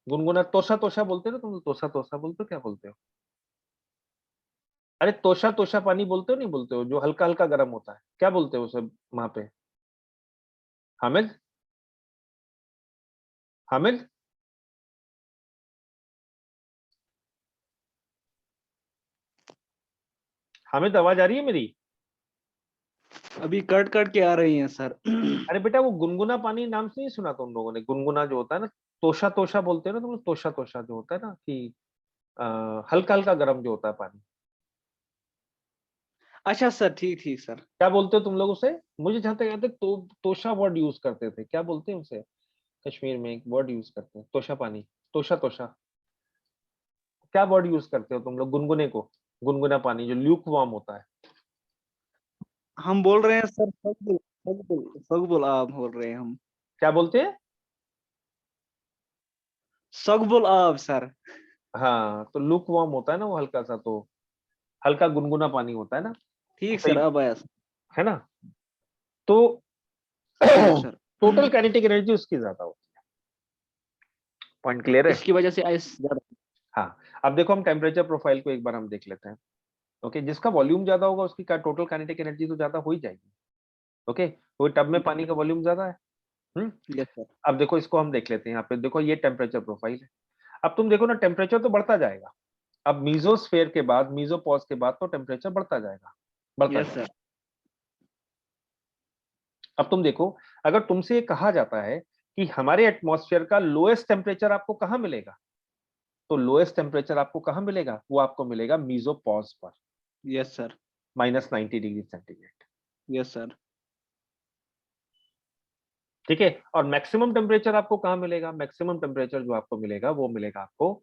गुनगुना तोशा तोशा बोलते हो ना तुम, तोशा तोशा बोलते हो, क्या बोलते हो? अरे तोशा तोशा पानी बोलते हो, नहीं बोलते हो? जो हल्का हल्का गर्म होता है, क्या बोलते हो उसे वहां पे? हामिद, हामिद, हामिद, आवाज आ रही है मेरी? अभी कट कट के आ रही हैं सर। अरे बेटा वो गुनगुना पानी नाम से नहीं सुना तुम लोगों ने? गुनगुना जो होता है ना, तोशा तोशा बोलते हो ना तुम लोग, तोशा तोशा जो होता है ना, कि हल्का हल्का गर्म जो होता है पानी, अच्छा सर, ठीक ठीक सर। क्या बोलते हो तुम लोग उसे? मुझे जहां तक याद है तोशा वर्ड यूज करते थे। क्या बोलते हैं उसे? कश्मीर में एक वर्ड यूज करते हैं, तोशा पानी, तोशा तोशा। क्या वर्ड यूज करते हो तुम लोग गुनगुने को? गुनगुना पानी जो ल्यूक वार्म होता है। हम बोल रहे हैं सर सगबुल। सगबुल सगबुल आब बोल रहे हैं हम। क्या बोलते हैं? सगबुल आब सर। हाँ, तो लुक वार्म होता है ना वो हल्का सा, तो हल्का गुनगुना पानी होता है ना, ठीक सही सर, अब आया सर। है ना? तो सर टोटल काइनेटिक एनर्जी उसकी ज्यादा होती है। पॉइंट क्लियर है? इसकी वजह से आइस ज्यादा। हाँ, अब देखो हम टेम्परेचर प्रोफाइल को एक बार हम देख लेते हैं। ओके, जिसका वॉल्यूम ज्यादा होगा उसकी टोटल काइनेटिक एनर्जी तो ज्यादा हो ही जाएगी। ओके, तो टब में पानी का वॉल्यूम ज्यादा है। Yes sir. अब देखो इसको हम देख लेते हैं। यहाँ पे देखो ये टेम्परेचर प्रोफाइल है। अब तुम देखो ना, टेम्परेचर तो बढ़ता जाएगा। अब मीजोस्फेयर के बाद, मीजोपॉज के बाद तो टेम्परेचर बढ़ता जाएगा, बढ़ता यस जाएगा। सर। अब तुम देखो, अगर तुमसे ये कहा जाता है कि हमारे एटमॉस्फेयर का लोएस्ट टेम्परेचर आपको कहां मिलेगा, तो लोएस्ट टेम्परेचर आपको कहां मिलेगा, वो आपको मिलेगा मीसोपॉज पर, yes sir, -90 degree centigrade. Yes sir, ठीक है, और मैक्सिमम टेम्परेचर आपको कहां मिलेगा, मैक्सिमम टेम्परेचर जो आपको मिलेगा वो मिलेगा आपको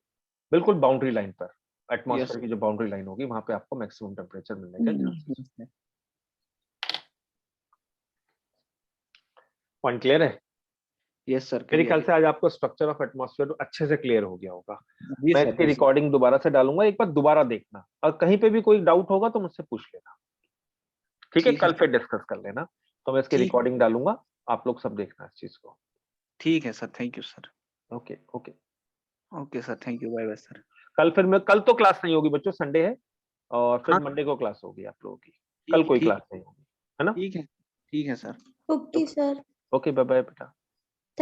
बिल्कुल बाउंड्री लाइन पर, एटमॉस्फेयर की जो बाउंड्री लाइन होगी वहां पे आपको मैक्सिमम टेम्परेचर मिलने का चांसेस। पॉइंट क्लियर है? यस सर, मेरे ख्याल से आज आपको स्ट्रक्चर ऑफ एटमॉस्फेयर अच्छे से क्लियर हो गया होगा। जी मैं सर, इसकी जी सर। रिकॉर्डिंग दोबारा से डालूंगा, एक बार दोबारा देखना, और कहीं पे भी कोई डाउट होगा तो मुझसे पूछ लेना। ठीक है, ठीक है कल फिर डिस्कस कर लेना। तो मैं इसकी ठीक रिकॉर्डिंग डालूंगा, आप लोग सब देखना इस चीज को। ठीक है sir, thank you sir. Okay okay. Okay sir, thank you, bye bye sir. कल तो क्लास नहीं होगी बच्चों, संडे है, और फिर हाँ। मंडे को क्लास होगी आप लोगों की। कल कोई ठीक क्लास नहीं होगी, है ना? ठीक है sir. Okay sir. Okay bye bye बेटा।